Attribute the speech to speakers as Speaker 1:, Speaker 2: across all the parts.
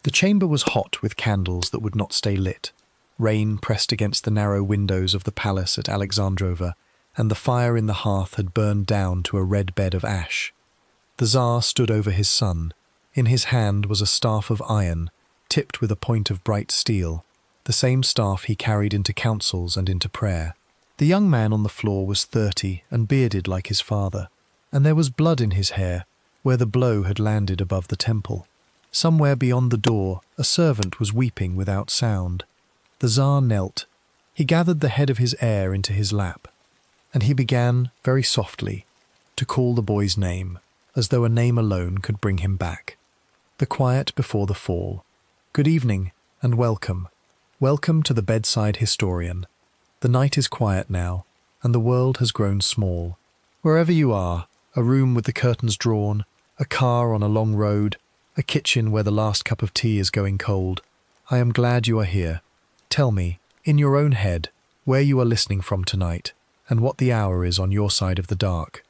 Speaker 1: The chamber was hot with candles that would not stay lit. Rain pressed against the narrow windows of the palace at Alexandrova, and the fire in the hearth had burned down to a red bed of ash. The Tsar stood over his son. In his hand was a staff of iron, tipped with a point of bright steel, the same staff he carried into councils and into prayer. The young man on the floor was 30 and bearded like his father, and there was blood in his hair where the blow had landed above the temple. Somewhere beyond the door, a servant was weeping without sound. The Tsar knelt. He gathered the head of his heir into his lap, and he began, very softly, to call the boy's name, as though a name alone could bring him back. The quiet before the fall. Good evening, and welcome. Welcome to the bedside historian. The night is quiet now, and the world has grown small. Wherever you are, a room with the curtains drawn, a car on a long road, a kitchen where the last cup of tea is going cold, I am glad you are here. Tell me, in your own head, where you are listening from tonight, and what the hour is on your side of the dark.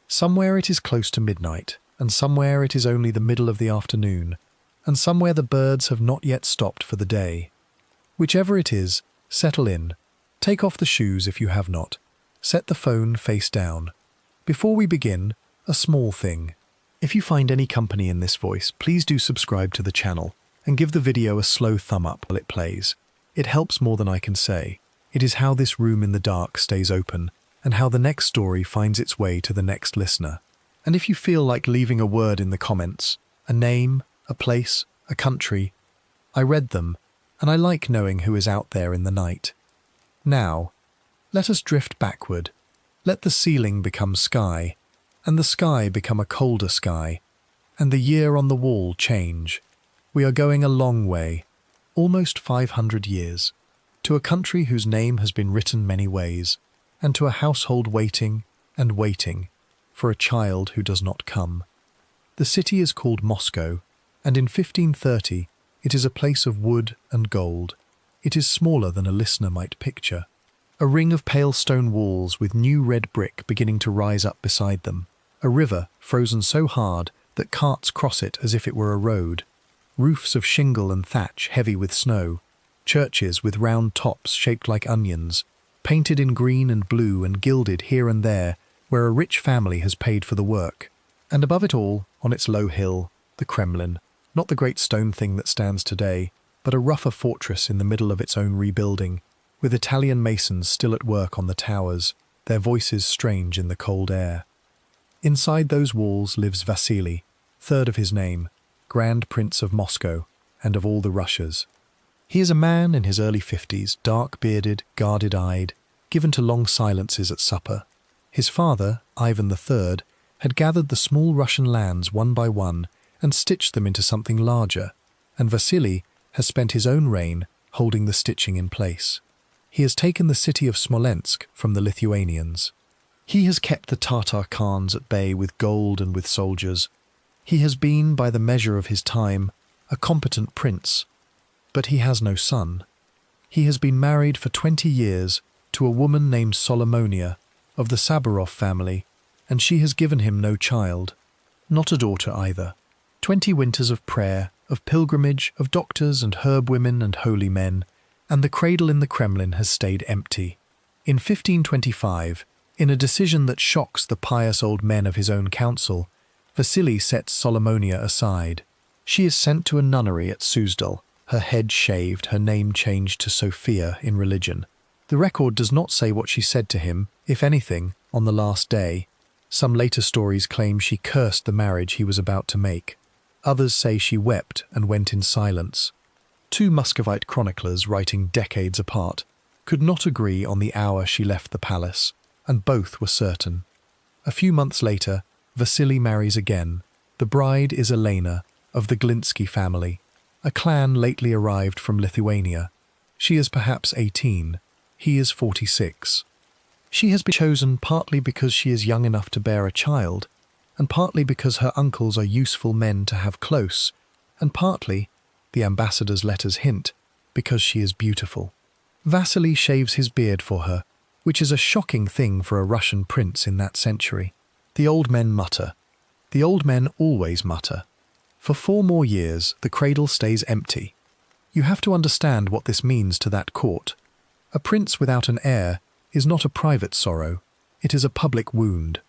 Speaker 1: Somewhere it is close to midnight, and somewhere it is only the middle of the afternoon, and somewhere the birds have not yet stopped for the day. Whichever it is, settle in. Take off the shoes if you have not. Set the phone face down. Before we begin, a small thing. If you find any company in this voice, please do subscribe to the channel and give the video a slow thumb up while it plays. It helps more than I can say. It is how this room in the dark stays open, and how the next story finds its way to the next listener. And if you feel like leaving a word in the comments, a name, a place, a country, I read them, and I like knowing who is out there in the night. Now, let us drift backward. Let the ceiling become sky, and the sky become a colder sky, and the year on the wall change. We are going a long way, almost 500 years, to a country whose name has been written many ways, and to a household waiting and waiting for a child who does not come. The city is called Moscow, and in 1530 it is a place of wood and gold. It is smaller than a listener might picture. A ring of pale stone walls with new red brick beginning to rise up beside them. A river frozen so hard that carts cross it as if it were a road. Roofs of shingle and thatch heavy with snow. Churches with round tops shaped like onions, painted in green and blue and gilded here and there where a rich family has paid for the work. And above it all, on its low hill, the Kremlin, not the great stone thing that stands today, but a rougher fortress in the middle of its own rebuilding, with Italian masons still at work on the towers, their voices strange in the cold air. Inside those walls lives Vasily, third of his name, Grand Prince of Moscow and of all the Russias. He is a man in his early 50s, dark-bearded, guarded-eyed, given to long silences at supper. His father, Ivan III, had gathered the small Russian lands one by one and stitched them into something larger, and Vasily has spent his own reign holding the stitching in place. He has taken the city of Smolensk from the Lithuanians. He has kept the Tatar Khans at bay with gold and with soldiers. He has been, by the measure of his time, a competent prince, but he has no son. He has been married for 20 years to a woman named Solomonia, of the Saburov family, and she has given him no child, not a daughter either. 20 winters of prayer, of pilgrimage, of doctors and herb women and holy men, and the cradle in the Kremlin has stayed empty. In 1525, in a decision that shocks the pious old men of his own council, Vasily sets Solomonia aside. She is sent to a nunnery at Suzdal, her head shaved, her name changed to Sophia in religion. The record does not say what she said to him, if anything, on the last day. Some later stories claim she cursed the marriage he was about to make. Others say she wept and went in silence. Two Muscovite chroniclers, writing decades apart, could not agree on the hour she left the palace, and both were certain. A few months later, Vasily marries again. The bride is Elena, of the Glinsky family, a clan lately arrived from Lithuania. She is perhaps 18. He is 46. She has been chosen partly because she is young enough to bear a child, and partly because her uncles are useful men to have close, and partly, the ambassador's letters hint, because she is beautiful. Vasily shaves his beard for her, which is a shocking thing for a Russian prince in that century. The old men mutter. The old men always mutter. For 4 more years, the cradle stays empty. You have to understand what this means to that court. A prince without an heir is not a private sorrow, it is a public wound.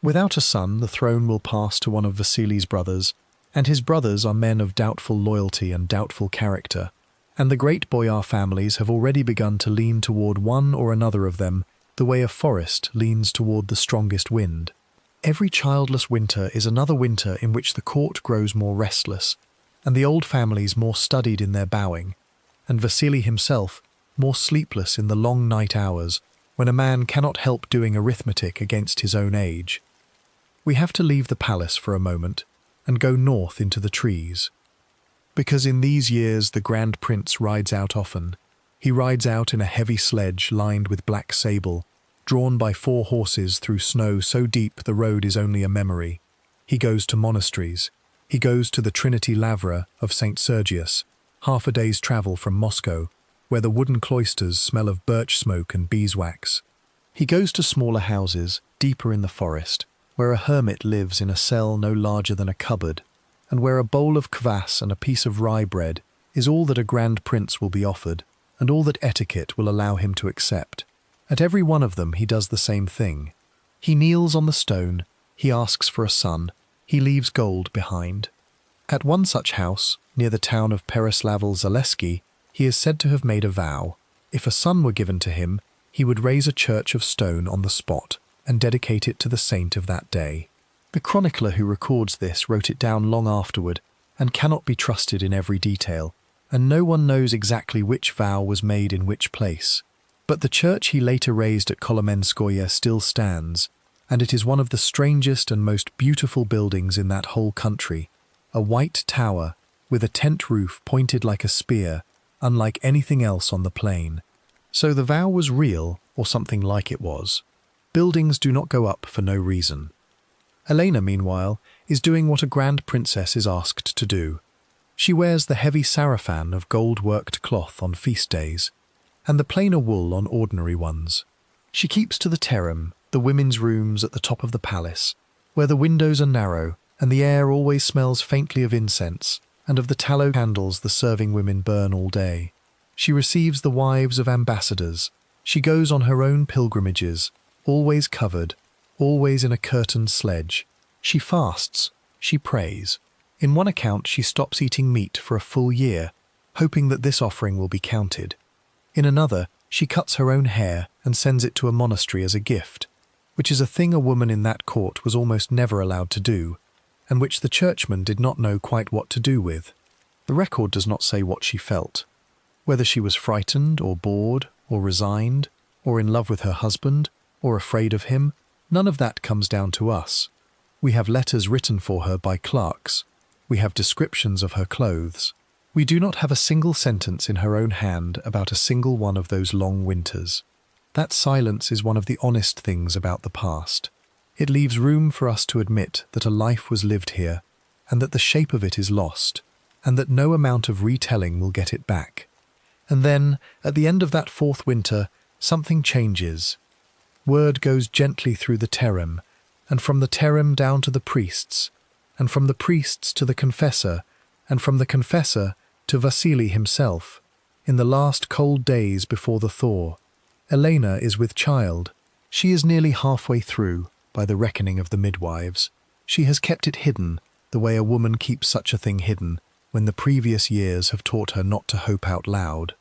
Speaker 1: Without a son, the throne will pass to one of Vasily's brothers, and his brothers are men of doubtful loyalty and doubtful character, and the great boyar families have already begun to lean toward one or another of them the way a forest leans toward the strongest wind. Every childless winter is another winter in which the court grows more restless, and the old families more studied in their bowing, and Vasily himself more sleepless in the long night hours when a man cannot help doing arithmetic against his own age. We have to leave the palace for a moment and go north into the trees. Because in these years the Grand Prince rides out often. He rides out in a heavy sledge lined with black sable, drawn by 4 horses through snow so deep the road is only a memory. He goes to monasteries. He goes to the Trinity Lavra of St. Sergius, half a day's travel from Moscow, where the wooden cloisters smell of birch smoke and beeswax. He goes to smaller houses, deeper in the forest, where a hermit lives in a cell no larger than a cupboard, and where a bowl of kvass and a piece of rye bread is all that a Grand Prince will be offered, and all that etiquette will allow him to accept. At every one of them he does the same thing. He kneels on the stone, he asks for a son, he leaves gold behind. At one such house, near the town of Peroslavl-Zaleski, he is said to have made a vow. If a son were given to him, he would raise a church of stone on the spot and dedicate it to the saint of that day. The chronicler who records this wrote it down long afterward and cannot be trusted in every detail, and no one knows exactly which vow was made in which place. But the church he later raised at Kolomenskoye still stands, and it is one of the strangest and most beautiful buildings in that whole country, a white tower with a tent roof pointed like a spear, unlike anything else on the plain. So the vow was real, or something like it was. Buildings do not go up for no reason. Elena, meanwhile, is doing what a grand princess is asked to do. She wears the heavy sarafan of gold-worked cloth on feast days, and the plainer wool on ordinary ones. She keeps to the terem, the women's rooms at the top of the palace, where the windows are narrow and the air always smells faintly of incense and of the tallow candles the serving women burn all day. She receives the wives of ambassadors. She goes on her own pilgrimages, always covered, always in a curtained sledge. She fasts, she prays. In one account she stops eating meat for a full year, hoping that this offering will be counted. In another, she cuts her own hair and sends it to a monastery as a gift, which is a thing a woman in that court was almost never allowed to do, and which the churchman did not know quite what to do with. The record does not say what she felt. Whether she was frightened or bored or resigned or in love with her husband or afraid of him, none of that comes down to us. We have letters written for her by clerks. We have descriptions of her clothes. We do not have a single sentence in her own hand about a single one of those long winters. That silence is one of the honest things about the past. It leaves room for us to admit that a life was lived here, and that the shape of it is lost, and that no amount of retelling will get it back. And then, at the end of that 4th winter, something changes. Word goes gently through the terem, and from the terem down to the priests, and from the priests to the confessor, and from the confessor to Vasily himself. In the last cold days before the thaw, Elena is with child. She is nearly halfway through, by the reckoning of the midwives. She has kept it hidden, the way a woman keeps such a thing hidden, when the previous years have taught her not to hope out loud.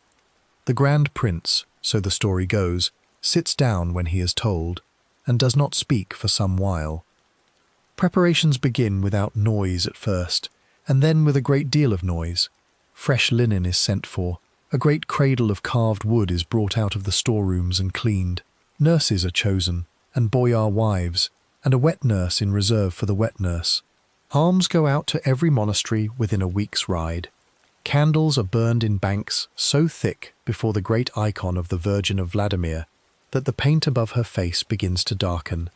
Speaker 1: The Grand Prince, so the story goes, sits down when he is told, and does not speak for some while. Preparations begin without noise at first, and then with a great deal of noise. Fresh linen is sent for, a great cradle of carved wood is brought out of the storerooms and cleaned, nurses are chosen, and boyar wives, and a wet nurse in reserve for the wet nurse. Alms go out to every monastery within a week's ride. Candles are burned in banks so thick before the great icon of the Virgin of Vladimir that the paint above her face begins to darken.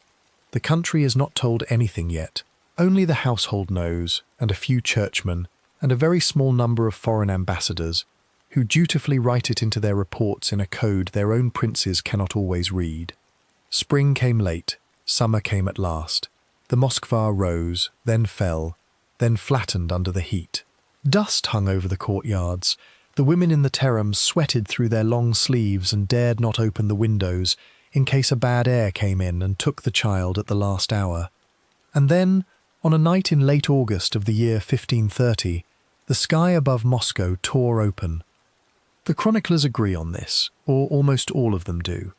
Speaker 1: The country is not told anything yet. Only the household knows, and a few churchmen, and a very small number of foreign ambassadors, who dutifully write it into their reports in a code their own princes cannot always read. Spring came late, summer came at last. The Moskva rose, then fell. then flattened under the heat. Dust hung over the courtyards. The women in the terrums sweated through their long sleeves and dared not open the windows in case a bad air came in and took the child at the last hour. And then, on a night in late August of the year 1530, the sky above Moscow tore open. The chroniclers agree on this, or almost all of them do.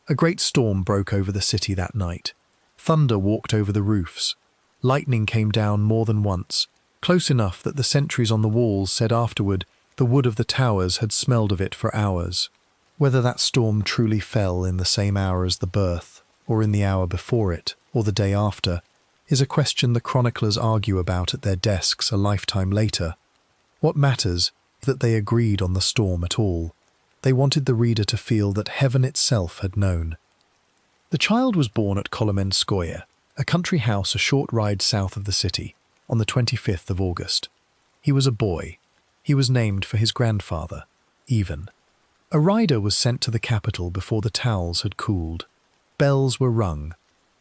Speaker 1: A great storm broke over the city that night. Thunder walked over the roofs. Lightning came down more than once, close enough that the sentries on the walls said afterward the wood of the towers had smelled of it for hours. Whether that storm truly fell in the same hour as the birth, or in the hour before it, or the day after, is a question the chroniclers argue about at their desks a lifetime later. What matters is that they agreed on the storm at all. They wanted the reader to feel that heaven itself had known. The child was born at Kolomenskoye, a country house a short ride south of the city, on the 25th of August. He was a boy. He was named for his grandfather, Ivan. A rider was sent to the capital before the towels had cooled. Bells were rung.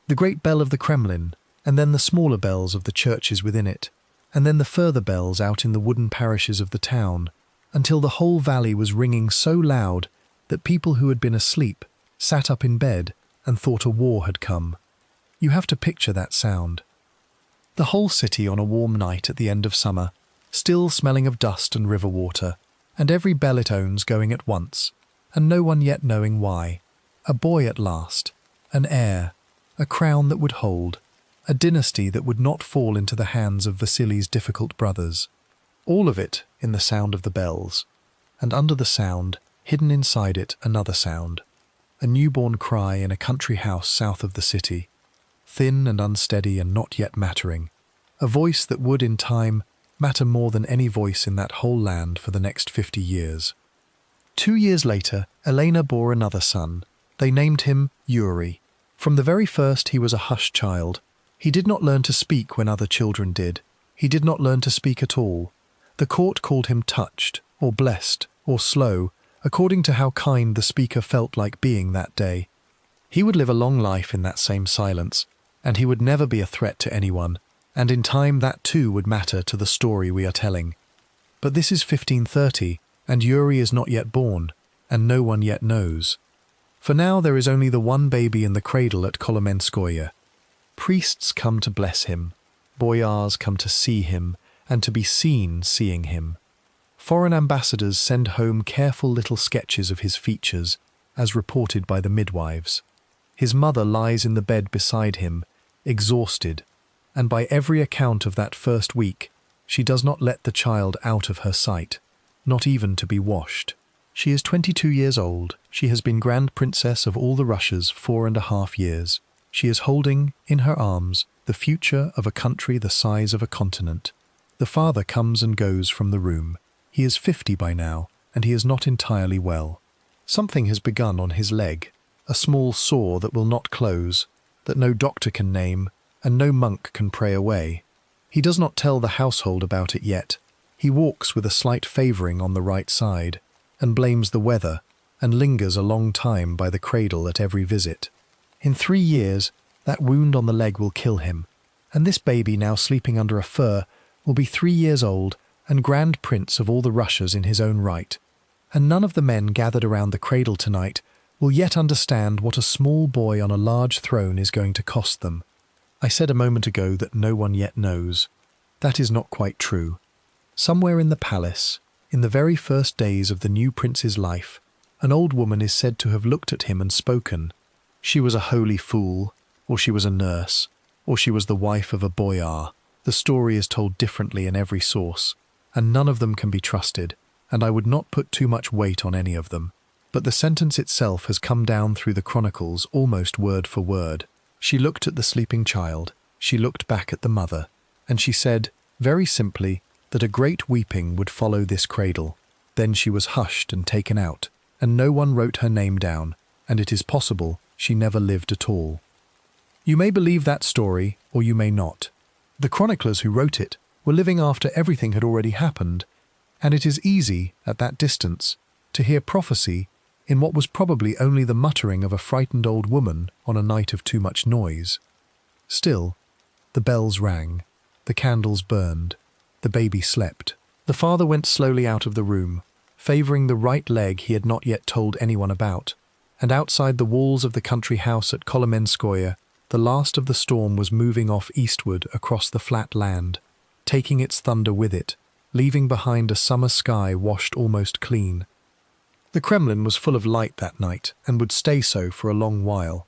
Speaker 1: The great bell of the Kremlin, and then the smaller bells of the churches within it, and then the further bells out in the wooden parishes of the town, until the whole valley was ringing so loud that people who had been asleep sat up in bed and thought a war had come. You have to picture that sound. The whole city on a warm night at the end of summer, still smelling of dust and river water, and every bell it owns going at once, and no one yet knowing why. A boy at last, an heir, a crown that would hold, a dynasty that would not fall into the hands of Vasily's difficult brothers. All of it in the sound of the bells, and under the sound, hidden inside it, another sound. A newborn cry in a country house south of the city, thin and unsteady and not yet mattering. A voice that would, in time, matter more than any voice in that whole land for the next 50 years. 2 years later, Elena bore another son. They named him Yuri. From the very first he was a hushed child. He did not learn to speak when other children did. He did not learn to speak at all. The court called him touched, or blessed, or slow, according to how kind the speaker felt like being that day. He would live a long life in that same silence, and he would never be a threat to anyone, and in time that too would matter to the story we are telling. But this is 1530, and Yuri is not yet born, and no one yet knows. For now there is only the one baby in the cradle at Kolomenskoye. Priests come to bless him, boyars come to see him, and to be seen seeing him. Foreign ambassadors send home careful little sketches of his features, as reported by the midwives. His mother lies in the bed beside him, exhausted, and by every account of that first week, she does not let the child out of her sight, not even to be washed. She is 22 years old. She has been Grand Princess of all the Russias 4.5 years. She is holding, in her arms, the future of a country the size of a continent. The father comes and goes from the room. He is 50 by now, and he is not entirely well. Something has begun on his leg, a small sore that will not close, that no doctor can name, and no monk can pray away. He does not tell the household about it yet. He walks with a slight favouring on the right side, and blames the weather, and lingers a long time by the cradle at every visit. In 3 years, that wound on the leg will kill him, and this baby now sleeping under a fir will be 3 years old and Grand Prince of all the Russias in his own right. And none of the men gathered around the cradle tonight will yet understand what a small boy on a large throne is going to cost them. I said a moment ago that no one yet knows. That is not quite true. Somewhere in the palace, in the very first days of the new prince's life, an old woman is said to have looked at him and spoken. She was a holy fool, or she was a nurse, or she was the wife of a boyar. The story is told differently in every source, and none of them can be trusted, and I would not put too much weight on any of them. But the sentence itself has come down through the chronicles almost word for word. She looked at the sleeping child, she looked back at the mother, and she said, very simply, that a great weeping would follow this cradle. Then she was hushed and taken out, and no one wrote her name down, and it is possible she never lived at all. You may believe that story, or you may not. The chroniclers who wrote it were living after everything had already happened, and it is easy, at that distance, to hear prophecy in what was probably only the muttering of a frightened old woman on a night of too much noise. Still, the bells rang. The candles burned. The baby slept. The father went slowly out of the room, favouring the right leg he had not yet told anyone about, and outside the walls of the country house at Kolomenskoye, the last of the storm was moving off eastward across the flat land, taking its thunder with it, leaving behind a summer sky washed almost clean. The Kremlin was full of light that night and would stay so for a long while,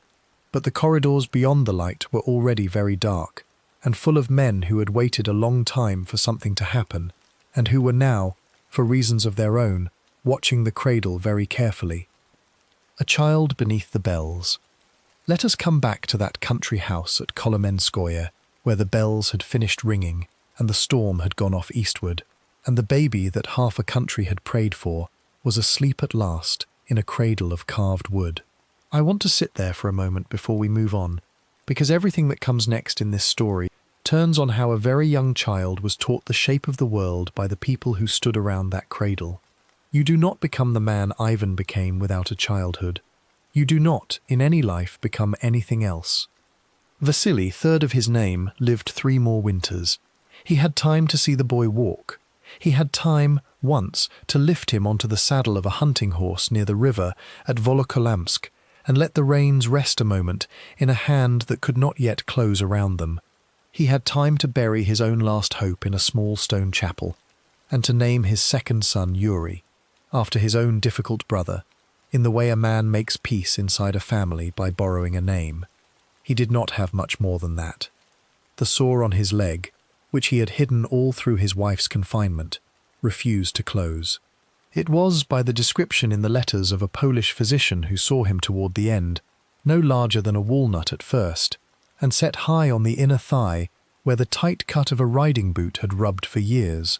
Speaker 1: but the corridors beyond the light were already very dark and full of men who had waited a long time for something to happen and who were now, for reasons of their own, watching the cradle very carefully. A child beneath the bells. Let us come back to that country house at Kolomenskoye, where the bells had finished ringing and the storm had gone off eastward, and the baby that half a country had prayed for was asleep at last in a cradle of carved wood. I want to sit there for a moment before we move on, because everything that comes next in this story turns on how a very young child was taught the shape of the world by the people who stood around that cradle. You do not become the man Ivan became without a childhood. You do not, in any life, become anything else. Vasily, third of his name, lived 3 more winters. He had time to see the boy walk. He had time, once, to lift him onto the saddle of a hunting horse near the river at Volokolamsk and let the reins rest a moment in a hand that could not yet close around them. He had time to bury his own last hope in a small stone chapel, and to name his second son Yuri, after his own difficult brother, in the way a man makes peace inside a family by borrowing a name. He did not have much more than that. The sore on his leg, which he had hidden all through his wife's confinement, refused to close. It was, by the description in the letters of a Polish physician who saw him toward the end, no larger than a walnut at first, and set high on the inner thigh where the tight cut of a riding boot had rubbed for years.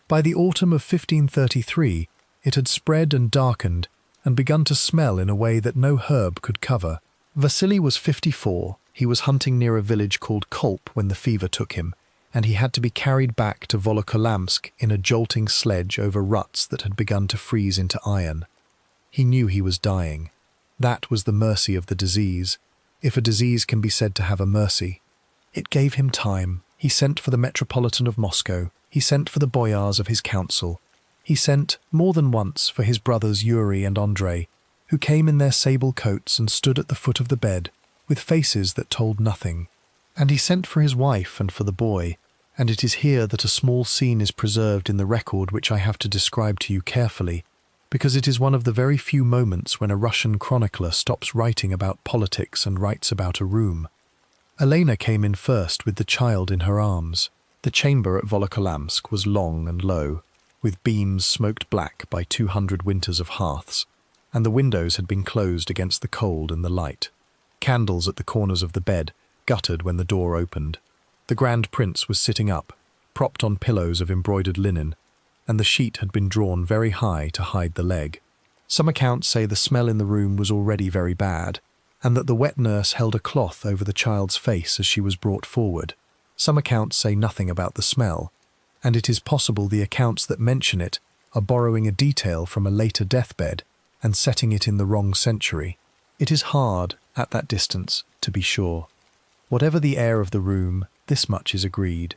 Speaker 1: By the autumn of 1533, it had spread and darkened and begun to smell in a way that no herb could cover. Vasily was 54. He was hunting near a village called Kolp when the fever took him, and he had to be carried back to Volokolamsk in a jolting sledge over ruts that had begun to freeze into iron. He knew he was dying. That was the mercy of the disease, if a disease can be said to have a mercy. It gave him time. He sent for the Metropolitan of Moscow. He sent for the boyars of his council. He sent, more than once, for his brothers Yuri and Andrei, who came in their sable coats and stood at the foot of the bed, with faces that told nothing. And he sent for his wife and for the boy, and it is here that a small scene is preserved in the record which I have to describe to you carefully, because it is one of the very few moments when a Russian chronicler stops writing about politics and writes about a room. Elena came in first with the child in her arms. The chamber at Volokolamsk was long and low, with beams smoked black by 200 winters of hearths, and the windows had been closed against the cold and the light. Candles at the corners of the bed guttered when the door opened. The Grand Prince was sitting up, propped on pillows of embroidered linen, and the sheet had been drawn very high to hide the leg. Some accounts say the smell in the room was already very bad, and that the wet nurse held a cloth over the child's face as she was brought forward. Some accounts say nothing about the smell, and it is possible the accounts that mention it are borrowing a detail from a later deathbed and setting it in the wrong century. It is hard, at that distance, to be sure. Whatever the air of the room, this much is agreed.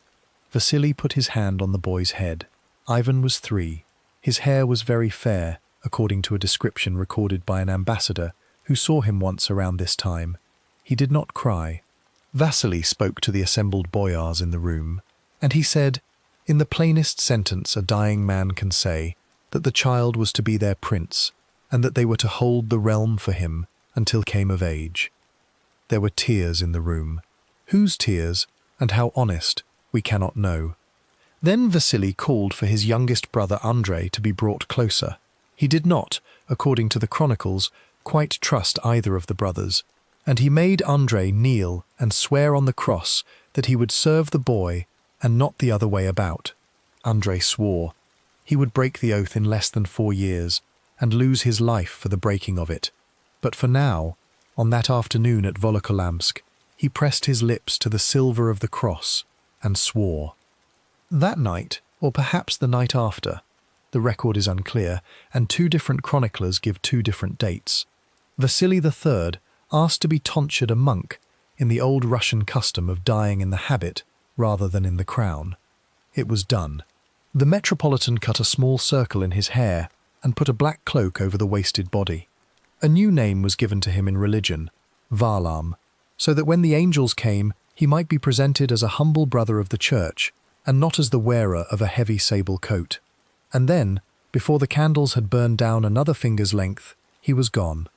Speaker 1: Vasily put his hand on the boy's head. Ivan was 3. His hair was very fair, according to a description recorded by an ambassador who saw him once around this time. He did not cry. Vasily spoke to the assembled boyars in the room, and he said, in the plainest sentence a dying man can say, that the child was to be their prince, and that they were to hold the realm for him until he came of age. There were tears in the room. Whose tears, and how honest, we cannot know. Then Vasily called for his youngest brother Andrei to be brought closer. He did not, according to the chronicles, quite trust either of the brothers, and he made Andrei kneel and swear on the cross that he would serve the boy and not the other way about. Andrei swore. He would break the oath in less than 4 years and lose his life for the breaking of it. But for now, on that afternoon at Volokolamsk, he pressed his lips to the silver of the cross and swore. That night, or perhaps the night after, the record is unclear, and 2 different chroniclers give 2 different dates. Vasily III asked to be tonsured a monk in the old Russian custom of dying in the habit rather than in the crown. It was done. The Metropolitan cut a small circle in his hair and put a black cloak over the wasted body. A new name was given to him in religion, Varlam, so that when the angels came, he might be presented as a humble brother of the church, and not as the wearer of a heavy sable coat. And then, before the candles had burned down another finger's length, he was gone.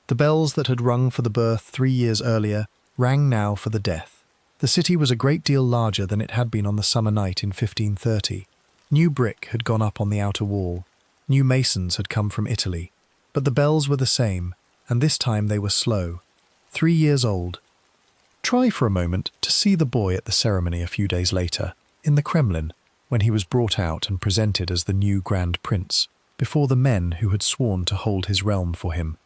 Speaker 1: The bells that had rung for the birth 3 years earlier rang now for the death. The city was a great deal larger than it had been on the summer night in 1530. New brick had gone up on the outer wall. New masons had come from Italy. But the bells were the same, and this time they were slow. 3 years old. Try for a moment to see the boy at the ceremony a few days later, in the Kremlin, when he was brought out and presented as the new Grand Prince, before the men who had sworn to hold his realm for him.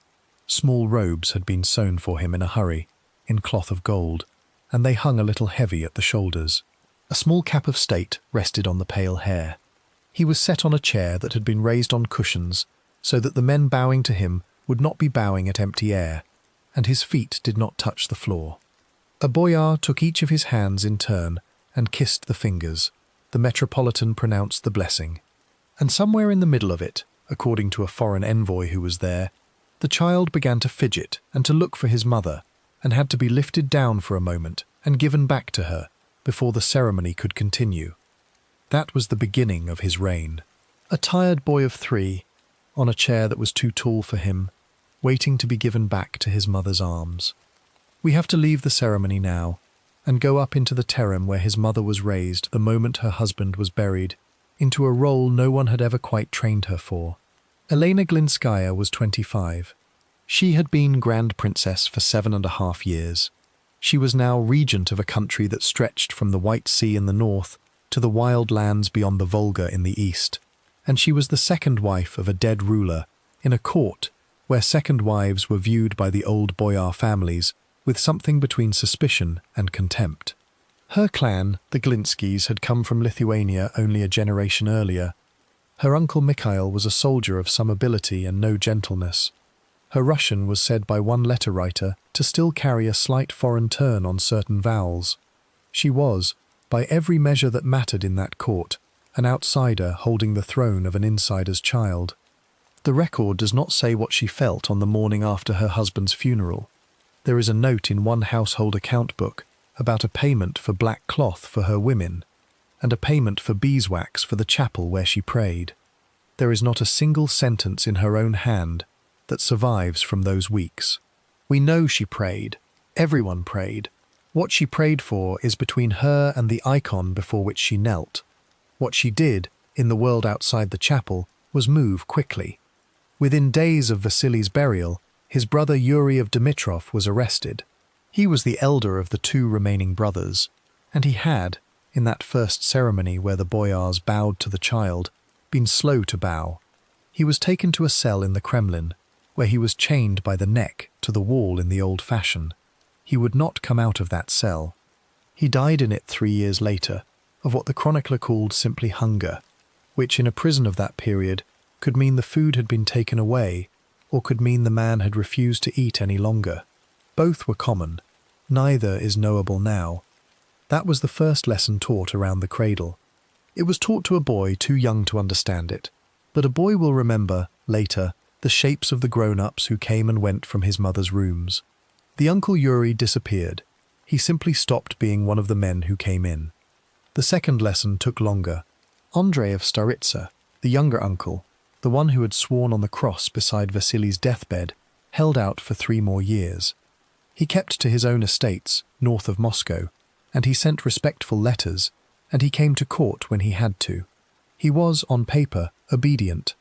Speaker 1: Small robes had been sewn for him in a hurry, in cloth of gold, and they hung a little heavy at the shoulders. A small cap of state rested on the pale hair. He was set on a chair that had been raised on cushions, so that the men bowing to him would not be bowing at empty air, and his feet did not touch the floor. A boyar took each of his hands in turn and kissed the fingers. The Metropolitan pronounced the blessing. And somewhere in the middle of it, according to a foreign envoy who was there, the child began to fidget and to look for his mother, and had to be lifted down for a moment and given back to her before the ceremony could continue. That was the beginning of his reign. A tired boy of 3, on a chair that was too tall for him, waiting to be given back to his mother's arms. We have to leave the ceremony now, and go up into the terem where his mother was raised the moment her husband was buried, into a role no one had ever quite trained her for. Elena Glinskaya was 25. She had been Grand Princess for 7.5 years. She was now regent of a country that stretched from the White Sea in the north to the wild lands beyond the Volga in the east, and she was the second wife of a dead ruler in a court where second wives were viewed by the old boyar families with something between suspicion and contempt. Her clan, the Glinskys, had come from Lithuania only a generation earlier. Her uncle Mikhail was a soldier of some ability and no gentleness. Her Russian was said by one letter writer to still carry a slight foreign turn on certain vowels. She was, by every measure that mattered in that court, an outsider holding the throne of an insider's child. The record does not say what she felt on the morning after her husband's funeral. There is a note in one household account book about a payment for black cloth for her women, and a payment for beeswax for the chapel where she prayed. There is not a single sentence in her own hand that survives from those weeks. We know she prayed. Everyone prayed. What she prayed for is between her and the icon before which she knelt. What she did, in the world outside the chapel, was move quickly. Within days of Vasily's burial, his brother Yuri of Dimitrov was arrested. He was the elder of the 2 remaining brothers, and he had, in that first ceremony where the boyars bowed to the child, been slow to bow. He was taken to a cell in the Kremlin, where he was chained by the neck to the wall in the old fashion. He would not come out of that cell. He died in it 3 years later, of what the chronicler called simply hunger, which in a prison of that period could mean the food had been taken away, or could mean the man had refused to eat any longer. Both were common. Neither is knowable now. That was the first lesson taught around the cradle. It was taught to a boy too young to understand it, but a boy will remember, later, the shapes of the grown-ups who came and went from his mother's rooms. The uncle Yuri disappeared. He simply stopped being one of the men who came in. The second lesson took longer. Andrei of Staritsa, the younger uncle, the one who had sworn on the cross beside Vasily's deathbed, held out for 3 more years. He kept to his own estates, north of Moscow, and he sent respectful letters, and he came to court when he had to. He was, on paper, obedient.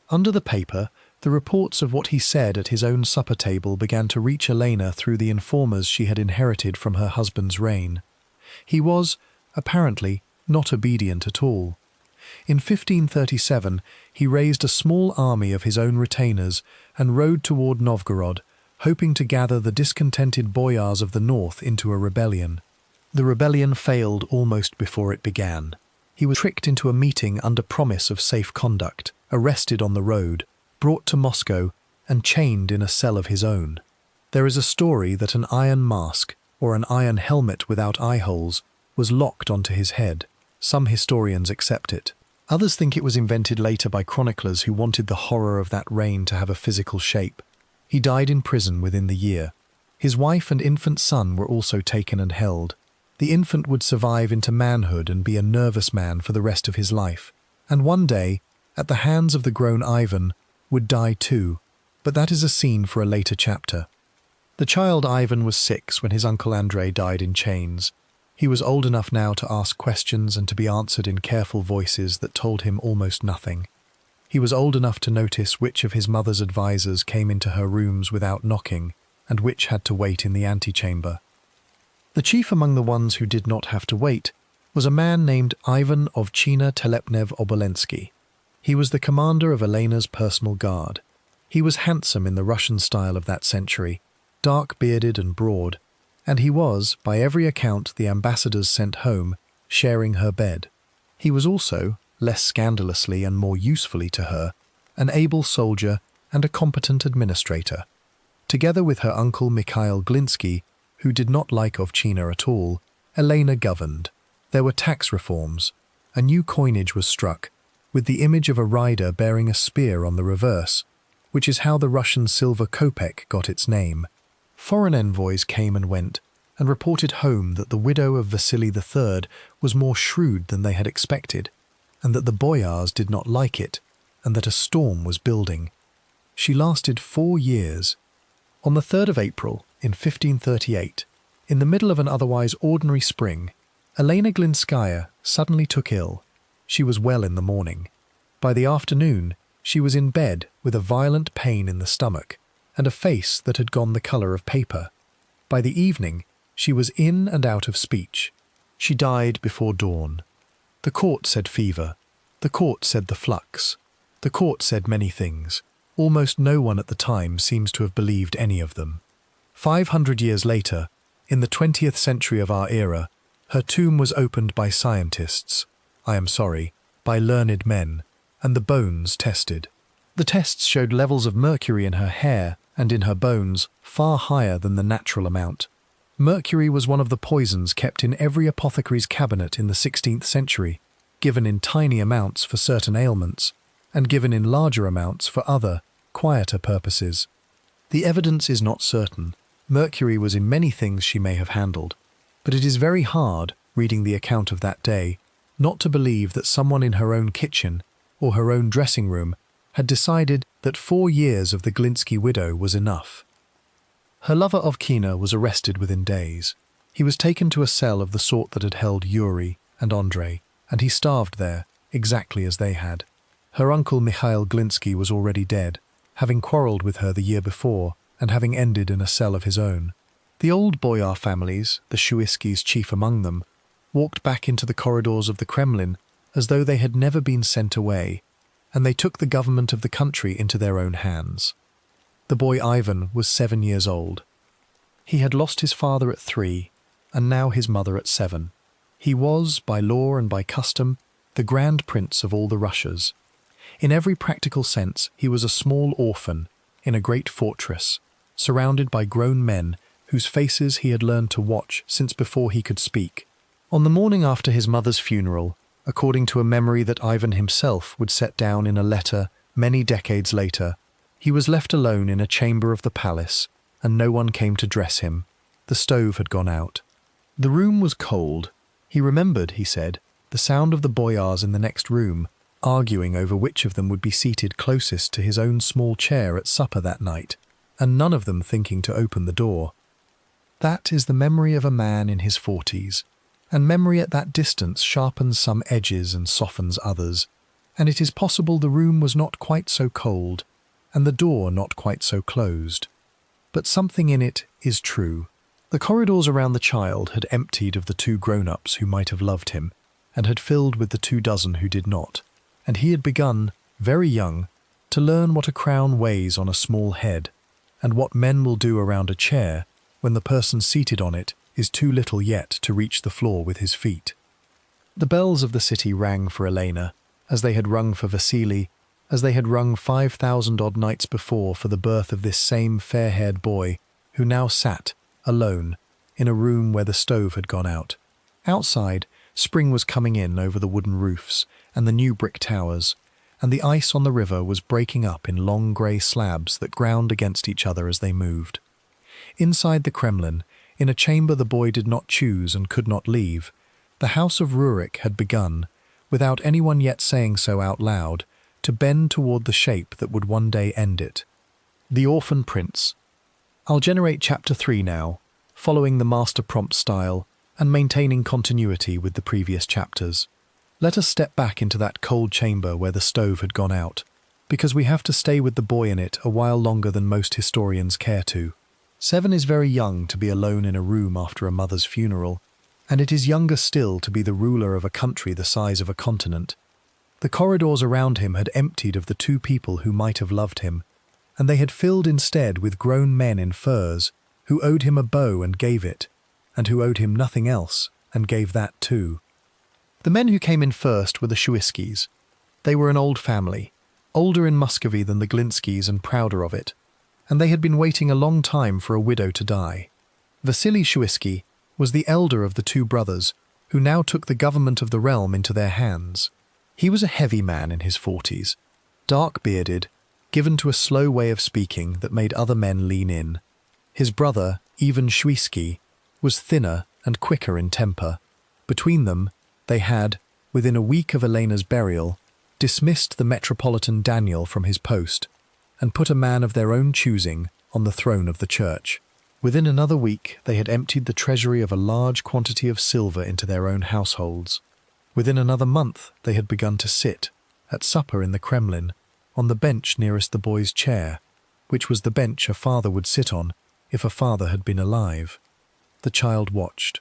Speaker 1: Under the paper, the reports of what he said at his own supper table began to reach Elena through the informers she had inherited from her husband's reign. He was, apparently, not obedient at all. In 1537, he raised a small army of his own retainers and rode toward Novgorod, hoping to gather the discontented boyars of the north into a rebellion. The rebellion failed almost before it began. He was tricked into a meeting under promise of safe conduct, arrested on the road, brought to Moscow, and chained in a cell of his own. There is a story that an iron mask, or an iron helmet without eye holes, was locked onto his head. Some historians accept it. Others think it was invented later by chroniclers who wanted the horror of that reign to have a physical shape. He died in prison within the year. His wife and infant son were also taken and held. The infant would survive into manhood and be a nervous man for the rest of his life. And one day, at the hands of the grown Ivan, would die too. But that is a scene for a later chapter. The child Ivan was 6 when his uncle Andrei died in chains. He was old enough now to ask questions and to be answered in careful voices that told him almost nothing. He was old enough to notice which of his mother's advisors came into her rooms without knocking and which had to wait in the antechamber. The chief among the ones who did not have to wait was a man named Ivan Ovchina Telepnev Obolensky. He was the commander of Elena's personal guard. He was handsome in the Russian style of that century, dark-bearded and broad, and he was, by every account the ambassadors sent home, sharing her bed. He was also, less scandalously and more usefully to her, an able soldier and a competent administrator. Together with her uncle Mikhail Glinsky, who did not like Ovchina at all, Elena governed. There were tax reforms. A new coinage was struck, with the image of a rider bearing a spear on the reverse, which is how the Russian silver kopek got its name. Foreign envoys came and went, and reported home that the widow of Vasily III was more shrewd than they had expected, and that the boyars did not like it, and that a storm was building. She lasted 4 years. On the 3rd of April, in 1538, in the middle of an otherwise ordinary spring, Elena Glinskaya suddenly took ill. She was well in the morning. By the afternoon, she was in bed with a violent pain in the stomach and a face that had gone the colour of paper. By the evening, she was in and out of speech. She died before dawn. The court said fever. The court said the flux. The court said many things. Almost no one at the time seems to have believed any of them. 500 years later, in the 20th century of our era, her tomb was opened by scientists, by learned men, and the bones tested. The tests showed levels of mercury in her hair and in her bones far higher than the natural amount. Mercury was one of the poisons kept in every apothecary's cabinet in the 16th century, given in tiny amounts for certain ailments, and given in larger amounts for other, quieter purposes. The evidence is not certain. Mercury was in many things she may have handled, but it is very hard, reading the account of that day, not to believe that someone in her own kitchen or her own dressing room had decided that 4 years of the Glinsky widow was enough. Her lover Ovchina was arrested within days. He was taken to a cell of the sort that had held Yuri and Andrei, and he starved there, exactly as they had. Her uncle Mikhail Glinsky was already dead, having quarrelled with her the year before and having ended in a cell of his own. The old boyar families, the Shuiskys chief among them, walked back into the corridors of the Kremlin as though they had never been sent away, and they took the government of the country into their own hands. The boy Ivan was 7 years old. He had lost his father at 3, and now his mother at 7. He was, by law and by custom, the grand prince of all the Russias. In every practical sense, he was a small orphan in a great fortress, surrounded by grown men whose faces he had learned to watch since before he could speak. On the morning after his mother's funeral, according to a memory that Ivan himself would set down in a letter many decades later, he was left alone in a chamber of the palace, and no one came to dress him. The stove had gone out. The room was cold. He remembered, he said, the sound of the boyars in the next room, arguing over which of them would be seated closest to his own small chair at supper that night, and none of them thinking to open the door. That is the memory of a man in his 40s, and memory at that distance sharpens some edges and softens others, and it is possible the room was not quite so cold, and the door not quite so closed. But something in it is true. The corridors around the child had emptied of the 2 grown-ups who might have loved him, and had filled with the 2 dozen who did not, and he had begun, very young, to learn what a crown weighs on a small head, and what men will do around a chair when the person seated on it is too little yet to reach the floor with his feet. The bells of the city rang for Elena, as they had rung for Vasily, as they had rung 5,000-odd nights before for the birth of this same fair-haired boy, who now sat, alone, in a room where the stove had gone out. Outside, spring was coming in over the wooden roofs and the new brick towers, and the ice on the river was breaking up in long grey slabs that ground against each other as they moved. Inside the Kremlin, in a chamber the boy did not choose and could not leave, the House of Rurik had begun, without anyone yet saying so out loud, to bend toward the shape that would one day end it. The Orphan Prince. I'll generate Chapter 3 now, following the master prompt style and maintaining continuity with the previous chapters. Let us step back into that cold chamber where the stove had gone out, because we have to stay with the boy in it a while longer than most historians care to. 7 is very young to be alone in a room after a mother's funeral, and it is younger still to be the ruler of a country the size of a continent. The corridors around him had emptied of the 2 people who might have loved him, and they had filled instead with grown men in furs, who owed him a bow and gave it, and who owed him nothing else and gave that too. The men who came in first were the Shuiskis. They were an old family, older in Muscovy than the Glinskys and prouder of it, and they had been waiting a long time for a widow to die. Vasily Shuisky was the elder of the 2 brothers, who now took the government of the realm into their hands. He was a heavy man in his 40s, dark-bearded, given to a slow way of speaking that made other men lean in. His brother, Ivan Shuisky, was thinner and quicker in temper. Between them, they had, within a week of Elena's burial, dismissed the Metropolitan Daniel from his post and put a man of their own choosing on the throne of the church. Within another week, they had emptied the treasury of a large quantity of silver into their own households. Within another month, they had begun to sit, at supper in the Kremlin, on the bench nearest the boy's chair, which was the bench a father would sit on if a father had been alive. The child watched.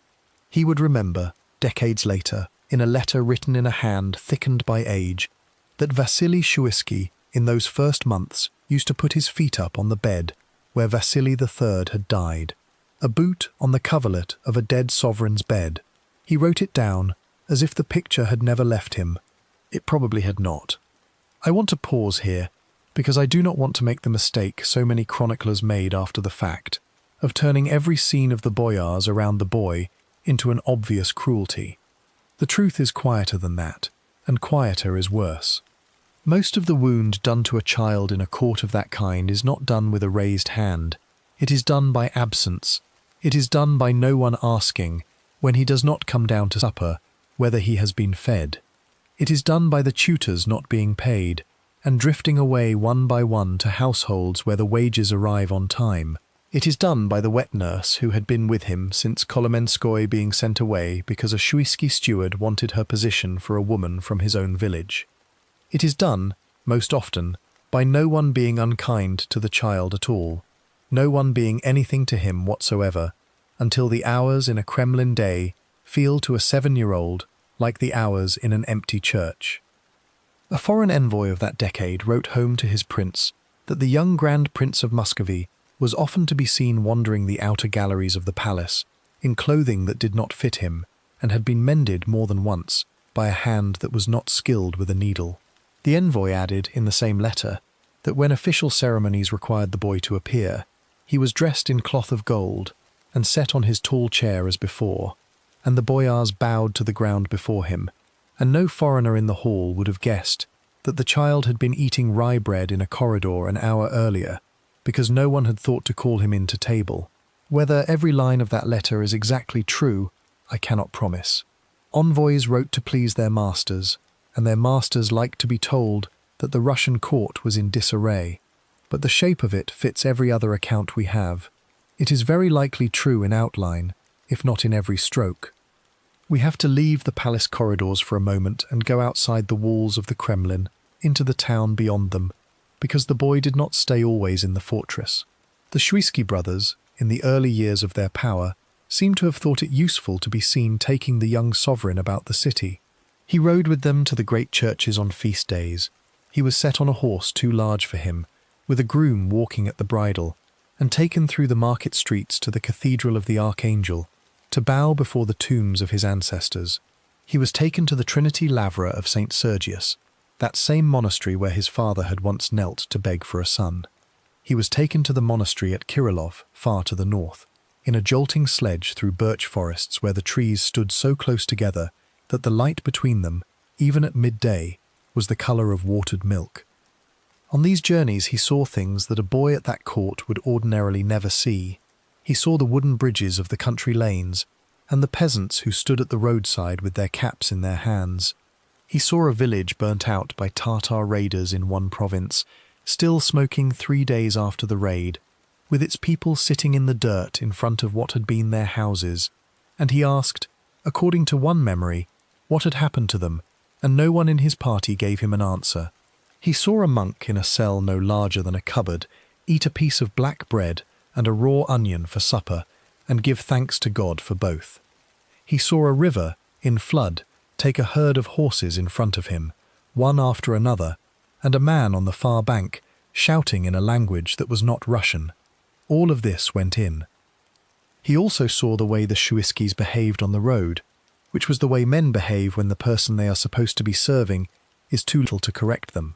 Speaker 1: He would remember, decades later, in a letter written in a hand thickened by age, that Vasily Shuisky, in those first months, used to put his feet up on the bed where Vasily III had died, a boot on the coverlet of a dead sovereign's bed. He wrote it down as if the picture had never left him. It probably had not. I want to pause here, because I do not want to make the mistake so many chroniclers made after the fact, of turning every scene of the boyars around the boy into an obvious cruelty. The truth is quieter than that, and quieter is worse. Most of the wound done to a child in a court of that kind is not done with a raised hand. It is done by absence. It is done by no one asking, when he does not come down to supper, whether he has been fed. It is done by the tutors not being paid, and drifting away one by one to households where the wages arrive on time. It is done by the wet nurse who had been with him since Kolomenskoy being sent away because a Shuisky steward wanted her position for a woman from his own village. It is done, most often, by no one being unkind to the child at all, no one being anything to him whatsoever, until the hours in a Kremlin day feel to a 7-year-old like the hours in an empty church. A foreign envoy of that decade wrote home to his prince that the young Grand Prince of Muscovy was often to be seen wandering the outer galleries of the palace, in clothing that did not fit him, and had been mended more than once by a hand that was not skilled with a needle. The envoy added, in the same letter, that when official ceremonies required the boy to appear, he was dressed in cloth of gold, and set on his tall chair as before, and the boyars bowed to the ground before him, and no foreigner in the hall would have guessed that the child had been eating rye bread in a corridor an hour earlier, because no one had thought to call him in to table. Whether every line of that letter is exactly true, I cannot promise. Envoys wrote to please their masters, and their masters liked to be told that the Russian court was in disarray, but the shape of it fits every other account we have. It is very likely true in outline, if not in every stroke. We have to leave the palace corridors for a moment and go outside the walls of the Kremlin, into the town beyond them, because the boy did not stay always in the fortress. The Shuisky brothers, in the early years of their power, seem to have thought it useful to be seen taking the young sovereign about the city. He rode with them to the great churches on feast days. He was set on a horse too large for him, with a groom walking at the bridle, and taken through the market streets to the Cathedral of the Archangel, to bow before the tombs of his ancestors. He was taken to the Trinity Lavra of St. Sergius, that same monastery where his father had once knelt to beg for a son. He was taken to the monastery at Kirillov, far to the north. in a jolting sledge through birch forests where the trees stood so close together that the light between them, even at midday, was the colour of watered milk. On these journeys he saw things that a boy at that court would ordinarily never see. He saw the wooden bridges of the country lanes and the peasants who stood at the roadside with their caps in their hands. He saw a village burnt out by Tartar raiders in one province, still smoking 3 days after the raid, with its people sitting in the dirt in front of what had been their houses, and he asked, according to one memory, what had happened to them, and no one in his party gave him an answer. He saw a monk in a cell no larger than a cupboard eat a piece of black bread and a raw onion for supper, and give thanks to God for both. He saw a river, in flood, take a herd of horses in front of him, one after another, and a man on the far bank, shouting in a language that was not Russian. All of this went in. He also saw the way the Shuiskis behaved on the road, which was the way men behave when the person they are supposed to be serving is too little to correct them.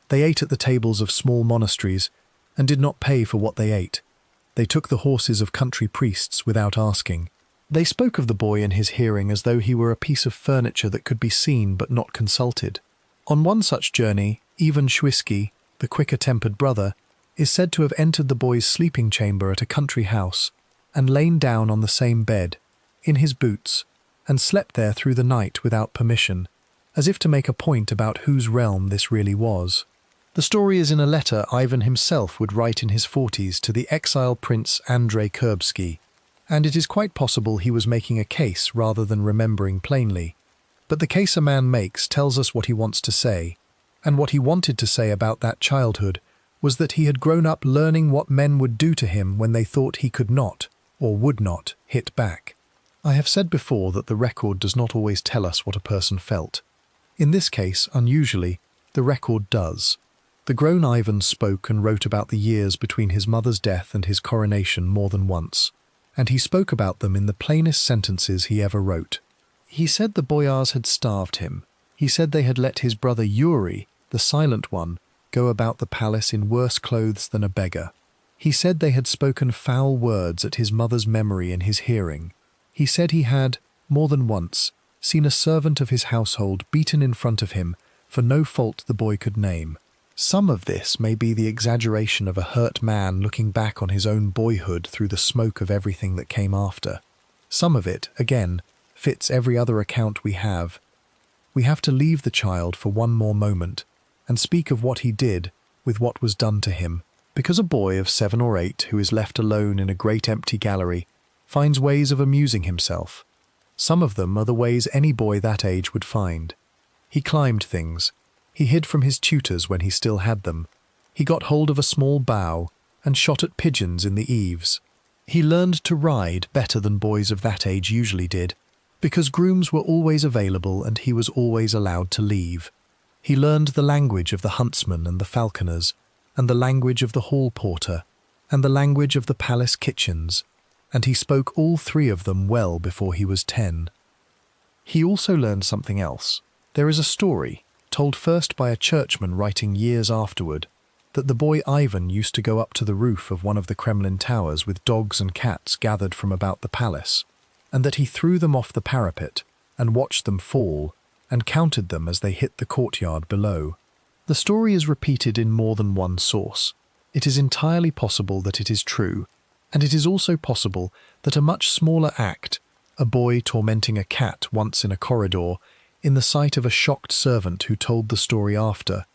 Speaker 1: They ate at the tables of small monasteries and did not pay for what they ate. They took the horses of country priests without asking. They spoke of the boy in his hearing as though he were a piece of furniture that could be seen but not consulted. On one such journey, Ivan Shuisky, the quicker-tempered brother, is said to have entered the boy's sleeping chamber at a country house and lain down on the same bed, in his boots, and slept there through the night without permission, as if to make a point about whose realm this really was. The story is in a letter Ivan himself would write in his 40s to the exile Prince Andrei Kurbsky, and it is quite possible he was making a case rather than remembering plainly. But the case a man makes tells us what he wants to say, and what he wanted to say about that childhood was that he had grown up learning what men would do to him when they thought he could not, or would not, hit back. I have said before that the record does not always tell us what a person felt. In this case, unusually, the record does. The grown Ivan spoke and wrote about the years between his mother's death and his coronation more than once, and he spoke about them in the plainest sentences he ever wrote. He said the boyars had starved him. He said they had let his brother Yuri, the silent one, go about the palace in worse clothes than a beggar. He said they had spoken foul words at his mother's memory in his hearing. He said he had, more than once, seen a servant of his household beaten in front of him for no fault the boy could name. Some of this may be the exaggeration of a hurt man looking back on his own boyhood through the smoke of everything that came after. Some of it, again, fits every other account we have. We have to leave the child for one more moment and speak of what he did with what was done to him, because a boy of 7 or 8 who is left alone in a great empty gallery finds ways of amusing himself. Some of them are the ways any boy that age would find. He climbed things. He hid from his tutors when he still had them. He got hold of a small bough and shot at pigeons in the eaves. He learned to ride better than boys of that age usually did, because grooms were always available and he was always allowed to leave. He learned the language of the huntsmen and the falconers, and the language of the hall porter, and the language of the palace kitchens, and he spoke all 3 of them well before he was 10. He also learned something else. There is a story, told first by a churchman writing years afterward, that the boy Ivan used to go up to the roof of one of the Kremlin towers with dogs and cats gathered from about the palace, and that he threw them off the parapet and watched them fall and counted them as they hit the courtyard below. The story is repeated in more than one source. It is entirely possible that it is true, and it is also possible that a much smaller act, a boy tormenting a cat once in a corridor, in the sight of a shocked servant who told the story after,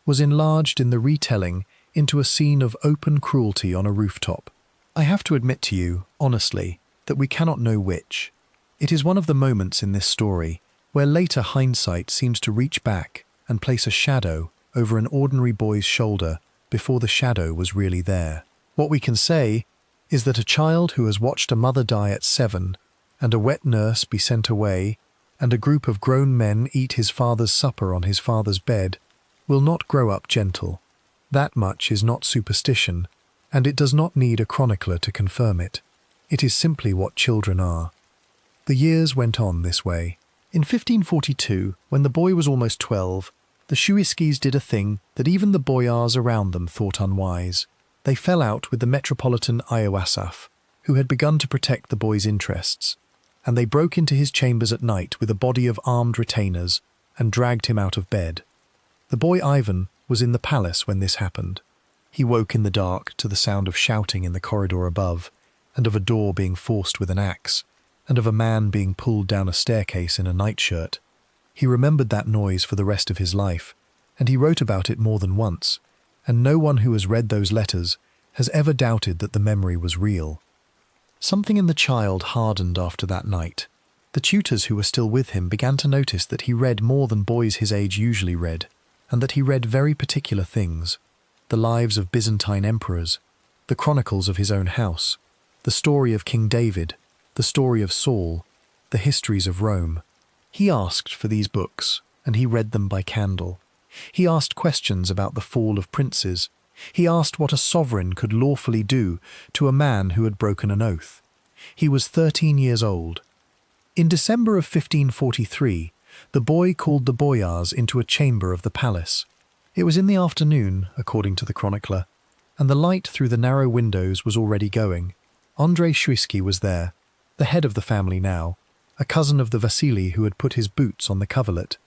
Speaker 1: was enlarged in the retelling into a scene of open cruelty on a rooftop. I have to admit to you, honestly, that we cannot know which. It is one of the moments in this story where later hindsight seems to reach back and place a shadow over an ordinary boy's shoulder before the shadow was really there. What we can say is that a child who has watched a mother die at 7, and a wet nurse be sent away, and a group of grown men eat his father's supper on his father's bed, will not grow up gentle. That much is not superstition, and it does not need a chronicler to confirm it. It is simply what children are. The years went on this way. In 1542, when the boy was almost 12, the Shuiskis did a thing that even the boyars around them thought unwise. They fell out with the Metropolitan Iowasaf, who had begun to protect the boy's interests, and they broke into his chambers at night with a body of armed retainers and dragged him out of bed. The boy Ivan was in the palace when this happened. He woke in the dark to the sound of shouting in the corridor above, and of a door being forced with an axe, and of a man being pulled down a staircase in a nightshirt. He remembered that noise for the rest of his life, and he wrote about it more than once, and no one who has read those letters has ever doubted that the memory was real. Something in the child hardened after that night. The tutors who were still with him began to notice that he read more than boys his age usually read, and that he read very particular things: the lives of Byzantine emperors, the chronicles of his own house, the story of King David, the story of Saul, the histories of Rome. He asked for these books, and he read them by candle. He asked questions about the fall of princes. He asked what a sovereign could lawfully do to a man who had broken an oath. He was 13 years old. In December of 1543, the boy called the boyars into a chamber of the palace. It was in the afternoon, according to the chronicler, and the light through the narrow windows was already going. Andrei Shuisky was there, the head of the family now, a cousin of the Vasily who had put his boots on the coverlet.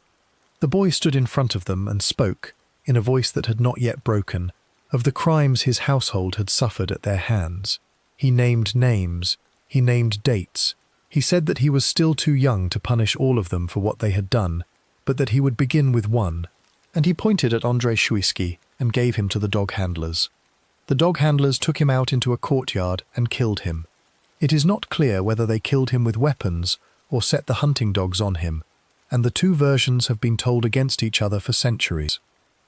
Speaker 1: The boy stood in front of them and spoke, in a voice that had not yet broken, of the crimes his household had suffered at their hands. He named names, he named dates. He said that he was still too young to punish all of them for what they had done, but that he would begin with one, and he pointed at Andrei Shuisky and gave him to the dog handlers. The dog handlers took him out into a courtyard and killed him. It is not clear whether they killed him with weapons or set the hunting dogs on him, and the two versions have been told against each other for centuries.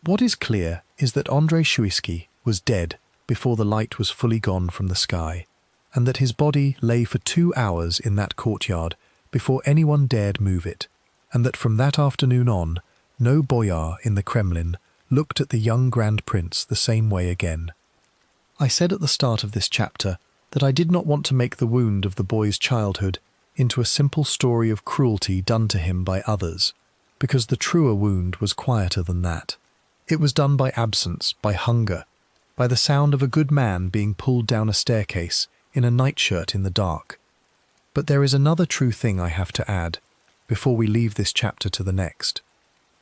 Speaker 1: What is clear is that Andrei Shuisky was dead before the light was fully gone from the sky, and that his body lay for 2 hours in that courtyard before anyone dared move it, and that from that afternoon on, no boyar in the Kremlin looked at the young Grand Prince the same way again. I said at the start of this chapter that I did not want to make the wound of the boy's childhood into a simple story of cruelty done to him by others, because the truer wound was quieter than that. It was done by absence, by hunger, by the sound of a good man being pulled down a staircase in a nightshirt in the dark. But there is another true thing I have to add, before we leave this chapter to the next.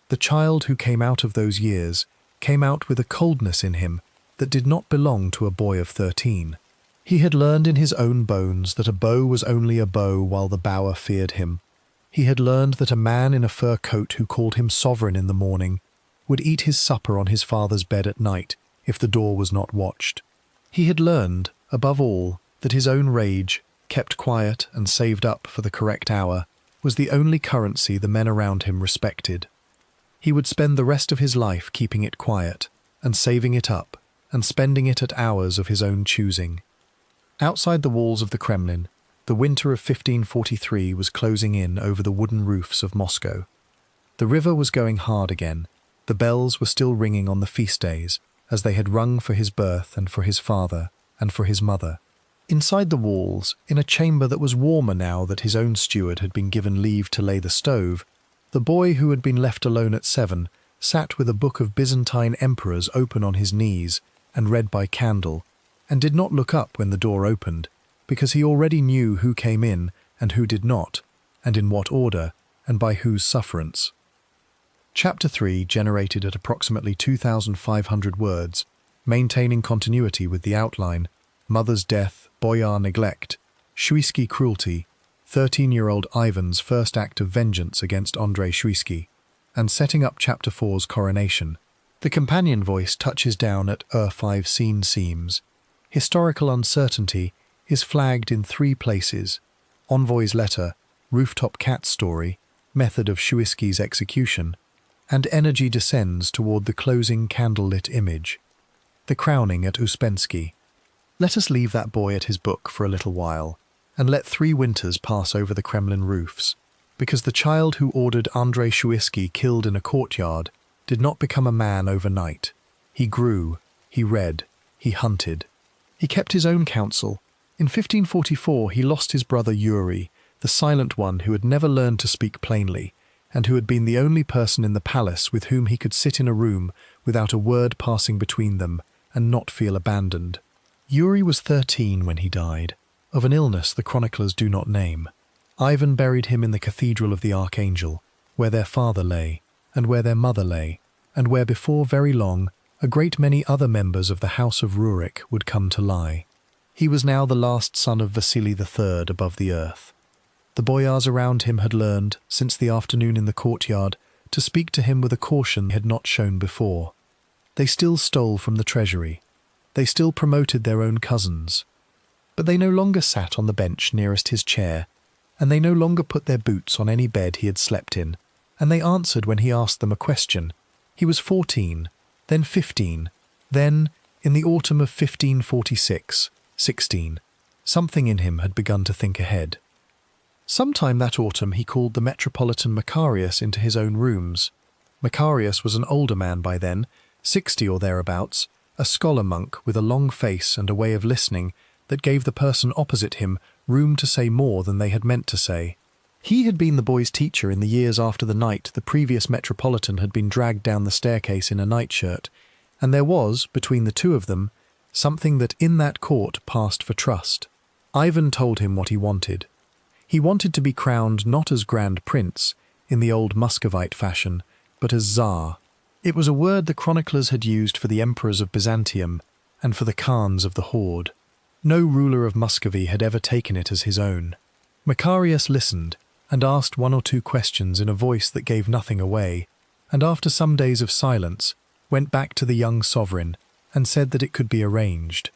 Speaker 1: The child who came out of those years came out with a coldness in him that did not belong to a boy of 13. He had learned in his own bones that a bow was only a bow while the bower feared him. He had learned that a man in a fur coat who called him sovereign in the morning would eat his supper on his father's bed at night if the door was not watched. He had learned, above all, that his own rage, kept quiet and saved up for the correct hour, was the only currency the men around him respected. He would spend the rest of his life keeping it quiet, and saving it up, and spending it at hours of his own choosing. Outside the walls of the Kremlin, the winter of 1543 was closing in over the wooden roofs of Moscow. The river was going hard again. The bells were still ringing on the feast days, as they had rung for his birth and for his father and for his mother. Inside the walls, in a chamber that was warmer now that his own steward had been given leave to lay the stove, the boy who had been left alone at 7 sat with a book of Byzantine emperors open on his knees and read by candle, and did not look up when the door opened, because he already knew who came in and who did not, and in what order, and by whose sufferance. Chapter 3 generated at approximately 2,500 words, maintaining continuity with the outline: mother's death, boyar neglect, Shuisky cruelty, 13-year-old Ivan's first act of vengeance against Andrei Shuisky, and setting up Chapter 4's coronation. The companion voice touches down at 5 scene seams. Historical uncertainty is flagged in 3 places: Envoy's letter, rooftop cat story, method of Shuisky's execution, and energy descends toward the closing candlelit image. The crowning at Uspensky. Let us leave that boy at his book for a little while, and let 3 winters pass over the Kremlin roofs, because the child who ordered Andrei Shuisky killed in a courtyard did not become a man overnight. He grew, he read, he hunted. He kept his own counsel. In 1544 he lost his brother Yuri, the silent one who had never learned to speak plainly, and who had been the only person in the palace with whom he could sit in a room without a word passing between them and not feel abandoned. Yuri was 13 when he died. of an illness the chroniclers do not name. Ivan buried him in the Cathedral of the Archangel, where their father lay, and where their mother lay, and where before very long a great many other members of the House of Rurik would come to lie. He was now the last son of Vasily III above the earth. The boyars around him had learned, since the afternoon in the courtyard, to speak to him with a caution they had not shown before. They still stole from the treasury. They still promoted their own cousins. But they no longer sat on the bench nearest his chair, and they no longer put their boots on any bed he had slept in, and they answered when he asked them a question. He was 14, then 15, then, in the autumn of 1546, 16. Something in him had begun to think ahead. Sometime that autumn he called the Metropolitan Macarius into his own rooms. Macarius was an older man by then, 60 or thereabouts, a scholar monk with a long face and a way of listening that gave the person opposite him room to say more than they had meant to say. He had been the boy's teacher in the years after the night the previous Metropolitan had been dragged down the staircase in a nightshirt, and there was, between the two of them, something that in that court passed for trust. Ivan told him what he wanted. He wanted to be crowned not as Grand Prince, in the old Muscovite fashion, but as Tsar. It was a word the chroniclers had used for the emperors of Byzantium and for the Khans of the Horde. No ruler of Muscovy had ever taken it as his own. Macarius listened and asked one or two questions in a voice that gave nothing away, and after some days of silence, went back to the young sovereign and said that it could be arranged.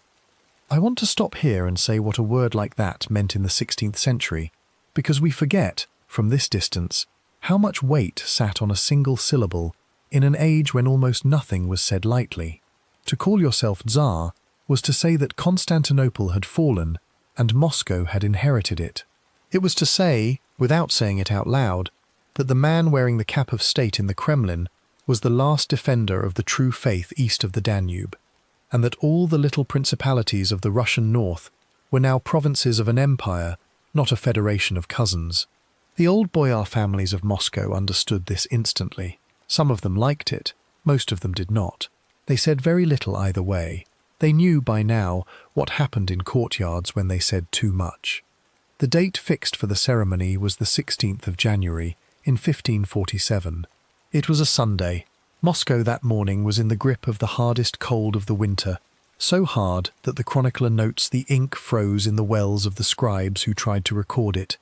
Speaker 1: I want to stop here and say what a word like that meant in the 16th century, because we forget, from this distance, how much weight sat on a single syllable in an age when almost nothing was said lightly. To call yourself Tsar was to say that Constantinople had fallen and Moscow had inherited it. It was to say, without saying it out loud, that the man wearing the cap of state in the Kremlin was the last defender of the true faith east of the Danube, and that all the little principalities of the Russian north were now provinces of an empire, not a federation of cousins. The old boyar families of Moscow understood this instantly. Some of them liked it, most of them did not. They said very little either way. They knew by now what happened in courtyards when they said too much. The date fixed for the ceremony was the 16th of January in 1547. It was a Sunday. Moscow that morning was in the grip of the hardest cold of the winter, so hard that the chronicler notes the ink froze in the wells of the scribes who tried to record it,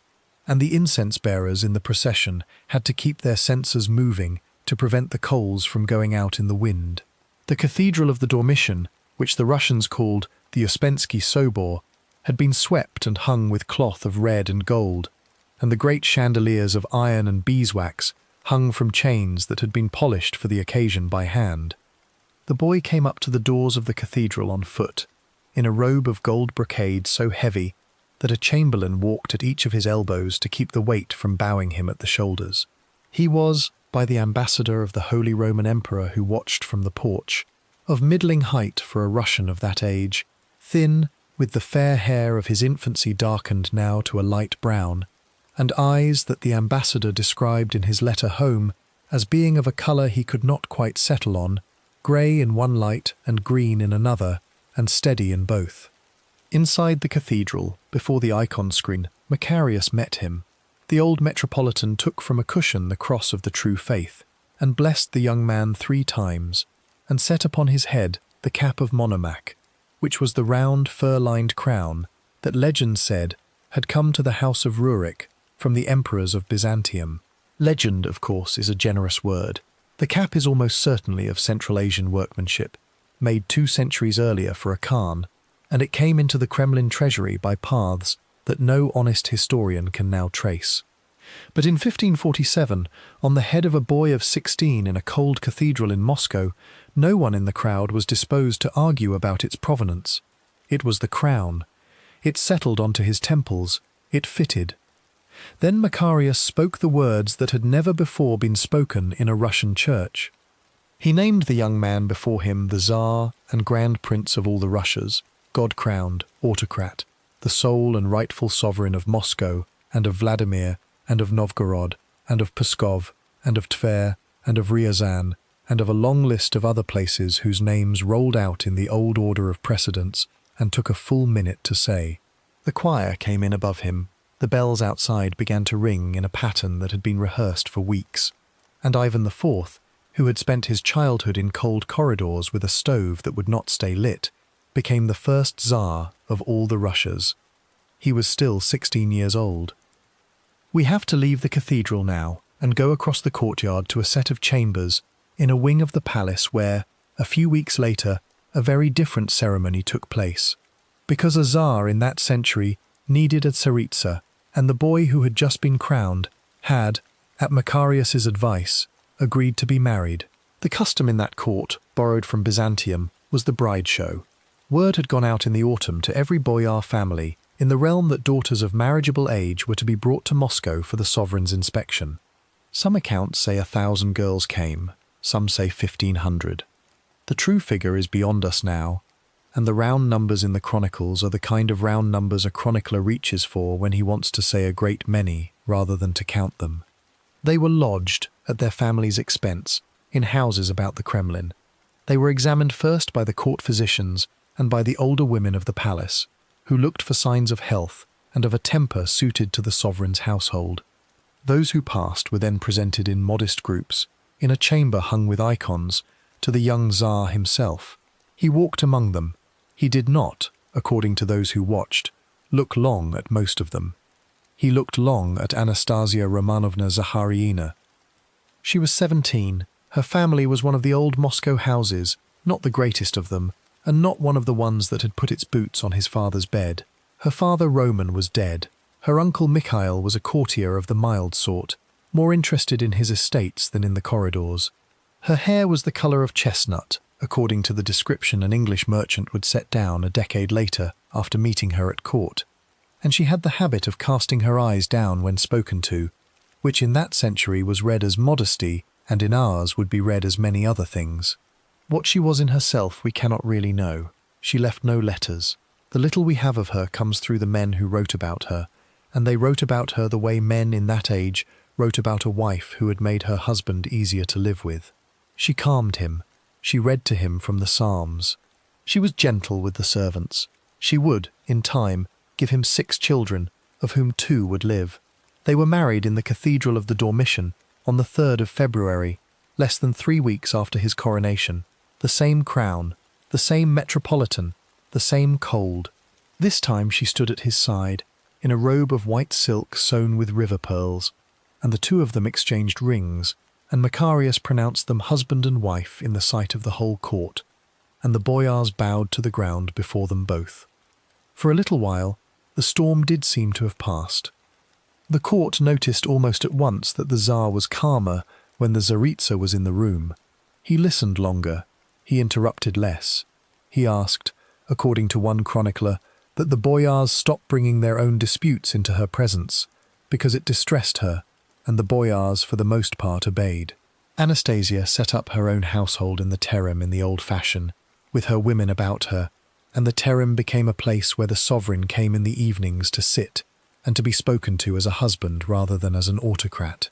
Speaker 1: and the incense-bearers in the procession had to keep their censers moving to prevent the coals from going out in the wind. The Cathedral of the Dormition, which the Russians called the Uspensky Sobor, had been swept and hung with cloth of red and gold, and the great chandeliers of iron and beeswax hung from chains that had been polished for the occasion by hand. The boy came up to the doors of the cathedral on foot, in a robe of gold brocade so heavy that a chamberlain walked at each of his elbows to keep the weight from bowing him at the shoulders. He was, by the ambassador of the Holy Roman Emperor who watched from the porch, of middling height for a Russian of that age, thin, with the fair hair of his infancy darkened now to a light brown, and eyes that the ambassador described in his letter home as being of a colour he could not quite settle on, grey in one light and green in another, and steady in both. Inside the cathedral, before the icon screen, Macarius met him. The old metropolitan took from a cushion the cross of the true faith, and blessed the young man 3 times, and set upon his head the cap of monomach, which was the round, fur-lined crown that legend said had come to the house of Rurik from the emperors of Byzantium. Legend, of course, is a generous word. The cap is almost certainly of Central Asian workmanship, made 2 centuries earlier for a Khan, and it came into the Kremlin treasury by paths that no honest historian can now trace. But in 1547, on the head of a boy of 16 in a cold cathedral in Moscow, no one in the crowd was disposed to argue about its provenance. It was the crown. It settled onto his temples. It fitted. Then Macarius spoke the words that had never before been spoken in a Russian church. He named the young man before him the Tsar and Grand Prince of all the Russias, God-crowned, autocrat, the sole and rightful sovereign of Moscow and of Vladimir and of Novgorod and of Pskov and of Tver and of Ryazan and of a long list of other places whose names rolled out in the old order of precedence and took a full minute to say. The choir came in above him. The bells outside began to ring in a pattern that had been rehearsed for weeks. And Ivan IV, who had spent his childhood in cold corridors with a stove that would not stay lit, became the first Tsar of all the Russias. He was still 16 years old. We have to leave the cathedral now and go across the courtyard to a set of chambers in a wing of the palace where, a few weeks later, a very different ceremony took place. Because a Tsar in that century needed a Tsaritsa, and the boy who had just been crowned had, at Macarius's advice, agreed to be married. The custom in that court, borrowed from Byzantium, was the bride show. Word had gone out in the autumn to every boyar family in the realm that daughters of marriageable age were to be brought to Moscow for the sovereign's inspection. Some accounts say 1,000 girls came, some say 1,500. The true figure is beyond us now, and the round numbers in the chronicles are the kind of round numbers a chronicler reaches for when he wants to say a great many rather than to count them. They were lodged, at their family's expense, in houses about the Kremlin. They were examined first by the court physicians and by the older women of the palace, who looked for signs of health and of a temper suited to the sovereign's household. Those who passed were then presented in modest groups, in a chamber hung with icons, to the young Tsar himself. He walked among them. He did not, according to those who watched, look long at most of them. He looked long at Anastasia Romanovna Zaharyina. She was 17. Her family was one of the old Moscow houses, not the greatest of them, and not one of the ones that had put its boots on his father's bed. Her father Roman was dead. Her uncle Mikhail was a courtier of the mild sort, more interested in his estates than in the corridors. Her hair was the colour of chestnut, according to the description an English merchant would set down a decade later after meeting her at court, and she had the habit of casting her eyes down when spoken to, which in that century was read as modesty and in ours would be read as many other things. What she was in herself we cannot really know. She left no letters. The little we have of her comes through the men who wrote about her, and they wrote about her the way men in that age wrote about a wife who had made her husband easier to live with. She calmed him. She read to him from the Psalms. She was gentle with the servants. She would, in time, give him 6 children, of whom 2 would live. They were married in the Cathedral of the Dormition on the 3rd of February, less than 3 weeks after his coronation. The same crown, the same metropolitan, the same cold. This time she stood at his side, in a robe of white silk sewn with river pearls, and the 2 of them exchanged rings, and Macarius pronounced them husband and wife in the sight of the whole court, and the boyars bowed to the ground before them both. For a little while, the storm did seem to have passed. The court noticed almost at once that the Tsar was calmer when the Tsaritsa was in the room. He listened longer. He interrupted less. He asked, according to one chronicler, that the boyars stop bringing their own disputes into her presence, because it distressed her, and the boyars for the most part obeyed. Anastasia set up her own household in the terem in the old fashion, with her women about her, and the terem became a place where the sovereign came in the evenings to sit, and to be spoken to as a husband rather than as an autocrat.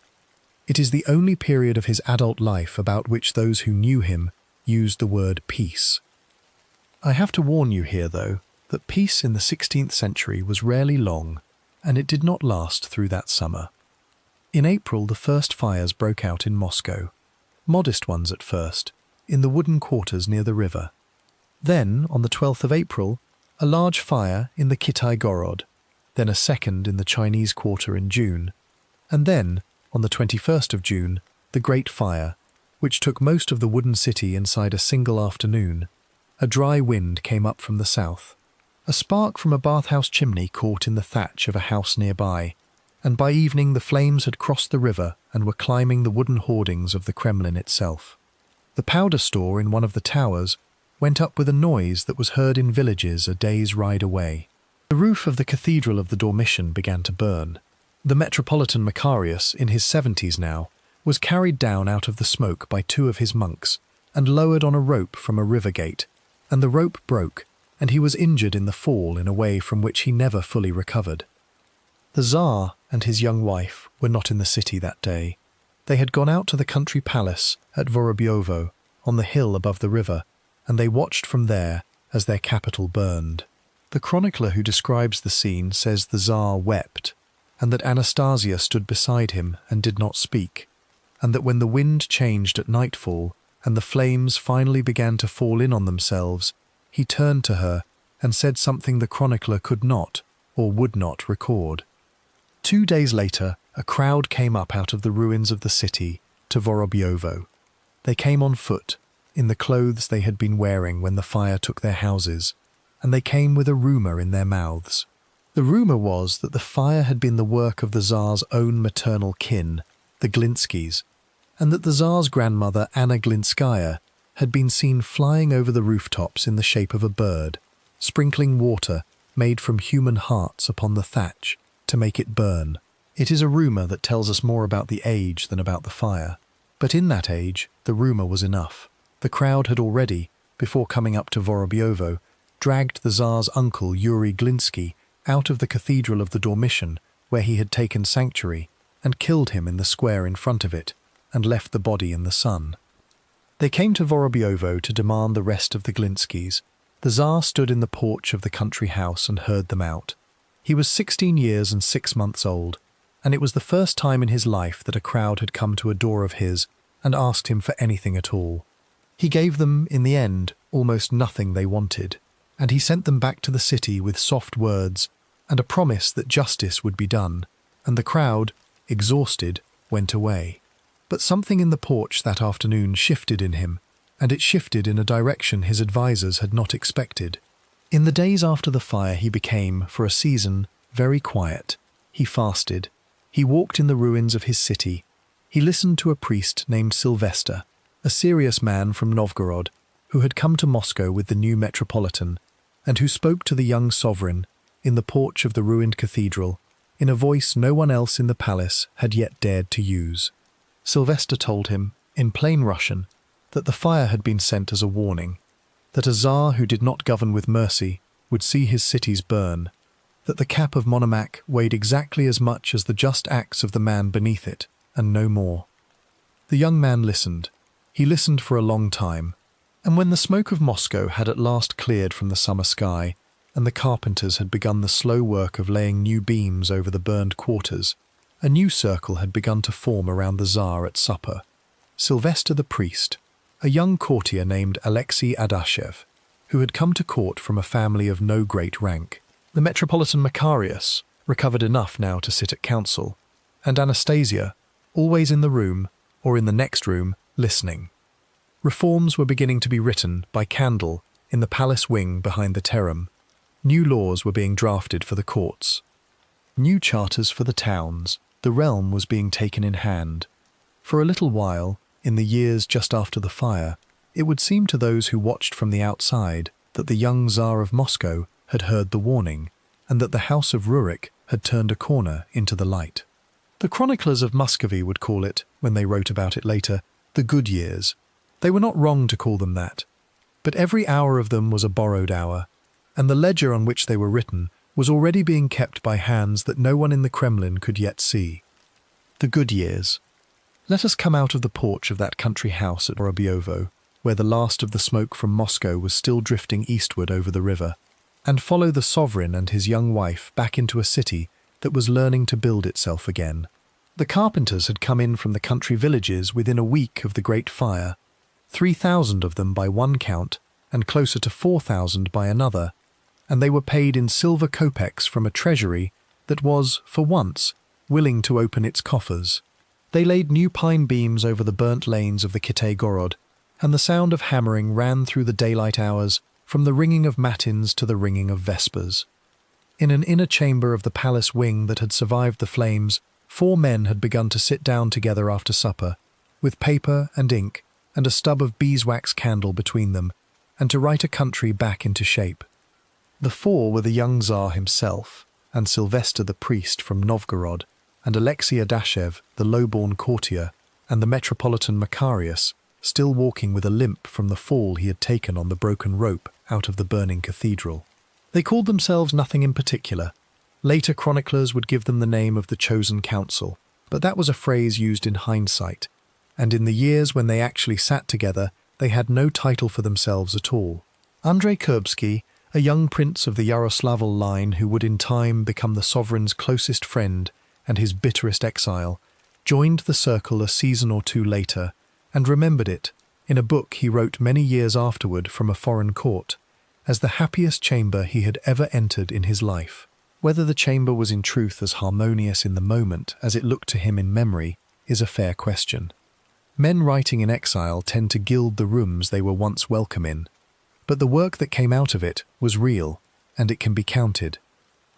Speaker 1: It is the only period of his adult life about which those who knew him used the word peace. I have to warn you here, though, that peace in the 16th century was rarely long, and it did not last through that summer. In April, the first fires broke out in Moscow, modest ones at first, in the wooden quarters near the river. Then, on the 12th of April, a large fire in the Kitai-Gorod, then a second in the Chinese quarter in June, and then, on the 21st of June, the Great Fire, which took most of the wooden city inside a single afternoon. A dry wind came up from the south. A spark from a bathhouse chimney caught in the thatch of a house nearby, and by evening the flames had crossed the river and were climbing the wooden hoardings of the Kremlin itself. The powder store in one of the towers went up with a noise that was heard in villages a day's ride away. The roof of the Cathedral of the Dormition began to burn. The Metropolitan Macarius, in his 70s now, was carried down out of the smoke by 2 of his monks and lowered on a rope from a river gate, and the rope broke, and he was injured in the fall in a way from which he never fully recovered. The Tsar and his young wife were not in the city that day. They had gone out to the country palace at Vorobyovo, on the hill above the river, and they watched from there as their capital burned. The chronicler who describes the scene says the Tsar wept, and that Anastasia stood beside him and did not speak, and that when the wind changed at nightfall and the flames finally began to fall in on themselves, he turned to her and said something the chronicler could not or would not record. 2 days later, a crowd came up out of the ruins of the city to Vorobyovo. They came on foot, in the clothes they had been wearing when the fire took their houses, and they came with a rumour in their mouths. The rumour was that the fire had been the work of the Tsar's own maternal kin, the Glinskys, and that the Tsar's grandmother Anna Glinskaya had been seen flying over the rooftops in the shape of a bird, sprinkling water made from human hearts upon the thatch to make it burn. It is a rumour that tells us more about the age than about the fire. But in that age, the rumour was enough. The crowd had already, before coming up to Vorobyovo, dragged the Tsar's uncle Yuri Glinsky out of the cathedral of the Dormition, where he had taken sanctuary, and killed him in the square in front of it, and left the body in the sun. They came to Vorobyovo to demand the rest of the Glinskys. The Tsar stood in the porch of the country house and heard them out. He was 16 years and 6 months old, and it was the first time in his life that a crowd had come to a door of his and asked him for anything at all. He gave them, in the end, almost nothing they wanted, and he sent them back to the city with soft words and a promise that justice would be done, and the crowd, exhausted, went away. But something in the porch that afternoon shifted in him, and it shifted in a direction his advisers had not expected. In the days after the fire he became, for a season, very quiet. He fasted. He walked in the ruins of his city. He listened to a priest named Sylvester, a serious man from Novgorod, who had come to Moscow with the new metropolitan, and who spoke to the young sovereign, in the porch of the ruined cathedral, in a voice no one else in the palace had yet dared to use. Sylvester told him, in plain Russian, that the fire had been sent as a warning, that a Tsar who did not govern with mercy would see his cities burn, that the cap of Monomakh weighed exactly as much as the just acts of the man beneath it, and no more. The young man listened. He listened for a long time, and when the smoke of Moscow had at last cleared from the summer sky, and the carpenters had begun the slow work of laying new beams over the burned quarters, a new circle had begun to form around the Tsar at supper. Sylvester the priest, a young courtier named Alexei Adashev, who had come to court from a family of no great rank, the Metropolitan Macarius, recovered enough now to sit at council, and Anastasia, always in the room, or in the next room, listening. Reforms were beginning to be written by candle in the palace wing behind the Terem. New laws were being drafted for the courts. New charters for the towns. The realm was being taken in hand. For a little while, in the years just after the fire, it would seem to those who watched from the outside that the young Tsar of Moscow had heard the warning, and that the House of Rurik had turned a corner into the light. The chroniclers of Muscovy would call it, when they wrote about it later, the good years. They were not wrong to call them that, but every hour of them was a borrowed hour, and the ledger on which they were written was already being kept by hands that no one in the Kremlin could yet see. The good years. Let us come out of the porch of that country house at Vorobyovo, where the last of the smoke from Moscow was still drifting eastward over the river, and follow the sovereign and his young wife back into a city that was learning to build itself again. The carpenters had come in from the country villages within a week of the great fire, 3,000 of them by one count, and closer to 4,000 by another, and they were paid in silver kopecks from a treasury that was, for once, willing to open its coffers. They laid new pine beams over the burnt lanes of the Kitay-Gorod, and the sound of hammering ran through the daylight hours from the ringing of matins to the ringing of vespers. In an inner chamber of the palace wing that had survived the flames, 4 men had begun to sit down together after supper, with paper and ink and a stub of beeswax candle between them, and to write a country back into shape. The 4 were the young Tsar himself, and Sylvester the priest from Novgorod, and Alexei Adashev, the low-born courtier, and the Metropolitan Macarius, still walking with a limp from the fall he had taken on the broken rope out of the burning cathedral. They called themselves nothing in particular. Later chroniclers would give them the name of the Chosen Council, but that was a phrase used in hindsight, and in the years when they actually sat together, they had no title for themselves at all. Andrei Kurbsky, a young prince of the Yaroslavl line who would in time become the sovereign's closest friend and his bitterest exile, joined the circle a season or two later and remembered it, in a book he wrote many years afterward from a foreign court, as the happiest chamber he had ever entered in his life. Whether the chamber was in truth as harmonious in the moment as it looked to him in memory is a fair question. Men writing in exile tend to gild the rooms they were once welcome in, but the work that came out of it was real, and it can be counted.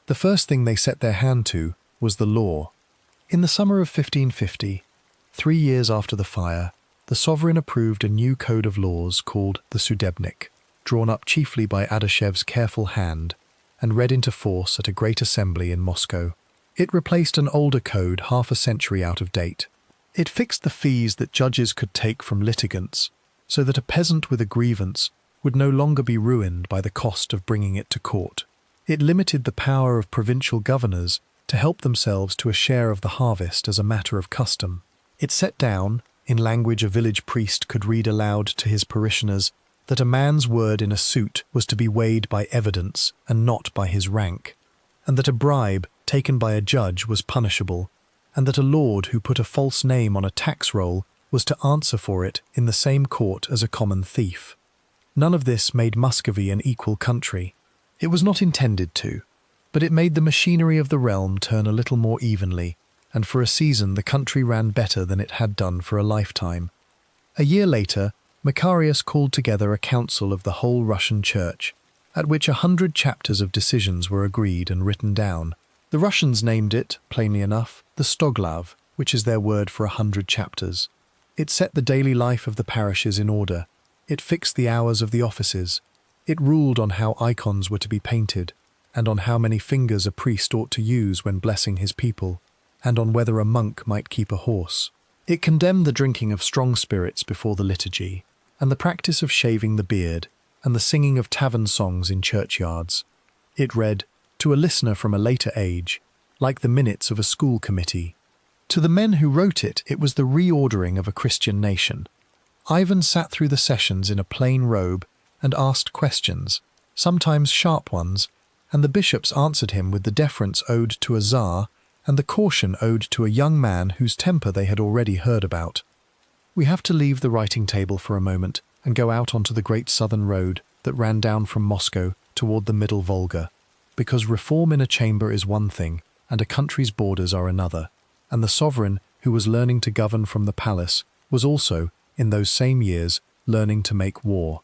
Speaker 1: The first thing they set their hand to was the law. In the summer of 1550, 3 years after the fire, the sovereign approved a new code of laws called the Sudebnik, drawn up chiefly by Adashev's careful hand and read into force at a great assembly in Moscow. It replaced an older code half a century out of date. It fixed the fees that judges could take from litigants, so that a peasant with a grievance would no longer be ruined by the cost of bringing it to court. It limited the power of provincial governors to help themselves to a share of the harvest as a matter of custom. It set down, in language a village priest could read aloud to his parishioners, that a man's word in a suit was to be weighed by evidence and not by his rank, and that a bribe taken by a judge was punishable, and that a lord who put a false name on a tax roll was to answer for it in the same court as a common thief. None of this made Muscovy an equal country. It was not intended to, but it made the machinery of the realm turn a little more evenly, and for a season the country ran better than it had done for a lifetime. A year later, Macarius called together a council of the whole Russian Church, at which 100 chapters of decisions were agreed and written down. The Russians named it, plainly enough, the Stoglav, which is their word for 100 chapters. It set the daily life of the parishes in order. It fixed the hours of the offices. It ruled on how icons were to be painted, and on how many fingers a priest ought to use when blessing his people, and on whether a monk might keep a horse. It condemned the drinking of strong spirits before the liturgy, and the practice of shaving the beard, and the singing of tavern songs in churchyards. It read, to a listener from a later age, like the minutes of a school committee. To the men who wrote it, it was the reordering of a Christian nation. Ivan sat through the sessions in a plain robe and asked questions, sometimes sharp ones, and the bishops answered him with the deference owed to a Tsar and the caution owed to a young man whose temper they had already heard about. We have to leave the writing table for a moment and go out onto the great southern road that ran down from Moscow toward the middle Volga, because reform in a chamber is one thing and a country's borders are another, and the sovereign who was learning to govern from the palace was also, in those same years, learning to make war.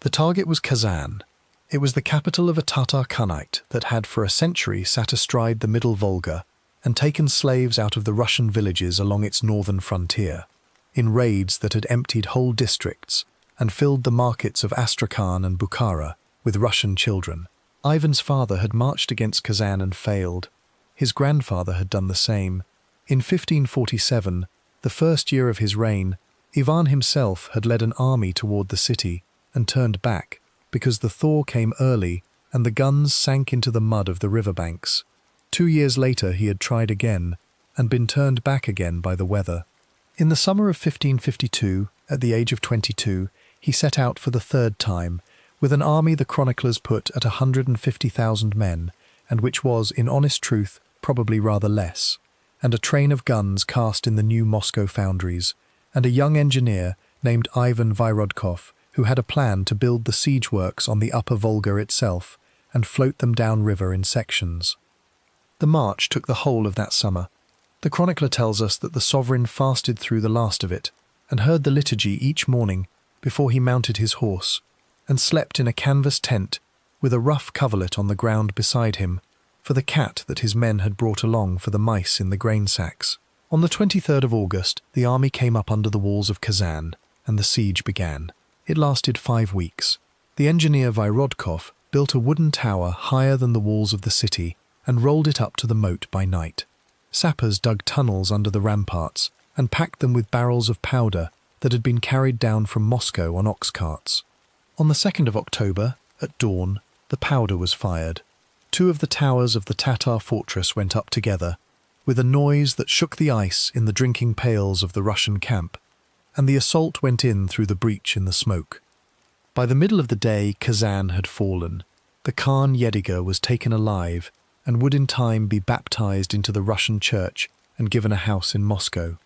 Speaker 1: The target was Kazan. It was the capital of a Tatar Khanate that had for a century sat astride the middle Volga and taken slaves out of the Russian villages along its northern frontier, in raids that had emptied whole districts and filled the markets of Astrakhan and Bukhara with Russian children. Ivan's father had marched against Kazan and failed. His grandfather had done the same. In 1547, the first year of his reign, Ivan himself had led an army toward the city and turned back because the thaw came early and the guns sank into the mud of the riverbanks. 2 years later he had tried again and been turned back again by the weather. In the summer of 1552, at the age of 22, he set out for the third time, with an army the chroniclers put at 150,000 men, and which was, in honest truth, probably rather less, and a train of guns cast in the new Moscow foundries, and a young engineer named Ivan Vyrodkov, who had a plan to build the siege works on the upper Volga itself and float them downriver in sections. The march took the whole of that summer. The chronicler tells us that the sovereign fasted through the last of it and heard the liturgy each morning before he mounted his horse, and slept in a canvas tent with a rough coverlet on the ground beside him for the cat that his men had brought along for the mice in the grain sacks. On the 23rd of August, the army came up under the walls of Kazan, and the siege began. It lasted 5 weeks. The engineer Vyrodkov built a wooden tower higher than the walls of the city and rolled it up to the moat by night. Sappers dug tunnels under the ramparts and packed them with barrels of powder that had been carried down from Moscow on ox carts. On the 2nd of October, at dawn, the powder was fired. 2 of the towers of the Tatar fortress went up together, with a noise that shook the ice in the drinking pails of the Russian camp, and the assault went in through the breach in the smoke. By the middle of the day, Kazan had fallen. The Khan Yediga was taken alive and would in time be baptized into the Russian church and given a house in Moscow.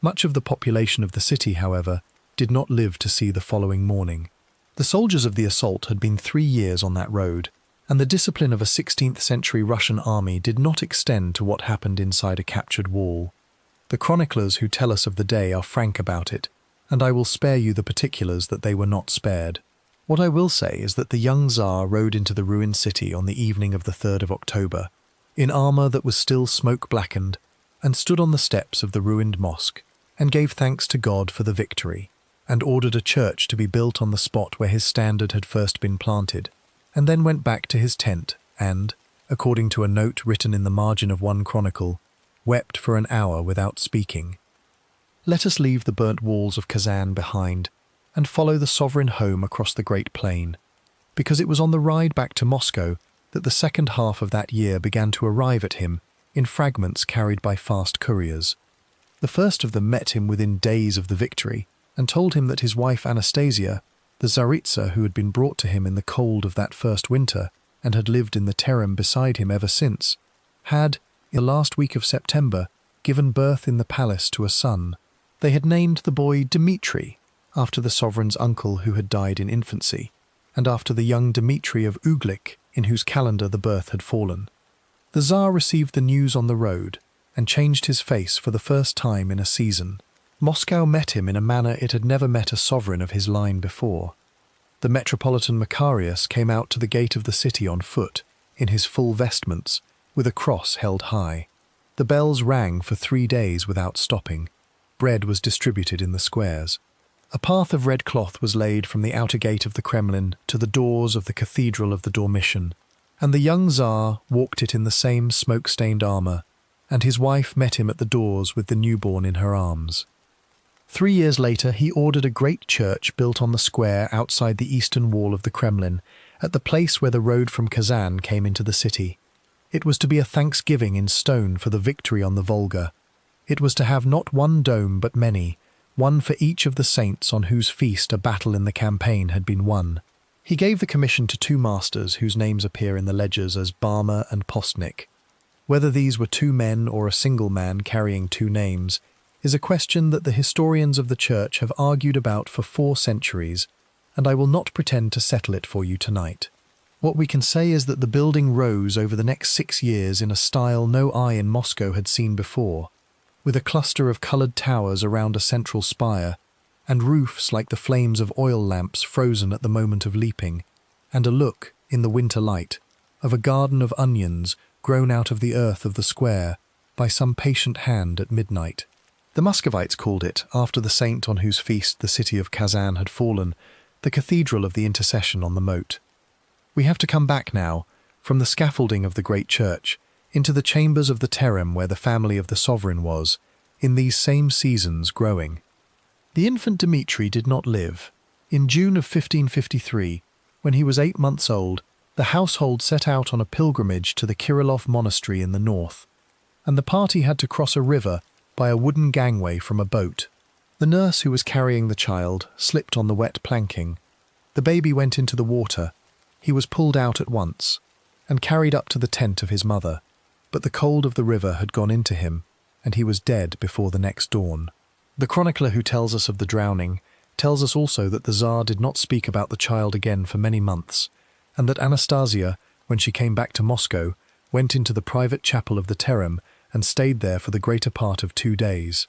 Speaker 1: Much of the population of the city, however, did not live to see the following morning. The soldiers of the assault had been 3 years on that road, and the discipline of a 16th century Russian army did not extend to what happened inside a captured wall. The chroniclers who tell us of the day are frank about it, and I will spare you the particulars that they were not spared. What I will say is that the young Tsar rode into the ruined city on the evening of the 3rd of October, in armour that was still smoke-blackened, and stood on the steps of the ruined mosque, and gave thanks to God for the victory, and ordered a church to be built on the spot where his standard had first been planted, and then went back to his tent and, according to a note written in the margin of one chronicle, wept for an hour without speaking. Let us leave the burnt walls of Kazan behind and follow the sovereign home across the great plain, because it was on the ride back to Moscow that the second half of that year began to arrive at him in fragments carried by fast couriers. The first of them met him within days of the victory and told him that his wife Anastasia, the Tsaritsa who had been brought to him in the cold of that first winter and had lived in the terem beside him ever since, had, in the last week of September, given birth in the palace to a son. They had named the boy Dmitri, after the sovereign's uncle who had died in infancy, and after the young Dmitri of Uglich, in whose calendar the birth had fallen. The Tsar received the news on the road and changed his face for the first time in a season. Moscow met him in a manner it had never met a sovereign of his line before. The Metropolitan Macarius came out to the gate of the city on foot, in his full vestments, with a cross held high. The bells rang for 3 days without stopping. Bread was distributed in the squares. A path of red cloth was laid from the outer gate of the Kremlin to the doors of the Cathedral of the Dormition, and the young Tsar walked it in the same smoke-stained armour, and his wife met him at the doors with the newborn in her arms. 3 years later he ordered a great church built on the square outside the eastern wall of the Kremlin, at the place where the road from Kazan came into the city. It was to be a thanksgiving in stone for the victory on the Volga. It was to have not one dome but many, one for each of the saints on whose feast a battle in the campaign had been won. He gave the commission to 2 masters whose names appear in the ledgers as Barmer and Postnik. Whether these were 2 men or a single man carrying 2 names is a question that the historians of the church have argued about for 4 centuries, and I will not pretend to settle it for you tonight. What we can say is that the building rose over the next 6 years in a style no eye in Moscow had seen before, with a cluster of coloured towers around a central spire, and roofs like the flames of oil lamps frozen at the moment of leaping, and a look, in the winter light, of a garden of onions grown out of the earth of the square by some patient hand at midnight. The Muscovites called it, after the saint on whose feast the city of Kazan had fallen, the Cathedral of the Intercession on the moat. We have to come back now, from the scaffolding of the great church, into the chambers of the terem where the family of the sovereign was, in these same seasons growing. The infant Dmitri did not live. In June of 1553, when he was 8 months old, the household set out on a pilgrimage to the Kirillov monastery in the north, and the party had to cross a river by a wooden gangway from a boat. The nurse who was carrying the child slipped on the wet planking. The baby went into the water. He was pulled out at once and carried up to the tent of his mother, but the cold of the river had gone into him, and he was dead before the next dawn. The chronicler who tells us of the drowning tells us also that the Tsar did not speak about the child again for many months, and that Anastasia, when she came back to Moscow, went into the private chapel of the terem and stayed there for the greater part of 2 days.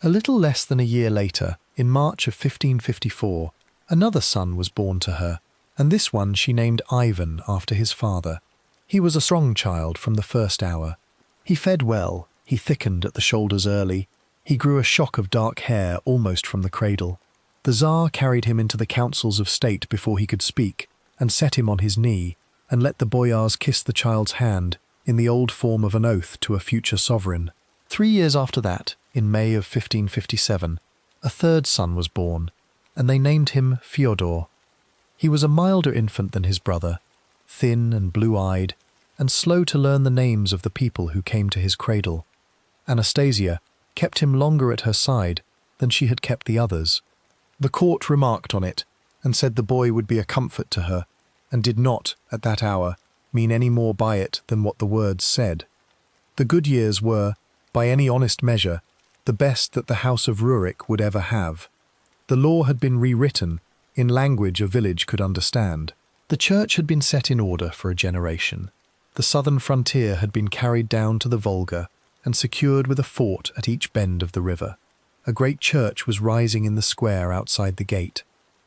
Speaker 1: A little less than a year later, in March of 1554, another son was born to her, and this one she named Ivan after his father. He was a strong child from the first hour. He fed well, he thickened at the shoulders early, he grew a shock of dark hair almost from the cradle. The Tsar carried him into the councils of state before he could speak, and set him on his knee, and let the boyars kiss the child's hand, in the old form of an oath to a future sovereign. 3 years after that, in May of 1557, a third son was born, and they named him Fyodor. He was a milder infant than his brother, thin and blue-eyed, and slow to learn the names of the people who came to his cradle. Anastasia kept him longer at her side than she had kept the others. The court remarked on it, and said the boy would be a comfort to her, and did not, at that hour, mean any more by it than what the words said. The good years were, by any honest measure, the best that the House of Rurik would ever have. The law had been rewritten, in language a village could understand. The church had been set in order for a generation. The southern frontier had been carried down to the Volga and secured with a fort at each bend of the river. A great church was rising in the square outside the gate.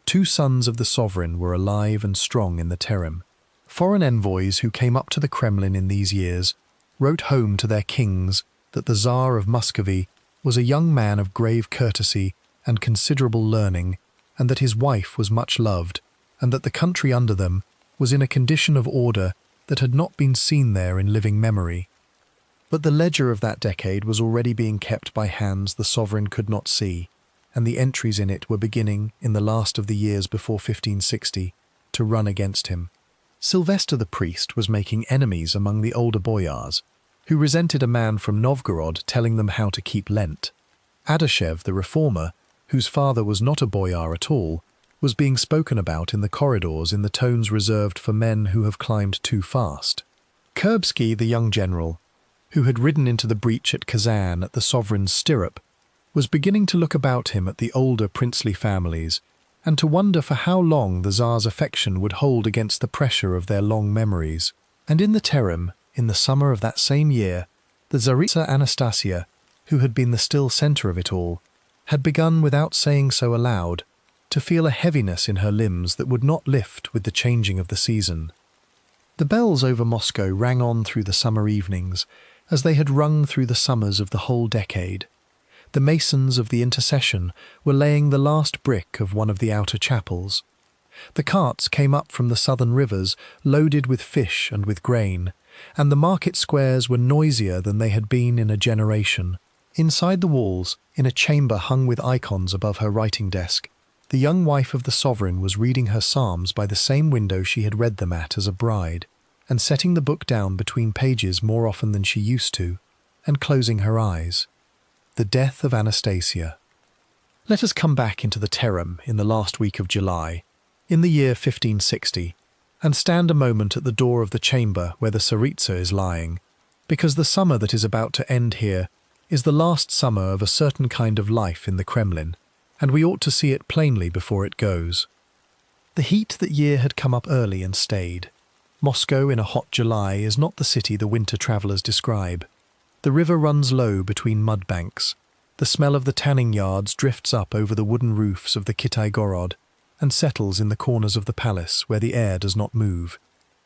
Speaker 1: 2 sons of the sovereign were alive and strong in the Terem. Foreign envoys who came up to the Kremlin in these years wrote home to their kings that the Tsar of Muscovy was a young man of grave courtesy and considerable learning, and that his wife was much loved, and that the country under them was in a condition of order that had not been seen there in living memory. But the ledger of that decade was already being kept by hands the sovereign could not see, and the entries in it were beginning, in the last of the years before 1560, to run against him. Sylvester the priest was making enemies among the older boyars, who resented a man from Novgorod telling them how to keep Lent. Adashev the reformer, whose father was not a boyar at all, was being spoken about in the corridors in the tones reserved for men who have climbed too fast. Kurbsky the young general, who had ridden into the breach at Kazan at the sovereign's stirrup, was beginning to look about him at the older princely families, and to wonder for how long the Tsar's affection would hold against the pressure of their long memories. And in the Terem, in the summer of that same year, the Tsaritsa Anastasia, who had been the still centre of it all, had begun, without saying so aloud, to feel a heaviness in her limbs that would not lift with the changing of the season. The bells over Moscow rang on through the summer evenings, as they had rung through the summers of the whole decade. The masons of the intercession were laying the last brick of one of the outer chapels. The carts came up from the southern rivers, loaded with fish and with grain, and the market squares were noisier than they had been in a generation. Inside the walls, in a chamber hung with icons above her writing desk, the young wife of the sovereign was reading her psalms by the same window she had read them at as a bride, and setting the book down between pages more often than she used to, and closing her eyes. The Death of Anastasia. Let us come back into the Terem in the last week of July, in the year 1560, and stand a moment at the door of the chamber where the Tsaritsa is lying, because the summer that is about to end here is the last summer of a certain kind of life in the Kremlin, and we ought to see it plainly before it goes. The heat that year had come up early and stayed. Moscow in a hot July is not the city the winter travellers describe. The river runs low between mud banks. The smell of the tanning yards drifts up over the wooden roofs of the Kitai-Gorod and settles in the corners of the palace where the air does not move.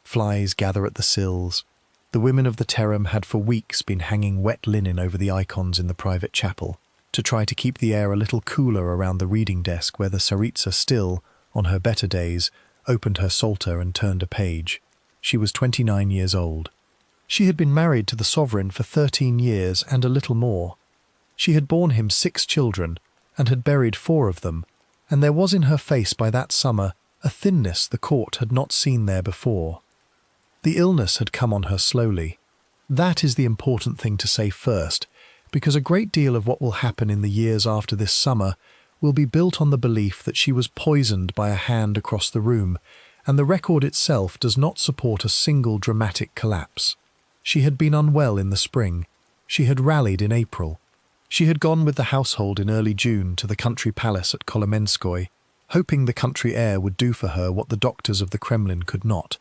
Speaker 1: Flies gather at the sills. The women of the Terem had for weeks been hanging wet linen over the icons in the private chapel to try to keep the air a little cooler around the reading desk where the Tsaritsa still, on her better days, opened her psalter and turned a page. She was 29 years old. She had been married to the sovereign for 13 years and a little more. She had borne him 6 children and had buried 4 of them, and there was in her face by that summer a thinness the court had not seen there before. The illness had come on her slowly. That is the important thing to say first, because a great deal of what will happen in the years after this summer will be built on the belief that she was poisoned by a hand across the room, and the record itself does not support a single dramatic collapse. She had been unwell in the spring. She had rallied in April. She had gone with the household in early June to the country palace at Kolomenskoye, hoping the country air would do for her what the doctors of the Kremlin could not,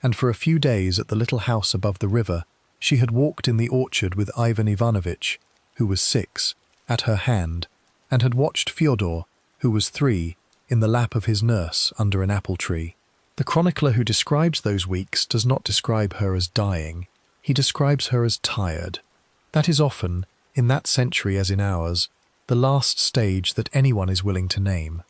Speaker 1: and for a few days at the little house above the river she had walked in the orchard with Ivan Ivanovitch, who was 6, at her hand, and had watched Fyodor, who was 3, in the lap of his nurse under an apple tree. The chronicler who describes those weeks does not describe her as dying. He describes her as tired. That is often, in that century as in ours, the last stage that anyone is willing to name.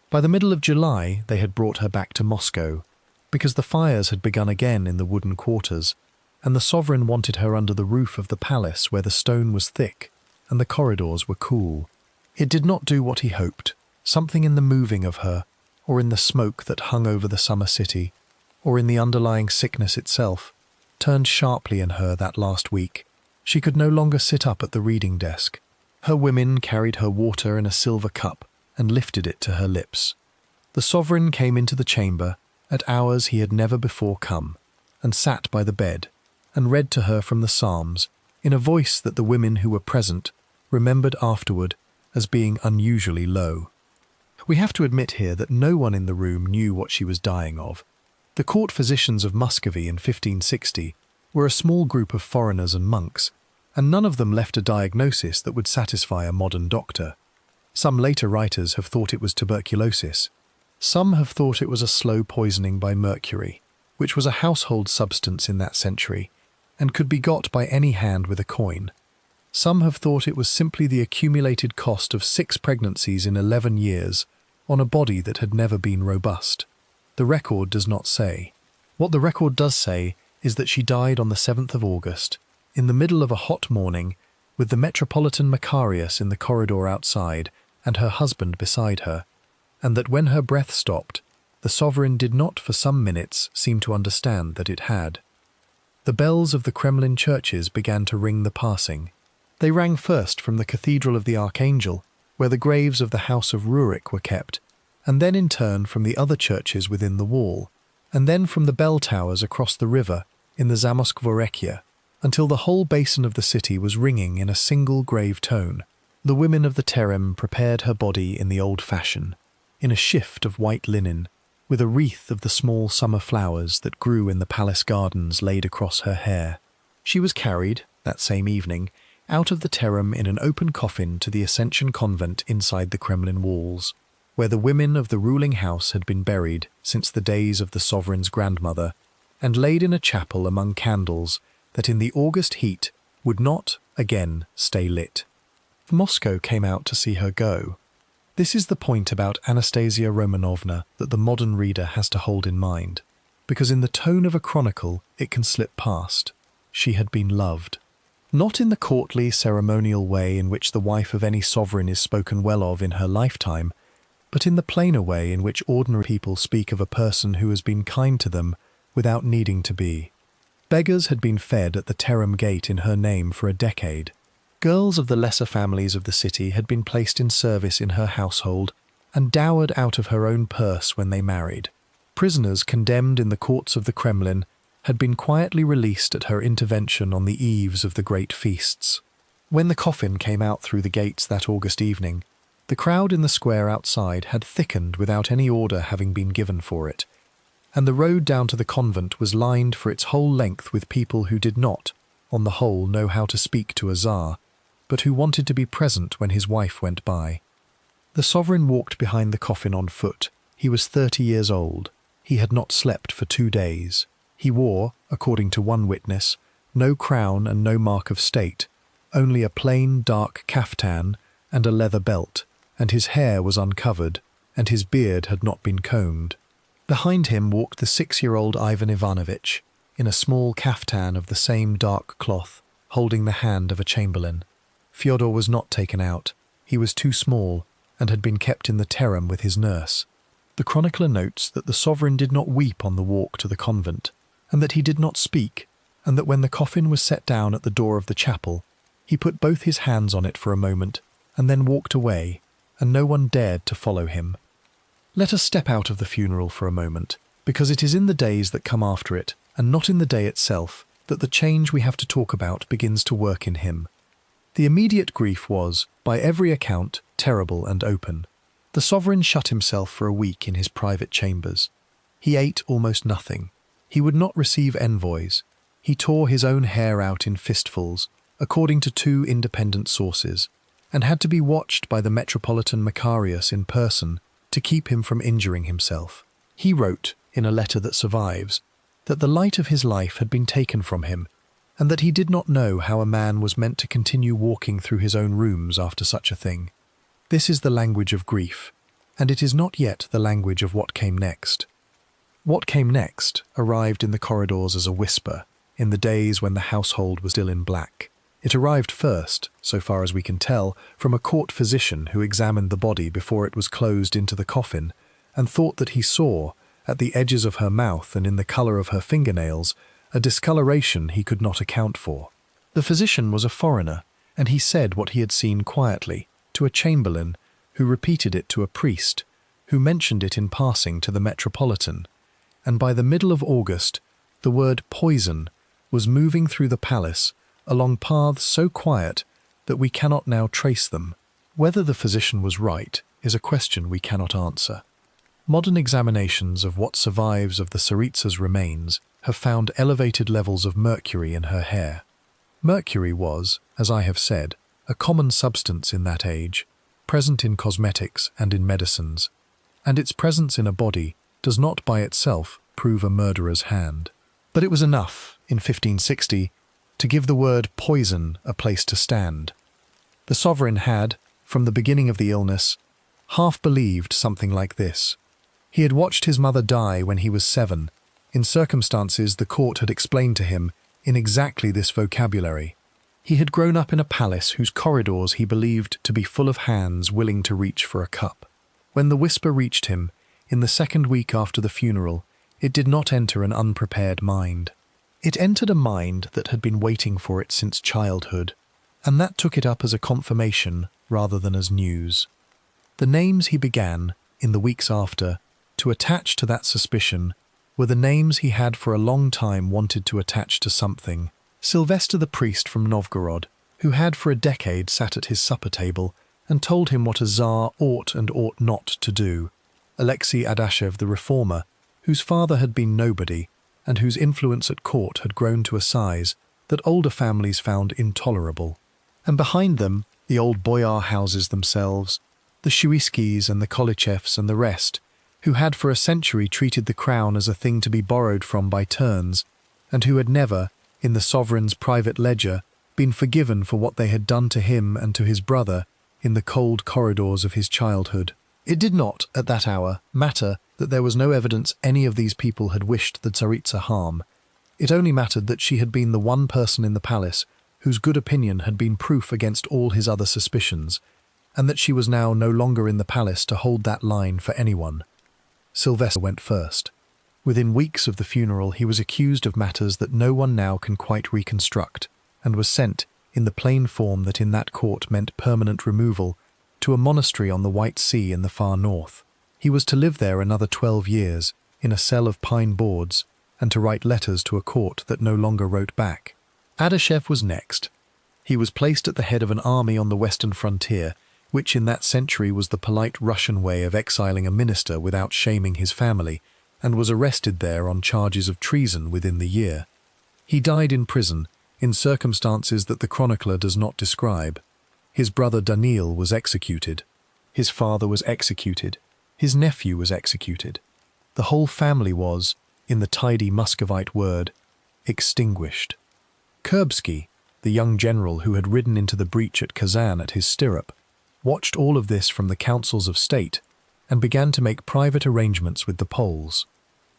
Speaker 1: By the middle of July they had brought her back to Moscow, because the fires had begun again in the wooden quarters, and the sovereign wanted her under the roof of the palace where the stone was thick and the corridors were cool. It did not do what he hoped. Something in the moving of her, or in the smoke that hung over the summer city, or in the underlying sickness itself, turned sharply in her that last week. She could no longer sit up at the reading desk. Her women carried her water in a silver cup and lifted it to her lips. The sovereign came into the chamber at hours he had never before come, and sat by the bed, and read to her from the Psalms, in a voice that the women who were present remembered afterward as being unusually low. We have to admit here that no one in the room knew what she was dying of. The court physicians of Muscovy in 1560 were a small group of foreigners and monks, and none of them left a diagnosis that would satisfy a modern doctor. Some later writers have thought it was tuberculosis. Some have thought it was a slow poisoning by mercury, which was a household substance in that century, and could be got by any hand with a coin. Some have thought it was simply the accumulated cost of 6 pregnancies in 11 years on a body that had never been robust. The record does not say. What the record does say is that she died on the 7th of August, in the middle of a hot morning, with the Metropolitan Macarius in the corridor outside and her husband beside her, and that when her breath stopped, the sovereign did not for some minutes seem to understand that it had. The bells of the Kremlin churches began to ring the passing. They rang first from the Cathedral of the Archangel, where the graves of the House of Rurik were kept, and then in turn from the other churches within the wall, and then from the bell towers across the river in the Zamoskvorekia, until the whole basin of the city was ringing in a single grave tone. The women of the Terem prepared her body in the old fashion, in a shift of white linen, with a wreath of the small summer flowers that grew in the palace gardens laid across her hair. She was carried, that same evening, out of the Terem in an open coffin to the Ascension Convent inside the Kremlin walls, where the women of the ruling house had been buried since the days of the sovereign's grandmother, and laid in a chapel among candles that in the August heat would not, again, stay lit. Moscow came out to see her go. This is the point about Anastasia Romanovna that the modern reader has to hold in mind, because in the tone of a chronicle it can slip past. She had been loved. Not in the courtly, ceremonial way in which the wife of any sovereign is spoken well of in her lifetime, but in the plainer way in which ordinary people speak of a person who has been kind to them without needing to be. Beggars had been fed at the Terem Gate in her name for a decade. Girls of the lesser families of the city had been placed in service in her household and dowered out of her own purse when they married. Prisoners condemned in the courts of the Kremlin had been quietly released at her intervention on the eves of the great feasts. When the coffin came out through the gates that August evening, the crowd in the square outside had thickened without any order having been given for it, and the road down to the convent was lined for its whole length with people who did not, on the whole, know how to speak to a Tsar, but who wanted to be present when his wife went by. The sovereign walked behind the coffin on foot. He was 30 years old. He had not slept for 2 days. He wore, according to one witness, no crown and no mark of state, only a plain dark kaftan and a leather belt, and his hair was uncovered, and his beard had not been combed. Behind him walked the 6-year-old Ivan Ivanovitch, in a small kaftan of the same dark cloth, holding the hand of a chamberlain. Fyodor was not taken out. He was too small, and had been kept in the Terem with his nurse. The chronicler notes that the sovereign did not weep on the walk to the convent, and that he did not speak, and that when the coffin was set down at the door of the chapel, he put both his hands on it for a moment, and then walked away, and no one dared to follow him. Let us step out of the funeral for a moment, because it is in the days that come after it, and not in the day itself, that the change we have to talk about begins to work in him. The immediate grief was, by every account, terrible and open. The sovereign shut himself for a week in his private chambers. He ate almost nothing. He would not receive envoys. He tore his own hair out in fistfuls, according to 2 independent sources, and had to be watched by the Metropolitan Macarius in person to keep him from injuring himself. He wrote, in a letter that survives, that the light of his life had been taken from him, and that he did not know how a man was meant to continue walking through his own rooms after such a thing. This is the language of grief, and it is not yet the language of what came next. What came next arrived in the corridors as a whisper, in the days when the household was still in black. It arrived first, so far as we can tell, from a court physician who examined the body before it was closed into the coffin, and thought that he saw, at the edges of her mouth and in the colour of her fingernails, a discoloration he could not account for. The physician was a foreigner, and he said what he had seen quietly, to a chamberlain, who repeated it to a priest, who mentioned it in passing to the Metropolitan. and by the middle of August, the word poison was moving through the palace along paths so quiet that we cannot now trace them. Whether the physician was right is a question we cannot answer. Modern examinations of what survives of the Tsaritsa's remains have found elevated levels of mercury in her hair. Mercury was, as I have said, a common substance in that age, present in cosmetics and in medicines, and its presence in a body does not by itself prove a murderer's hand. But it was enough, in 1560, to give the word poison a place to stand. The sovereign had, from the beginning of the illness, half believed something like this. He had watched his mother die when he was 7, in circumstances the court had explained to him in exactly this vocabulary. He had grown up in a palace whose corridors he believed to be full of hands willing to reach for a cup. When the whisper reached him, in the second week after the funeral, it did not enter an unprepared mind. It entered a mind that had been waiting for it since childhood, and that took it up as a confirmation rather than as news. The names he began, in the weeks after, to attach to that suspicion were the names he had for a long time wanted to attach to something. Sylvester the priest from Novgorod, who had for a decade sat at his supper table and told him what a Tsar ought and ought not to do. Alexei Adashev the reformer, whose father had been nobody and whose influence at court had grown to a size that older families found intolerable. And behind them, the old boyar houses themselves, the Shuiskys and the Kolichevs and the rest, who had for a century treated the crown as a thing to be borrowed from by turns, and who had never, in the sovereign's private ledger, been forgiven for what they had done to him and to his brother in the cold corridors of his childhood. It did not, at that hour, matter that there was no evidence any of these people had wished the Tsaritsa harm. It only mattered that she had been the one person in the palace whose good opinion had been proof against all his other suspicions, and that she was now no longer in the palace to hold that line for anyone. Sylvester went first. Within weeks of the funeral he was accused of matters that no one now can quite reconstruct, and was sent, in the plain form that in that court meant permanent removal, to a monastery on the White Sea in the far north. He was to live there another 12 years, in a cell of pine boards, and to write letters to a court that no longer wrote back. Adashev was next. He was placed at the head of an army on the western frontier, which in that century was the polite Russian way of exiling a minister without shaming his family, and was arrested there on charges of treason within the year. He died in prison, in circumstances that the chronicler does not describe. His brother Daniil was executed. His father was executed. His nephew was executed. The whole family was, in the tidy Muscovite word, extinguished. Kurbsky, the young general who had ridden into the breach at Kazan at his stirrup, watched all of this from the councils of state and began to make private arrangements with the Poles.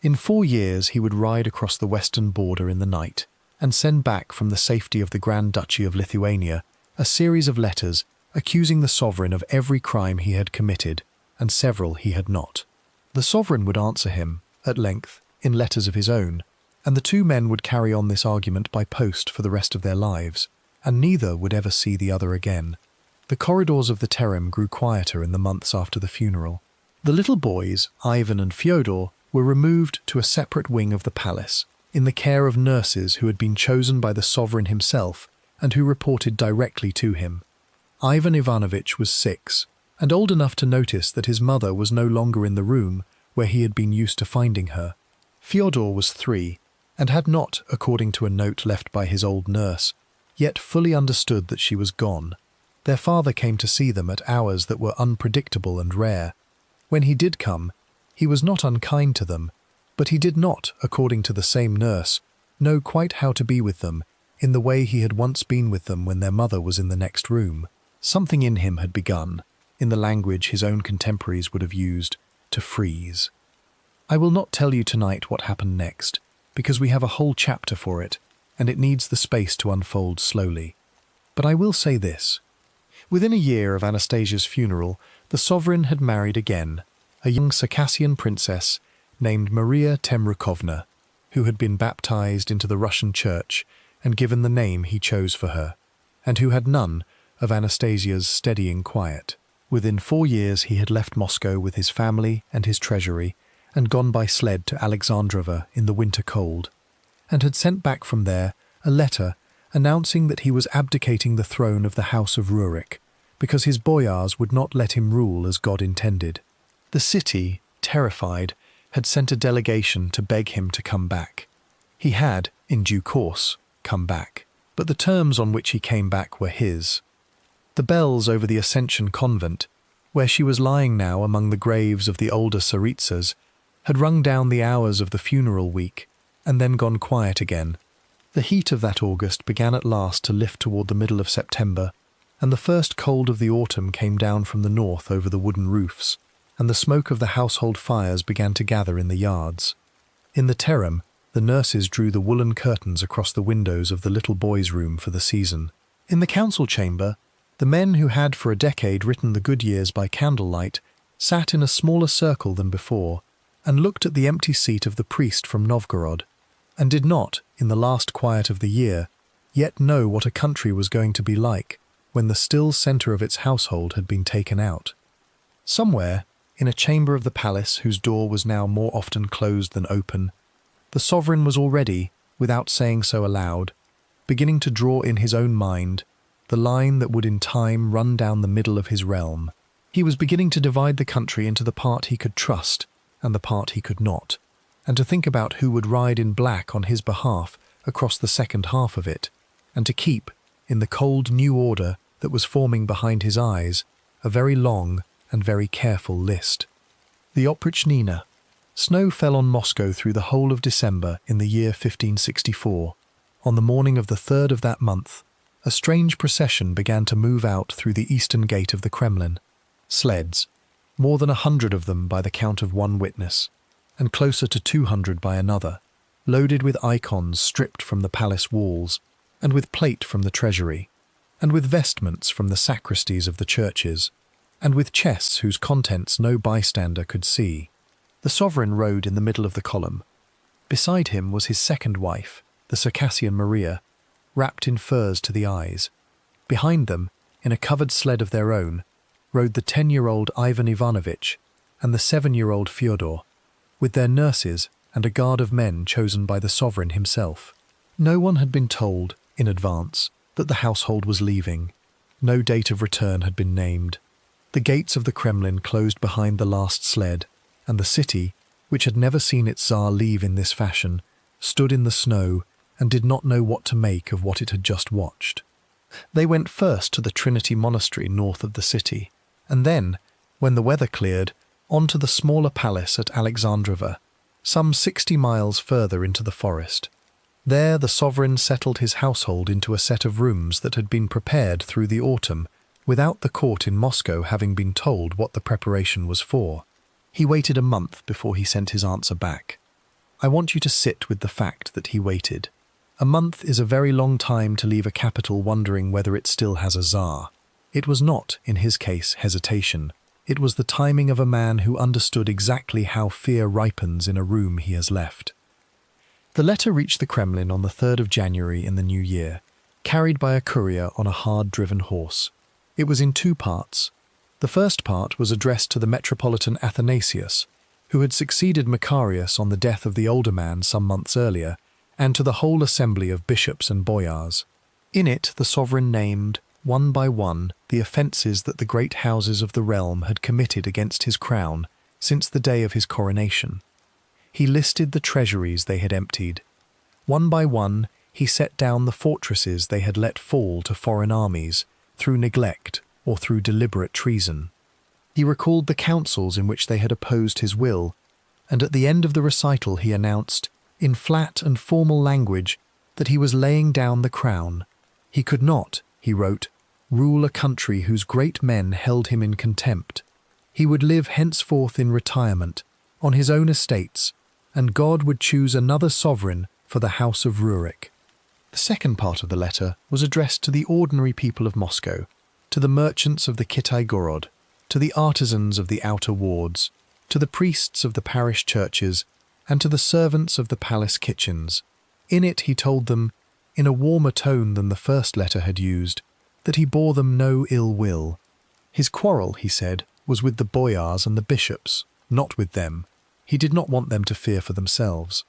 Speaker 1: In 4 years he would ride across the western border in the night and send back from the safety of the Grand Duchy of Lithuania a series of letters accusing the sovereign of every crime he had committed and several he had not. The sovereign would answer him, at length, in letters of his own, and the two men would carry on this argument by post for the rest of their lives, and neither would ever see the other again. The corridors of the Terem grew quieter in the months after the funeral. The little boys, Ivan and Fyodor, were removed to a separate wing of the palace, in the care of nurses who had been chosen by the sovereign himself and who reported directly to him. Ivan Ivanovich was 6, and old enough to notice that his mother was no longer in the room where he had been used to finding her. Fyodor was 3, and had not, according to a note left by his old nurse, yet fully understood that she was gone. Their father came to see them at hours that were unpredictable and rare. When he did come, he was not unkind to them, but he did not, according to the same nurse, know quite how to be with them in the way he had once been with them when their mother was in the next room. Something in him had begun, in the language his own contemporaries would have used, to freeze. I will not tell you tonight what happened next, because we have a whole chapter for it, and it needs the space to unfold slowly. But I will say this. Within a year of Anastasia's funeral, the sovereign had married again, a young Circassian princess named Maria Temrukovna, who had been baptized into the Russian church and given the name he chose for her, and who had none of Anastasia's steadying quiet. Within 4 years he had left Moscow with his family and his treasury, and gone by sled to Alexandrova in the winter cold, and had sent back from there a letter announcing that he was abdicating the throne of the House of Rurik, because his boyars would not let him rule as God intended. The city, terrified, had sent a delegation to beg him to come back. He had, in due course, come back, but the terms on which he came back were his. The bells over the Ascension convent, where she was lying now among the graves of the older Tsaritsas, had rung down the hours of the funeral week and then gone quiet again. The heat of that August began at last to lift toward the middle of September, and the first cold of the autumn came down from the north over the wooden roofs, and the smoke of the household fires began to gather in the yards. In the terem, the nurses drew the woolen curtains across the windows of the little boys' room for the season. In the council chamber, the men who had for a decade written the good years by candlelight sat in a smaller circle than before, and looked at the empty seat of the priest from Novgorod, and did not, in the last quiet of the year, yet know what a country was going to be like when the still centre of its household had been taken out. Somewhere, in a chamber of the palace whose door was now more often closed than open, the sovereign was already, without saying so aloud, beginning to draw in his own mind the line that would in time run down the middle of his realm. He was beginning to divide the country into the part he could trust and the part he could not, and to think about who would ride in black on his behalf across the second half of it, and to keep, in the cold new order that was forming behind his eyes, a very long and very careful list. The Oprichnina. Snow fell on Moscow through the whole of December in the year 1564. On the morning of the 3rd of that month, a strange procession began to move out through the eastern gate of the Kremlin. Sleds, more than 100 of them by the count of one witness, and closer to 200 by another, loaded with icons stripped from the palace walls, and with plate from the treasury, and with vestments from the sacristies of the churches, and with chests whose contents no bystander could see. The sovereign rode in the middle of the column. Beside him was his second wife, the Circassian Maria, wrapped in furs to the eyes. Behind them, in a covered sled of their own, rode the 10-year-old Ivan Ivanovitch and the 7-year-old Fyodor, with their nurses and a guard of men chosen by the sovereign himself. No one had been told, in advance, that the household was leaving. No date of return had been named. The gates of the Kremlin closed behind the last sled, and the city, which had never seen its Tsar leave in this fashion, stood in the snow and did not know what to make of what it had just watched. They went first to the Trinity Monastery north of the city, and then, when the weather cleared, on to the smaller palace at Alexandrova, some 60 miles further into the forest. There the sovereign settled his household into a set of rooms that had been prepared through the autumn, without the court in Moscow having been told what the preparation was for. He waited a month before he sent his answer back. I want you to sit with the fact that he waited. A month is a very long time to leave a capital wondering whether it still has a Tsar. It was not, in his case, hesitation. It was the timing of a man who understood exactly how fear ripens in a room he has left. The letter reached the Kremlin on the 3rd of January in the new year, carried by a courier on a hard-driven horse. It was in 2 parts. The first part was addressed to the Metropolitan Athanasius, who had succeeded Macarius on the death of the older man some months earlier, and to the whole assembly of bishops and boyars. In it the sovereign named, one by one, the offences that the great houses of the realm had committed against his crown since the day of his coronation. He listed the treasuries they had emptied. One by one he set down the fortresses they had let fall to foreign armies, through neglect or through deliberate treason. He recalled the councils in which they had opposed his will, and at the end of the recital he announced, in flat and formal language, that he was laying down the crown. He could not, he wrote, rule a country whose great men held him in contempt. He would live henceforth in retirement, on his own estates, and God would choose another sovereign for the House of Rurik. The second part of the letter was addressed to the ordinary people of Moscow, to the merchants of the Kitai-Gorod, to the artisans of the outer wards, to the priests of the parish churches, and to the servants of the palace kitchens. In it he told them, in a warmer tone than the first letter had used, that he bore them no ill will. His quarrel, he said, was with the boyars and the bishops, not with them. He did not want them to fear for themselves.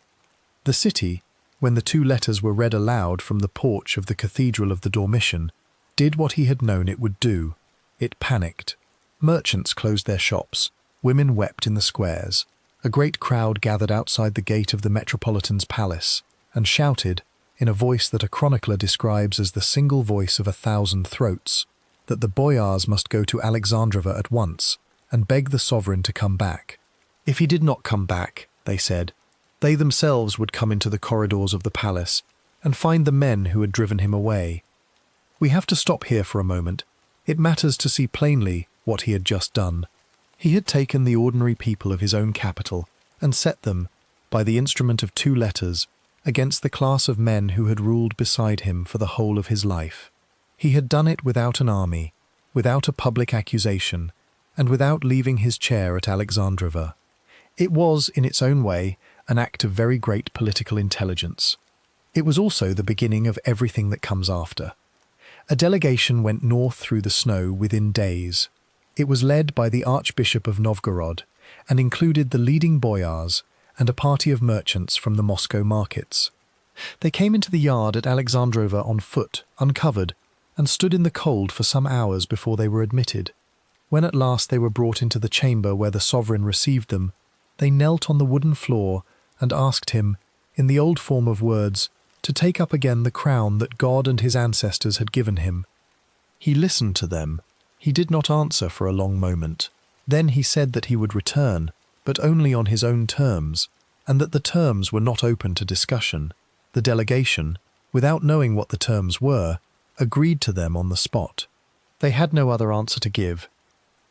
Speaker 1: The city, when the 2 letters were read aloud from the porch of the Cathedral of the Dormition, did what he had known it would do. It panicked. Merchants closed their shops. Women wept in the squares. A great crowd gathered outside the gate of the Metropolitan's palace and shouted, in a voice that a chronicler describes as the single voice of 1,000 throats, that the boyars must go to Alexandrova at once and beg the sovereign to come back. If he did not come back, they said, they themselves would come into the corridors of the palace and find the men who had driven him away. We have to stop here for a moment. It matters to see plainly what he had just done. He had taken the ordinary people of his own capital and set them, by the instrument of 2 letters, against the class of men who had ruled beside him for the whole of his life. He had done it without an army, without a public accusation, and without leaving his chair at Alexandrova. It was, in its own way, an act of very great political intelligence. It was also the beginning of everything that comes after. A delegation went north through the snow within days. It was led by the Archbishop of Novgorod and included the leading boyars and a party of merchants from the Moscow markets. They came into the yard at Alexandrova on foot, uncovered, and stood in the cold for some hours before they were admitted. When at last they were brought into the chamber where the sovereign received them, they knelt on the wooden floor and asked him, in the old form of words, to take up again the crown that God and his ancestors had given him. He listened to them. He did not answer for a long moment. Then he said that he would return, but only on his own terms, and that the terms were not open to discussion. The delegation, without knowing what the terms were, agreed to them on the spot. They had no other answer to give.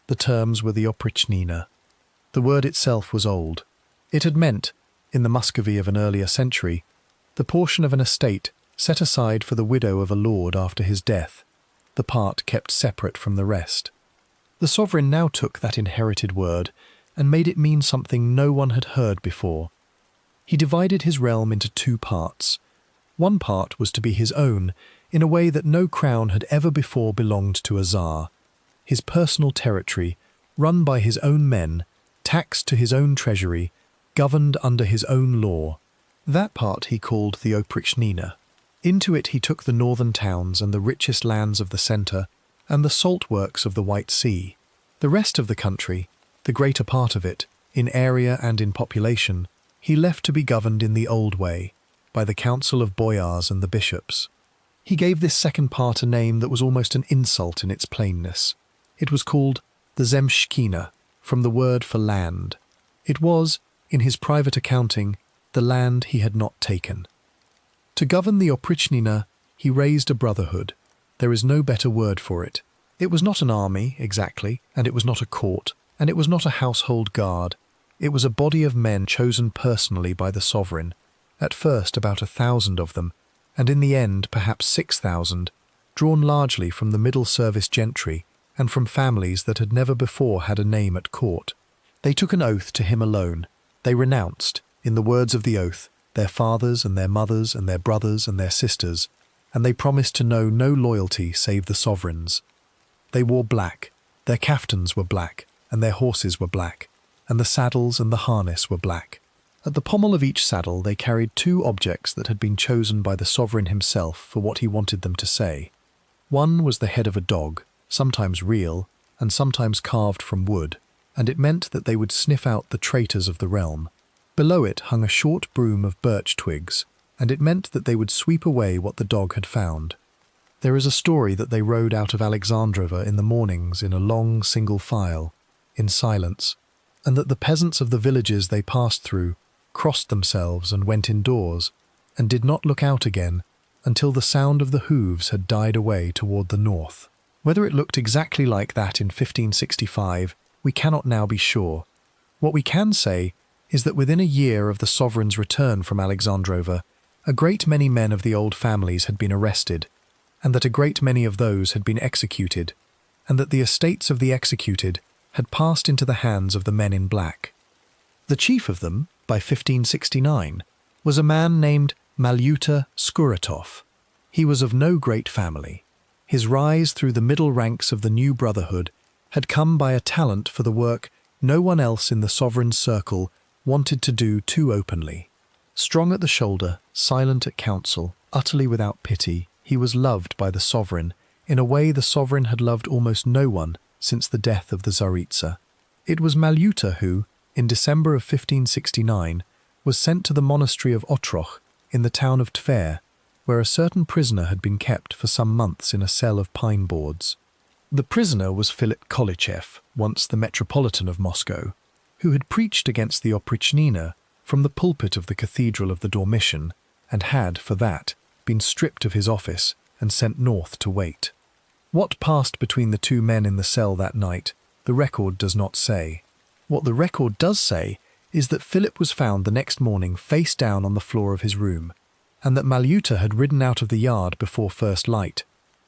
Speaker 1: The terms were the Oprichnina. The word itself was old. It had meant, in the Muscovy of an earlier century, the portion of an estate set aside for the widow of a lord after his death, the part kept separate from the rest. The sovereign now took that inherited word and made it mean something no one had heard before. He divided his realm into 2 parts. One part was to be his own, in a way that no crown had ever before belonged to a Tsar. His personal territory, run by his own men, taxed to his own treasury, governed under his own law. That part he called the Oprichnina. Into it he took the northern towns and the richest lands of the centre, and the salt works of the White Sea. The rest of the country, the greater part of it, in area and in population, he left to be governed in the old way, by the council of boyars and the bishops. He gave this second part a name that was almost an insult in its plainness. It was called the Zemshkina, from the word for land. It was, in his private accounting, the land he had not taken. To govern the Oprichnina, he raised a brotherhood. There is no better word for it. It was not an army, exactly, and it was not a court, and it was not a household guard. It was a body of men chosen personally by the sovereign, at first about 1,000 of them, and in the end perhaps 6,000, drawn largely from the middle service gentry and from families that had never before had a name at court. They took an oath to him alone. They renounced, in the words of the oath, their fathers and their mothers and their brothers and their sisters, and they promised to know no loyalty save the sovereign's. They wore black, their caftans were black, and their horses were black, and the saddles and the harness were black. At the pommel of each saddle they carried 2 objects that had been chosen by the sovereign himself for what he wanted them to say. One was the head of a dog, sometimes real, and sometimes carved from wood, and it meant that they would sniff out the traitors of the realm. Below it hung a short broom of birch twigs, and it meant that they would sweep away what the dog had found. There is a story that they rode out of Alexandrova in the mornings in a long single file, in silence, and that the peasants of the villages they passed through crossed themselves and went indoors, and did not look out again until the sound of the hooves had died away toward the north. Whether it looked exactly like that in 1565, we cannot now be sure. What we can say is that within a year of the sovereign's return from Alexandrova, a great many men of the old families had been arrested, and that a great many of those had been executed, and that the estates of the executed had passed into the hands of the men in black. The chief of them, by 1569, was a man named Malyuta Skuratov. He was of no great family. His rise through the middle ranks of the new brotherhood had come by a talent for the work no one else in the sovereign's circle wanted to do too openly. Strong at the shoulder, silent at council, utterly without pity, he was loved by the sovereign in a way the sovereign had loved almost no one since the death of the Tsaritsa. It was Malyuta who, in December of 1569, was sent to the monastery of Otroch in the town of Tver, where a certain prisoner had been kept for some months in a cell of pine boards. The prisoner was Philip Kolichev, once the Metropolitan of Moscow, who had preached against the Oprichnina from the pulpit of the Cathedral of the Dormition, and had, for that, been stripped of his office and sent north to wait. What passed between the two men in the cell that night, the record does not say. What the record does say is that Philip was found the next morning face down on the floor of his room, and that Malyuta had ridden out of the yard before first light,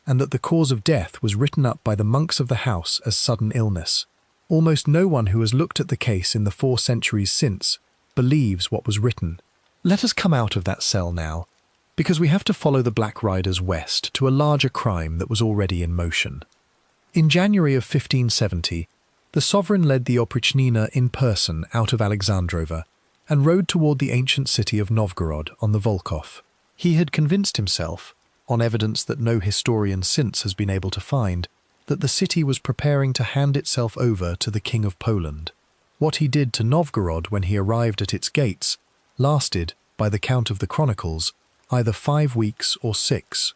Speaker 1: and that the cause of death was written up by the monks of the house as sudden illness. Almost no one who has looked at the case in the 4 centuries since believes what was written. Let us come out of that cell now, because we have to follow the Black Riders west to a larger crime that was already in motion. In January of 1570, the sovereign led the Oprichnina in person out of Alexandrova and rode toward the ancient city of Novgorod on the Volkhov. He had convinced himself, on evidence that no historian since has been able to find, that the city was preparing to hand itself over to the King of Poland. What he did to Novgorod when he arrived at its gates lasted, by the count of the chronicles, either 5 weeks or 6.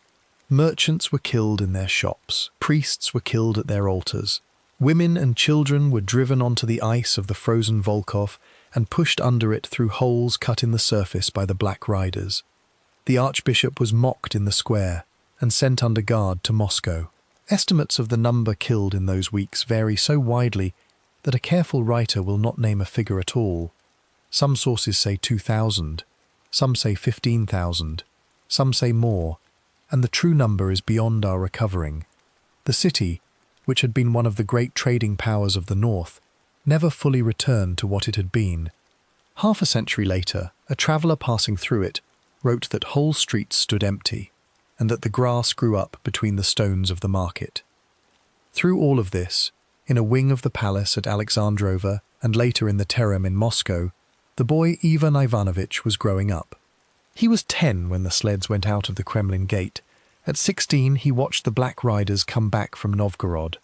Speaker 1: Merchants were killed in their shops, priests were killed at their altars, women and children were driven onto the ice of the frozen Volkhov and pushed under it through holes cut in the surface by the Black Riders. The archbishop was mocked in the square and sent under guard to Moscow. Estimates of the number killed in those weeks vary so widely that a careful writer will not name a figure at all. Some sources say 2,000, some say 15,000, some say more, and the true number is beyond our recovering. The city, which had been one of the great trading powers of the north, never fully returned to what it had been. Half a century later, a traveller passing through it wrote that whole streets stood empty, and that the grass grew up between the stones of the market. Through all of this, in a wing of the palace at Alexandrova and later in the Terem in Moscow, the boy Ivan Ivanovich was growing up. He was 10 when the sleds went out of the Kremlin gate. At 16 he watched the Black Riders come back from Novgorod.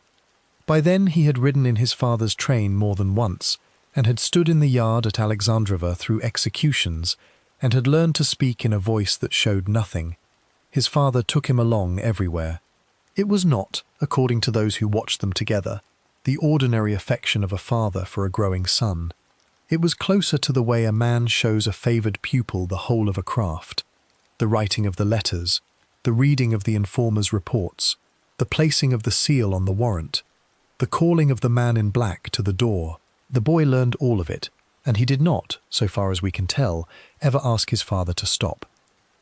Speaker 1: By then he had ridden in his father's train more than once, and had stood in the yard at Alexandrova through executions, and had learned to speak in a voice that showed nothing. His father took him along everywhere. It was not, according to those who watched them together, the ordinary affection of a father for a growing son. It was closer to the way a man shows a favoured pupil the whole of a craft. The writing of the letters, the reading of the informer's reports, the placing of the seal on the warrant, the calling of the man in black to the door. The boy learned all of it, and he did not, so far as we can tell, ever ask his father to stop.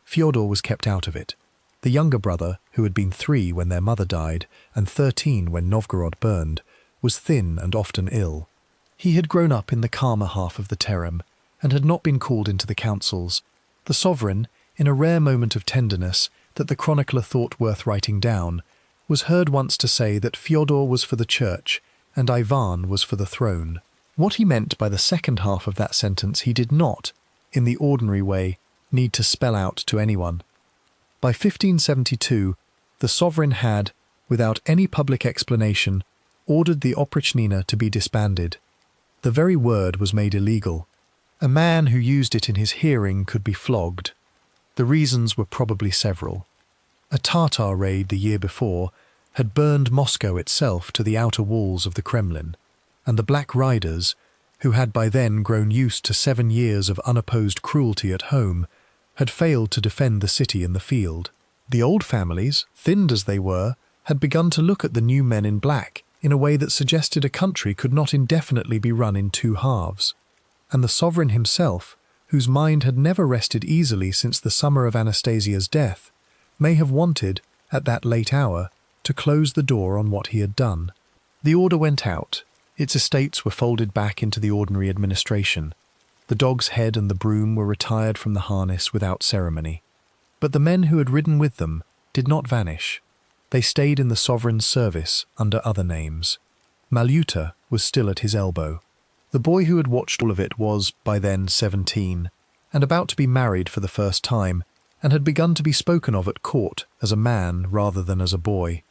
Speaker 1: Fyodor was kept out of it. The younger brother, who had been 3 when their mother died and 13 when Novgorod burned, was thin and often ill. He had grown up in the calmer half of the Terem and had not been called into the councils. The sovereign, in a rare moment of tenderness that the chronicler thought worth writing down, was heard once to say that Fyodor was for the church and Ivan was for the throne. What he meant by the second half of that sentence he did not, in the ordinary way, need to spell out to anyone. By 1572, the sovereign had, without any public explanation, ordered the Oprichnina to be disbanded. The very word was made illegal. A man who used it in his hearing could be flogged. The reasons were probably several. A Tatar raid the year before had burned Moscow itself to the outer walls of the Kremlin, and the Black Riders, who had by then grown used to 7 years of unopposed cruelty at home, had failed to defend the city in the field. The old families, thinned as they were, had begun to look at the new men in black in a way that suggested a country could not indefinitely be run in 2 halves. And the sovereign himself, whose mind had never rested easily since the summer of Anastasia's death, may have wanted, at that late hour, to close the door on what he had done. The order went out. Its estates were folded back into the ordinary administration. The dog's head and the broom were retired from the harness without ceremony. But the men who had ridden with them did not vanish. They stayed in the sovereign's service under other names. Malyuta was still at his elbow. The boy who had watched all of it was, by then, 17, and about to be married for the first time, and had begun to be spoken of at court as a man rather than as a boy.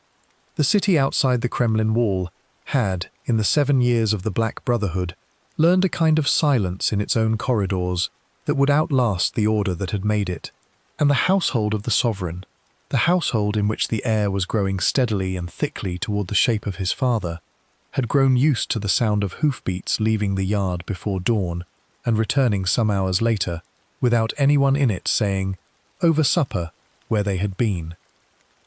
Speaker 1: The city outside the Kremlin wall had, in the 7 years of the Black Brotherhood, learned a kind of silence in its own corridors that would outlast the order that had made it. And the household of the sovereign, the household in which the heir was growing steadily and thickly toward the shape of his father, had grown used to the sound of hoofbeats leaving the yard before dawn and returning some hours later, without anyone in it saying, "Over supper," where they had been.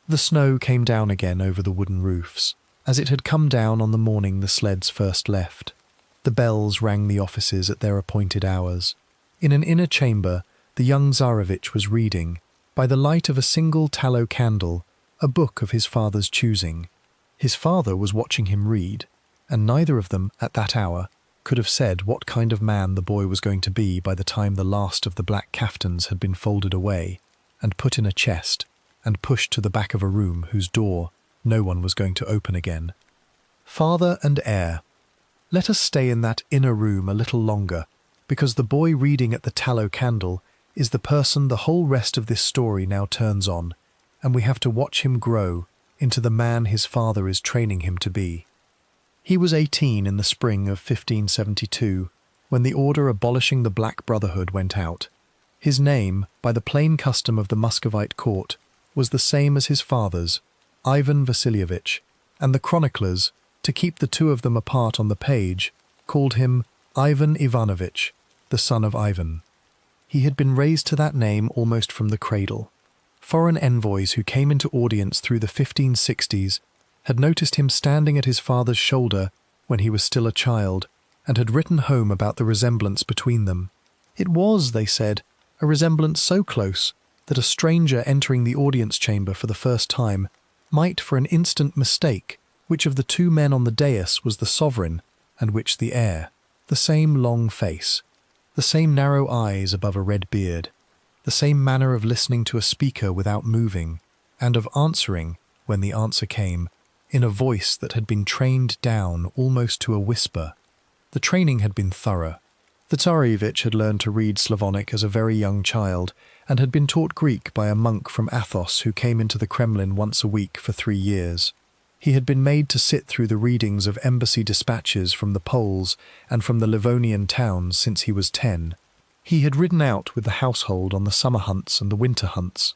Speaker 1: The snow came down again over the wooden roofs, as it had come down on the morning the sleds first left. The bells rang the offices at their appointed hours. In an inner chamber, the young Tsarevich was reading, by the light of a single tallow candle, a book of his father's choosing. His father was watching him read, and neither of them, at that hour, could have said what kind of man the boy was going to be by the time the last of the black caftans had been folded away and put in a chest and pushed to the back of a room whose door no one was going to open again. Father and heir. Let us stay in that inner room a little longer, because the boy reading at the tallow candle is the person the whole rest of this story now turns on, and we have to watch him grow into the man his father is training him to be. He was 18 in the spring of 1572, when the order abolishing the Black Brotherhood went out. His name, by the plain custom of the Muscovite court, was the same as his father's, Ivan Vasilievich, and the chroniclers, to keep the two of them apart on the page, called him Ivan Ivanovich, the son of Ivan. He had been raised to that name almost from the cradle. Foreign envoys who came into audience through the 1560s had noticed him standing at his father's shoulder when he was still a child, and had written home about the resemblance between them. It was, they said, a resemblance so close that a stranger entering the audience chamber for the first time might for an instant mistake which of the two men on the dais was the sovereign and which the heir. The same long face, the same narrow eyes above a red beard, the same manner of listening to a speaker without moving, and of answering, when the answer came, in a voice that had been trained down almost to a whisper. The training had been thorough. The Tsarevich had learned to read Slavonic as a very young child, and had been taught Greek by a monk from Athos who came into the Kremlin once a week for 3 years. He had been made to sit through the readings of embassy dispatches from the Poles and from the Livonian towns since he was 10. He had ridden out with the household on the summer hunts and the winter hunts.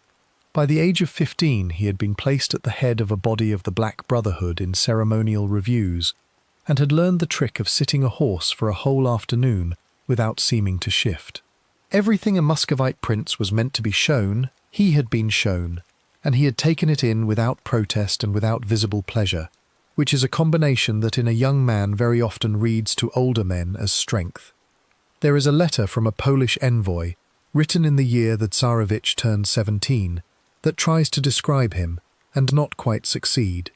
Speaker 1: By the age of 15 he had been placed at the head of a body of the Black Brotherhood in ceremonial reviews, and had learned the trick of sitting a horse for a whole afternoon without seeming to shift. Everything a Muscovite prince was meant to be shown, he had been shown, and he had taken it in without protest and without visible pleasure, which is a combination that in a young man very often reads to older men as strength. There is a letter from a Polish envoy, written in the year the Tsarevich turned 17, that tries to describe him, and not quite succeed.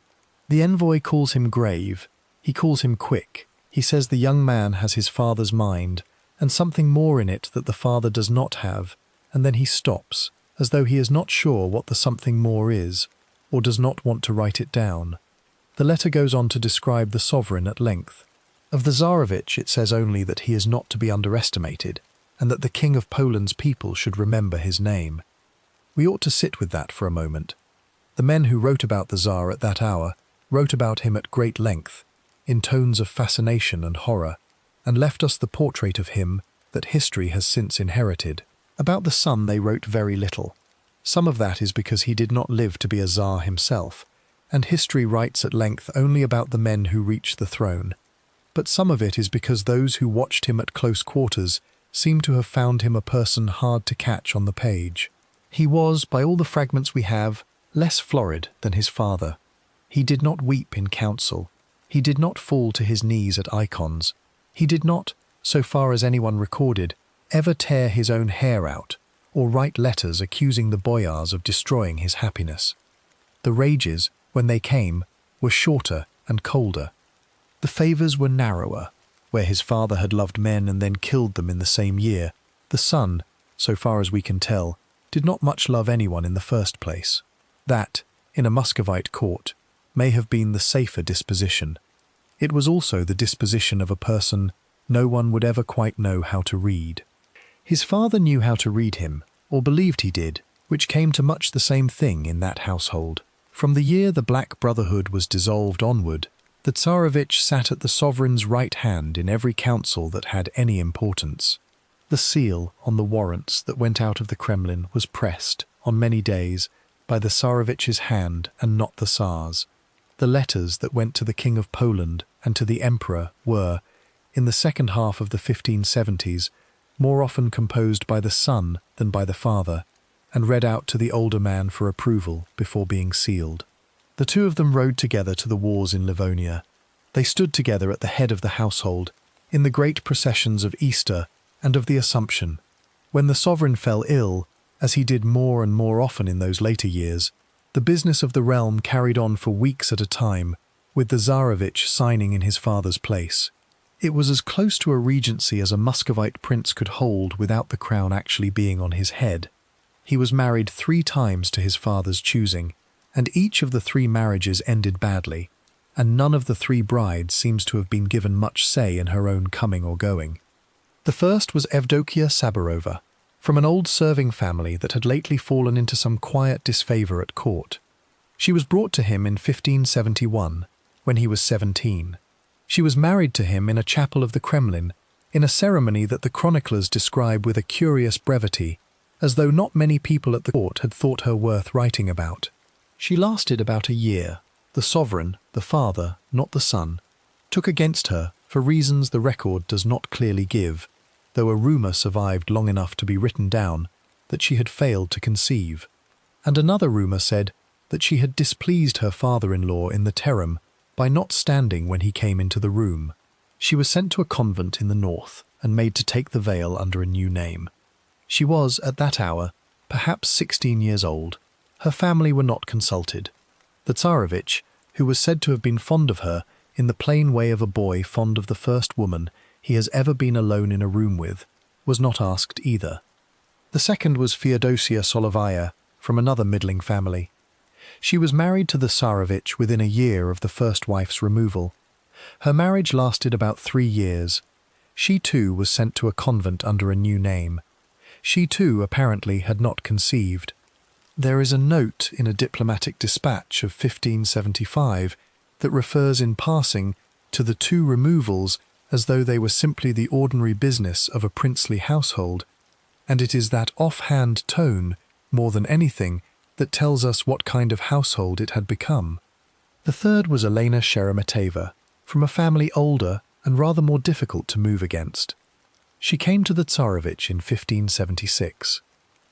Speaker 1: The envoy calls him grave, he calls him quick, he says the young man has his father's mind, and something more in it that the father does not have, and then he stops, as though he is not sure what the something more is, or does not want to write it down. The letter goes on to describe the sovereign at length. Of the Tsarevich it says only that he is not to be underestimated, and that the King of Poland's people should remember his name. We ought to sit with that for a moment. The men who wrote about the Tsar at that hour wrote about him at great length, in tones of fascination and horror, and left us the portrait of him that history has since inherited. About the son they wrote very little. Some of that is because he did not live to be a Tsar himself, and history writes at length only about the men who reached the throne. But some of it is because those who watched him at close quarters seem to have found him a person hard to catch on the page. He was, by all the fragments we have, less florid than his father. He did not weep in council. He did not fall to his knees at icons. He did not, so far as anyone recorded, ever tear his own hair out, or write letters accusing the boyars of destroying his happiness. The rages, when they came, were shorter and colder. The favours were narrower. Where his father had loved men and then killed them in the same year, the son, so far as we can tell, did not much love anyone in the first place. That, in a Muscovite court, may have been the safer disposition. It was also the disposition of a person no one would ever quite know how to read. His father knew how to read him, or believed he did, which came to much the same thing in that household. From the year the Black Brotherhood was dissolved onward, the Tsarevich sat at the sovereign's right hand in every council that had any importance. The seal on the warrants that went out of the Kremlin was pressed, on many days, by the Tsarevich's hand and not the Tsar's. The letters that went to the King of Poland and to the Emperor were, in the second half of the 1570s, more often composed by the son than by the father, and read out to the older man for approval before being sealed. The two of them rode together to the wars in Livonia. They stood together at the head of the household, in the great processions of Easter and of the Assumption. When the sovereign fell ill, as he did more and more often in those later years, the business of the realm carried on for weeks at a time, with the Tsarevich signing in his father's place. It was as close to a regency as a Muscovite prince could hold without the crown actually being on his head. He was married 3 times to his father's choosing, and each of the 3 marriages ended badly, and none of the 3 brides seems to have been given much say in her own coming or going. The first was Evdokia Saburova, from an old serving family that had lately fallen into some quiet disfavour at court. She was brought to him in 1571, when he was 17. She was married to him in a chapel of the Kremlin, in a ceremony that the chroniclers describe with a curious brevity, as though not many people at the court had thought her worth writing about. She lasted about a year. The sovereign, the father, not the son, took against her for reasons the record does not clearly give, though a rumour survived long enough to be written down that she had failed to conceive, and another rumour said that she had displeased her father-in-law in the Terem by not standing when he came into the room. She was sent to a convent in the north and made to take the veil under a new name. She was, at that hour, perhaps 16 years old. Her family were not consulted. The Tsarevich, who was said to have been fond of her in the plain way of a boy fond of the first woman he has ever been alone in a room with, was not asked either. The second was Feodosia Solovaya, from another middling family. She was married to the Tsarevich within a year of the first wife's removal. Her marriage lasted about 3 years. She too was sent to a convent under a new name. She too apparently had not conceived. There is a note in a diplomatic dispatch of 1575 that refers in passing to the 2 removals as though they were simply the ordinary business of a princely household, and it is that off-hand tone, more than anything, that tells us what kind of household it had become. The third was Elena Sheremeteva, from a family older and rather more difficult to move against. She came to the Tsarevich in 1576.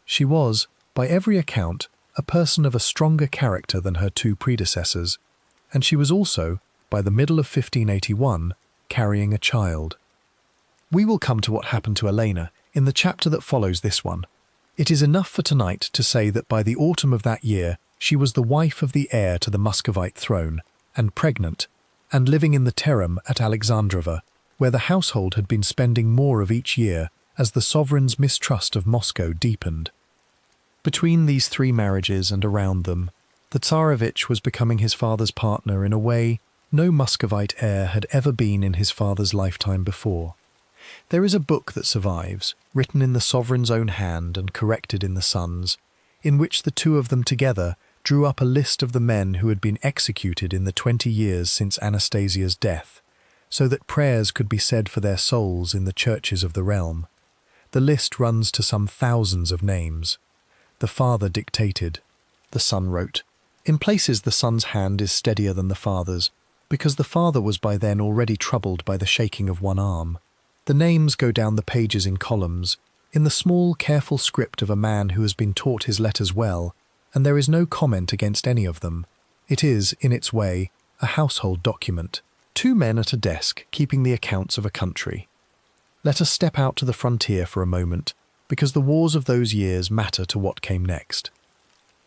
Speaker 1: She was, by every account, a person of a stronger character than her 2 predecessors, and she was also, by the middle of 1581, carrying a child. We will come to what happened to Elena in the chapter that follows this one. It is enough for tonight to say that by the autumn of that year she was the wife of the heir to the Muscovite throne, and pregnant, and living in the Terem at Alexandrova, where the household had been spending more of each year as the sovereign's mistrust of Moscow deepened. Between these 3 marriages and around them, the Tsarevich was becoming his father's partner in a way no Muscovite heir had ever been in his father's lifetime before. There is a book that survives, written in the sovereign's own hand and corrected in the son's, in which the 2 of them together drew up a list of the men who had been executed in the 20 years since Anastasia's death, so that prayers could be said for their souls in the churches of the realm. The list runs to some thousands of names. The father dictated. The son wrote. In places the son's hand is steadier than the father's, because the father was by then already troubled by the shaking of one arm. The names go down the pages in columns, in the small, careful script of a man who has been taught his letters well, and there is no comment against any of them. It is, in its way, a household document. 2 men at a desk keeping the accounts of a country. Let us step out to the frontier for a moment, because the wars of those years matter to what came next.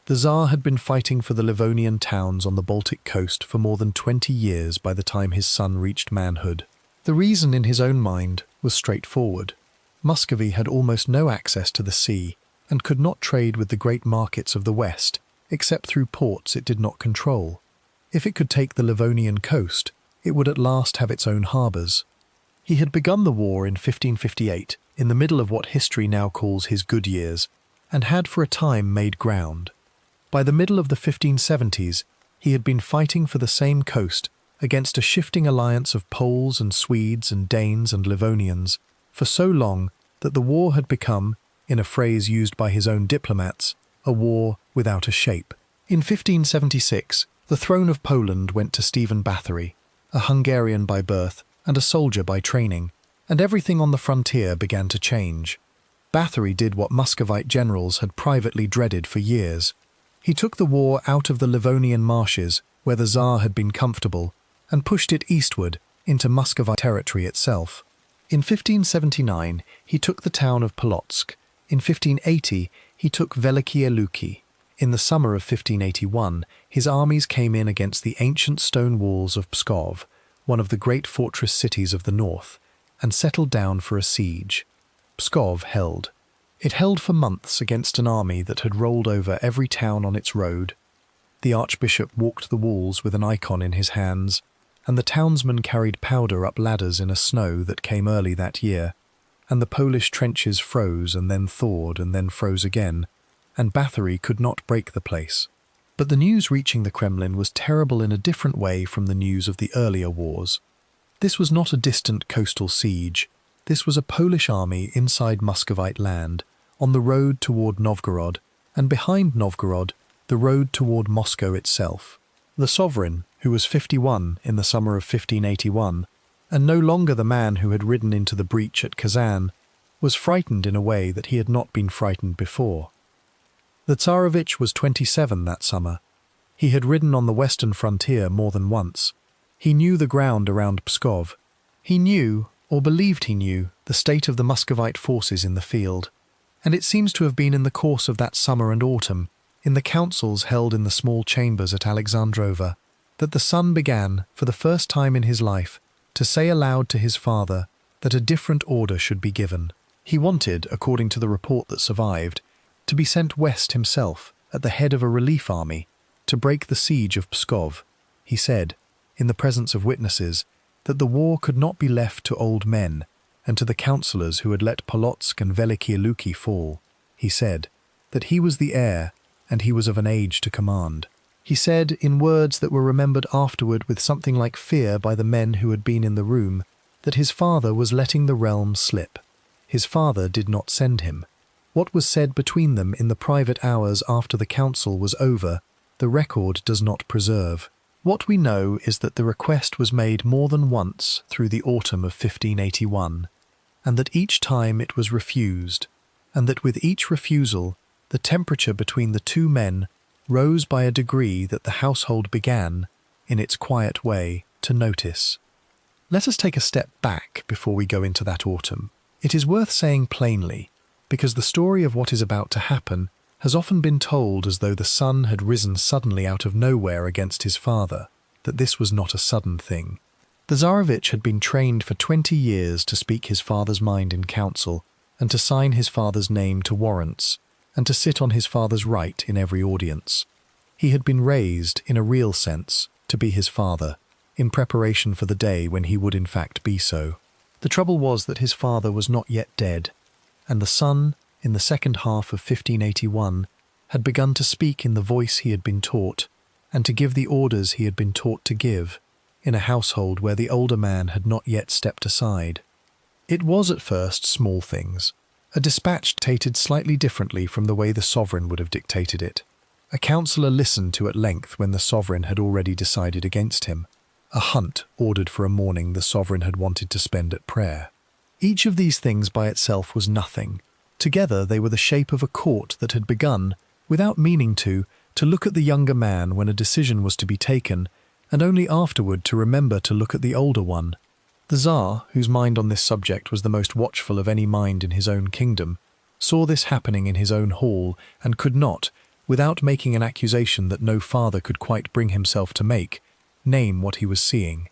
Speaker 1: The Tsar had been fighting for the Livonian towns on the Baltic coast for more than 20 years by the time his son reached manhood. The reason in his own mind was straightforward. Muscovy had almost no access to the sea and could not trade with the great markets of the West, except through ports it did not control. If it could take the Livonian coast, it would at last have its own harbours. He had begun the war in 1558, in the middle of what history now calls his good years, and had for a time made ground. By the middle of the 1570s, he had been fighting for the same coast against a shifting alliance of Poles and Swedes and Danes and Livonians for so long that the war had become, in a phrase used by his own diplomats, a war without a shape. In 1576, the throne of Poland went to Stephen Bathory, a Hungarian by birth and a soldier by training, and everything on the frontier began to change. Bathory did what Muscovite generals had privately dreaded for years. He took the war out of the Livonian marshes, where the Tsar had been comfortable, and pushed it eastward into Muscovite territory itself. In 1579, he took the town of Polotsk. In 1580, he took Velikie Luki. In the summer of 1581, his armies came in against the ancient stone walls of Pskov, one of the great fortress cities of the north, and settled down for a siege. Pskov held. It held for months against an army that had rolled over every town on its road. The archbishop walked the walls with an icon in his hands, and the townsmen carried powder up ladders in a snow that came early that year, and the Polish trenches froze and then thawed and then froze again, and Bathory could not break the place. But the news reaching the Kremlin was terrible in a different way from the news of the earlier wars. This was not a distant coastal siege. This was a Polish army inside Muscovite land, on the road toward Novgorod, and behind Novgorod, the road toward Moscow itself. The sovereign, who was 51 in the summer of 1581, and no longer the man who had ridden into the breach at Kazan, was frightened in a way that he had not been frightened before. The Tsarevich was 27 that summer. He had ridden on the western frontier more than once. He knew the ground around Pskov. He knew, or believed he knew, the state of the Muscovite forces in the field. And it seems to have been in the course of that summer and autumn, in the councils held in the small chambers at Alexandrova, that the son began, for the first time in his life, to say aloud to his father that a different order should be given. He wanted, according to the report that survived, to be sent west himself, at the head of a relief army, to break the siege of Pskov. He said, in the presence of witnesses, that the war could not be left to old men, and to the councillors who had let Polotsk and Velikie Luki fall. He said that he was the heir, and he was of an age to command. He said, in words that were remembered afterward with something like fear by the men who had been in the room, that his father was letting the realm slip. His father did not send him. What was said between them in the private hours after the council was over, the record does not preserve. What we know is that the request was made more than once through the autumn of 1581, and that each time it was refused, and that with each refusal the temperature between the two men rose by a degree that the household began, in its quiet way, to notice. Let us take a step back before we go into that autumn. It is worth saying plainly, because the story of what is about to happen has often been told as though the son had risen suddenly out of nowhere against his father, that this was not a sudden thing. The Tsarevich had been trained for 20 years to speak his father's mind in council, and to sign his father's name to warrants, and to sit on his father's right in every audience. He had been raised, in a real sense, to be his father, in preparation for the day when he would in fact be so. The trouble was that his father was not yet dead, and the son, in the second half of 1581, had begun to speak in the voice he had been taught, and to give the orders he had been taught to give, in a household where the older man had not yet stepped aside. It was at first small things. A dispatch dictated slightly differently from the way the sovereign would have dictated it. A councillor listened to at length when the sovereign had already decided against him. A hunt ordered for a morning the sovereign had wanted to spend at prayer. Each of these things by itself was nothing. Together they were the shape of a court that had begun, without meaning to look at the younger man when a decision was to be taken, and only afterward to remember to look at the older one. The Tsar, whose mind on this subject was the most watchful of any mind in his own kingdom, saw this happening in his own hall, and could not, without making an accusation that no father could quite bring himself to make, name what he was seeing.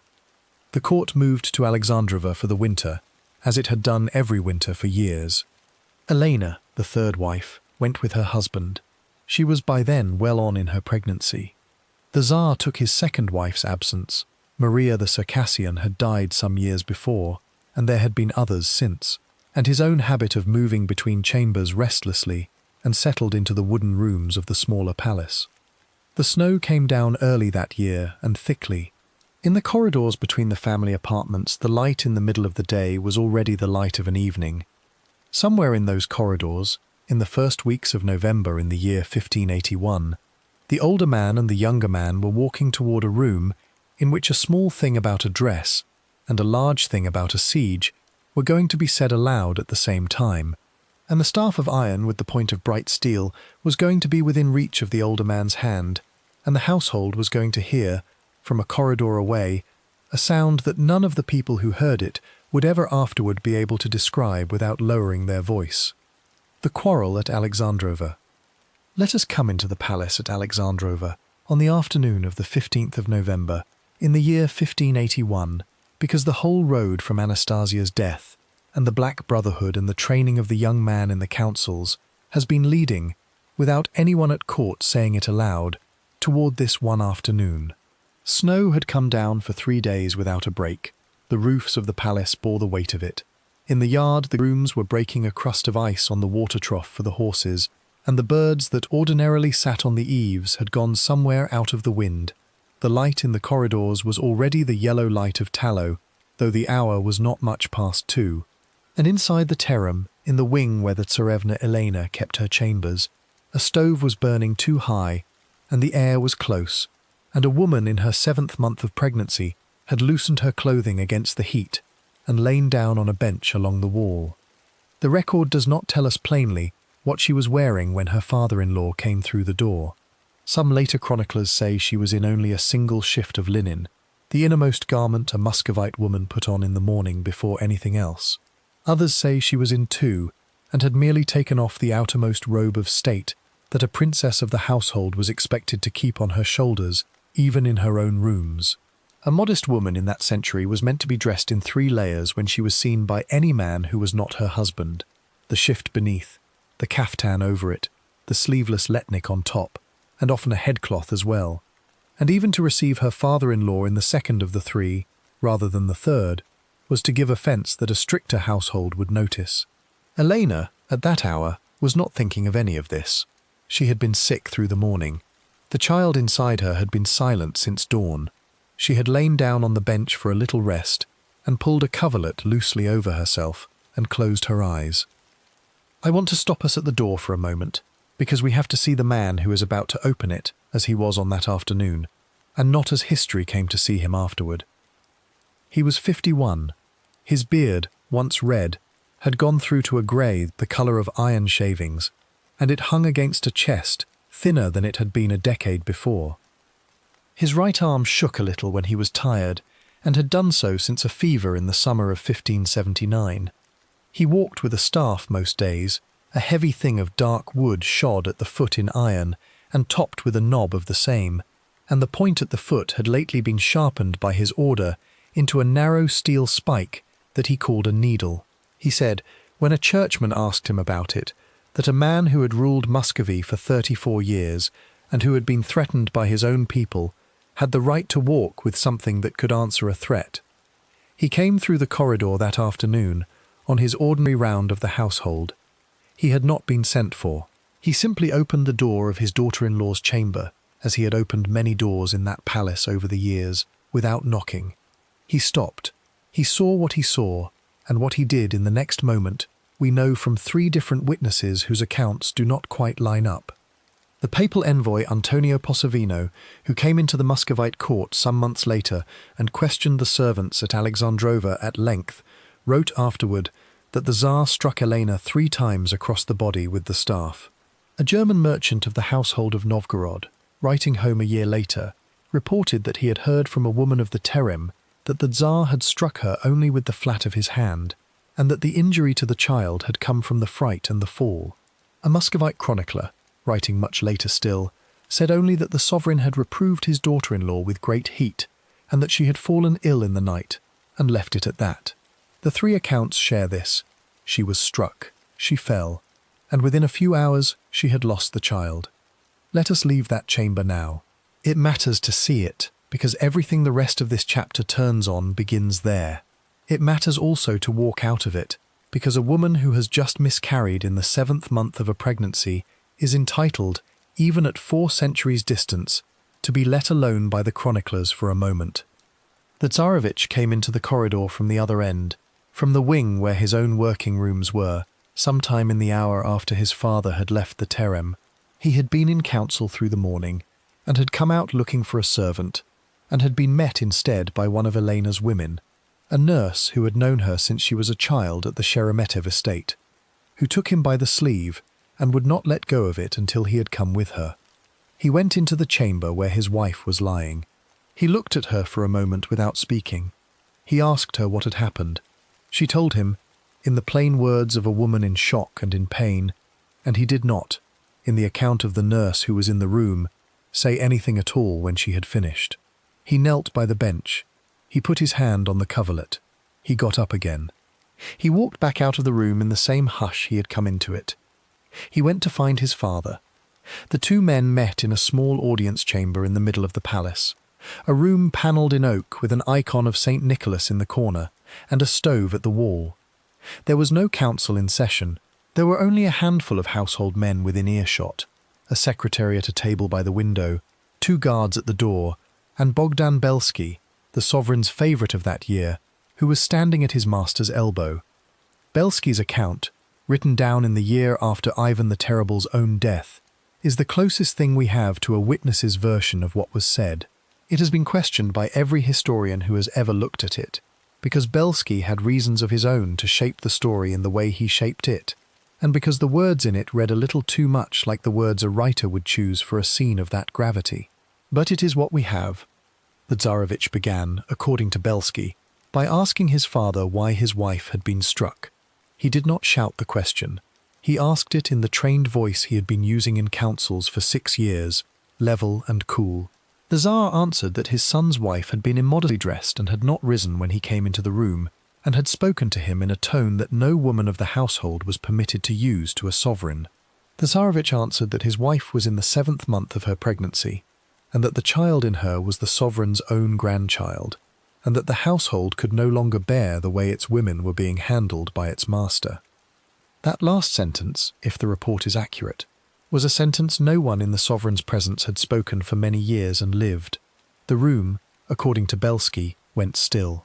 Speaker 1: The court moved to Alexandrova for the winter, as it had done every winter for years. Elena, the third wife, went with her husband. She was by then well on in her pregnancy. The Tsar took his second wife's absence. Maria the Circassian had died some years before, and there had been others since, and his own habit of moving between chambers restlessly and settled into the wooden rooms of the smaller palace. The snow came down early that year and thickly. In the corridors between the family apartments, the light in the middle of the day was already the light of an evening. Somewhere in those corridors, in the first weeks of November in the year 1581, the older man and the younger man were walking toward a room in which a small thing about a dress and a large thing about a siege were going to be said aloud at the same time, and the staff of iron with the point of bright steel was going to be within reach of the older man's hand, and the household was going to hear, from a corridor away, a sound that none of the people who heard it would ever afterward be able to describe without lowering their voice. The quarrel at Alexandrova. Let us come into the palace at Alexandrova on the afternoon of the 15th of November in the year 1581, because the whole road from Anastasia's death and the Black Brotherhood and the training of the young man in the councils has been leading, without anyone at court saying it aloud, toward this one afternoon. Snow had come down for 3 days without a break. The roofs of the palace bore the weight of it. In the yard the grooms were breaking a crust of ice on the water trough for the horses, and the birds that ordinarily sat on the eaves had gone somewhere out of the wind. The light in the corridors was already the yellow light of tallow, though the hour was not much past 2. And inside the terem, in the wing where the Tsarevna Elena kept her chambers, a stove was burning too high, and the air was close, and a woman in her 7th month of pregnancy had loosened her clothing against the heat and lain down on a bench along the wall. The record does not tell us plainly what she was wearing when her father-in-law came through the door. Some later chroniclers say she was in only a single shift of linen, the innermost garment a Muscovite woman put on in the morning before anything else. Others say she was in 2, and had merely taken off the outermost robe of state that a princess of the household was expected to keep on her shoulders, even in her own rooms. A modest woman in that century was meant to be dressed in 3 layers when she was seen by any man who was not her husband: the shift beneath, the caftan over it, the sleeveless letnik on top, and often a headcloth as well. And even to receive her father-in-law in the second of the 3, rather than the third, was to give offence that a stricter household would notice. Elena, at that hour, was not thinking of any of this. She had been sick through the morning. The child inside her had been silent since dawn. She had lain down on the bench for a little rest and pulled a coverlet loosely over herself and closed her eyes. I want to stop us at the door for a moment, because we have to see the man who is about to open it as he was on that afternoon, and not as history came to see him afterward. He was 51. His beard, once red, had gone through to a grey, the colour of iron shavings, and it hung against a chest thinner than it had been a decade before. His right arm shook a little when he was tired, and had done so since a fever in the summer of 1579. He walked with a staff most days, a heavy thing of dark wood shod at the foot in iron, and topped with a knob of the same, and the point at the foot had lately been sharpened by his order into a narrow steel spike that he called a needle. He said, when a churchman asked him about it, that a man who had ruled Muscovy for 34 years, and who had been threatened by his own people, had the right to walk with something that could answer a threat. He came through the corridor that afternoon, on his ordinary round of the household. He had not been sent for. He simply opened the door of his daughter-in-law's chamber, as he had opened many doors in that palace over the years, without knocking. He stopped. He saw what he saw, and what he did in the next moment we know from 3 different witnesses whose accounts do not quite line up. The papal envoy Antonio Posavino, who came into the Muscovite court some months later and questioned the servants at Alexandrova at length, wrote afterward that the Tsar struck Elena 3 times across the body with the staff. A German merchant of the household of Novgorod, writing home a year later, reported that he had heard from a woman of the Terem that the Tsar had struck her only with the flat of his hand, and that the injury to the child had come from the fright and the fall. A Muscovite chronicler, writing much later still, said only that the sovereign had reproved his daughter-in-law with great heat, and that she had fallen ill in the night, and left it at that. The 3 accounts share this. She was struck, she fell, and within a few hours she had lost the child. Let us leave that chamber now. It matters to see it, because everything the rest of this chapter turns on begins there. It matters also to walk out of it, because a woman who has just miscarried in the 7th month of a pregnancy is entitled, even at 4 centuries' distance, to be let alone by the chroniclers for a moment. The Tsarevich came into the corridor from the other end, from the wing where his own working rooms were, sometime in the hour after his father had left the terem. He had been in council through the morning, and had come out looking for a servant, and had been met instead by one of Elena's women, a nurse who had known her since she was a child at the Sheremetev estate, who took him by the sleeve and would not let go of it until he had come with her. He went into the chamber where his wife was lying. He looked at her for a moment without speaking. He asked her what had happened. She told him, in the plain words of a woman in shock and in pain, and he did not, in the account of the nurse who was in the room, say anything at all when she had finished. He knelt by the bench. He put his hand on the coverlet. He got up again. He walked back out of the room in the same hush he had come into it. He went to find his father. The two men met in a small audience chamber in the middle of the palace, a room panelled in oak with an icon of St. Nicholas in the corner and a stove at the wall. There was no council in session. There were only a handful of household men within earshot, a secretary at a table by the window, 2 guards at the door, and Bogdan Belsky, the sovereign's favourite of that year, who was standing at his master's elbow. Belsky's account, written down in the year after Ivan the Terrible's own death, is the closest thing we have to a witness's version of what was said. It has been questioned by every historian who has ever looked at it, because Belsky had reasons of his own to shape the story in the way he shaped it, and because the words in it read a little too much like the words a writer would choose for a scene of that gravity. But it is what we have. The Tsarevich began, according to Belsky, by asking his father why his wife had been struck. He did not shout the question. He asked it in the trained voice he had been using in councils for 6 years, level and cool. The Tsar answered that his son's wife had been immodestly dressed and had not risen when he came into the room, and had spoken to him in a tone that no woman of the household was permitted to use to a sovereign. The Tsarevich answered that his wife was in the 7th month of her pregnancy, and that the child in her was the sovereign's own grandchild, and that the household could no longer bear the way its women were being handled by its master. That last sentence, if the report is accurate, was a sentence no one in the sovereign's presence had spoken for many years and lived. The room, according to Belsky, went still.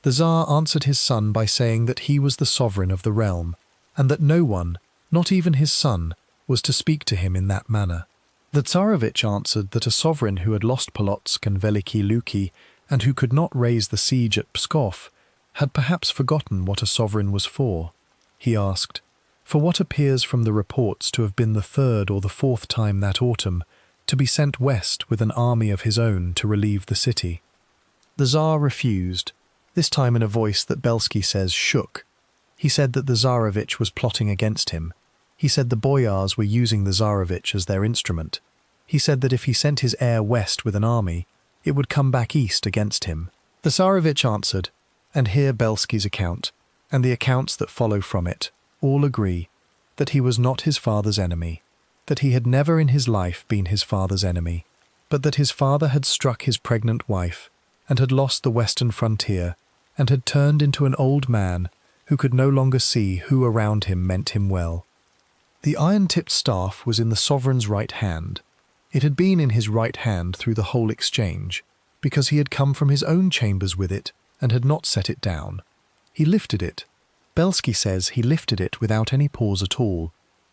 Speaker 1: The Tsar answered his son by saying that he was the sovereign of the realm, and that no one, not even his son, was to speak to him in that manner. The Tsarevich answered that a sovereign who had lost Polotsk and Veliki Luki, and who could not raise the siege at Pskov, had perhaps forgotten what a sovereign was for. He asked, for what appears from the reports to have been the 3rd or the 4th time that autumn, to be sent west with an army of his own to relieve the city. The Tsar refused, this time in a voice that Belsky says shook. He said that the Tsarevich was plotting against him. He said the boyars were using the Tsarevich as their instrument. He said that if he sent his heir west with an army, it would come back east against him. The Tsarevich answered, and here Belsky's account, and the accounts that follow from it, all agree that he was not his father's enemy, that he had never in his life been his father's enemy, but that his father had struck his pregnant wife and had lost the western frontier and had turned into an old man who could no longer see who around him meant him well. The iron-tipped staff was in the sovereign's right hand. It had been in his right hand through the whole exchange, because he had come from his own chambers with it and had not set it down. He lifted it. Belsky says he lifted it without any pause at all,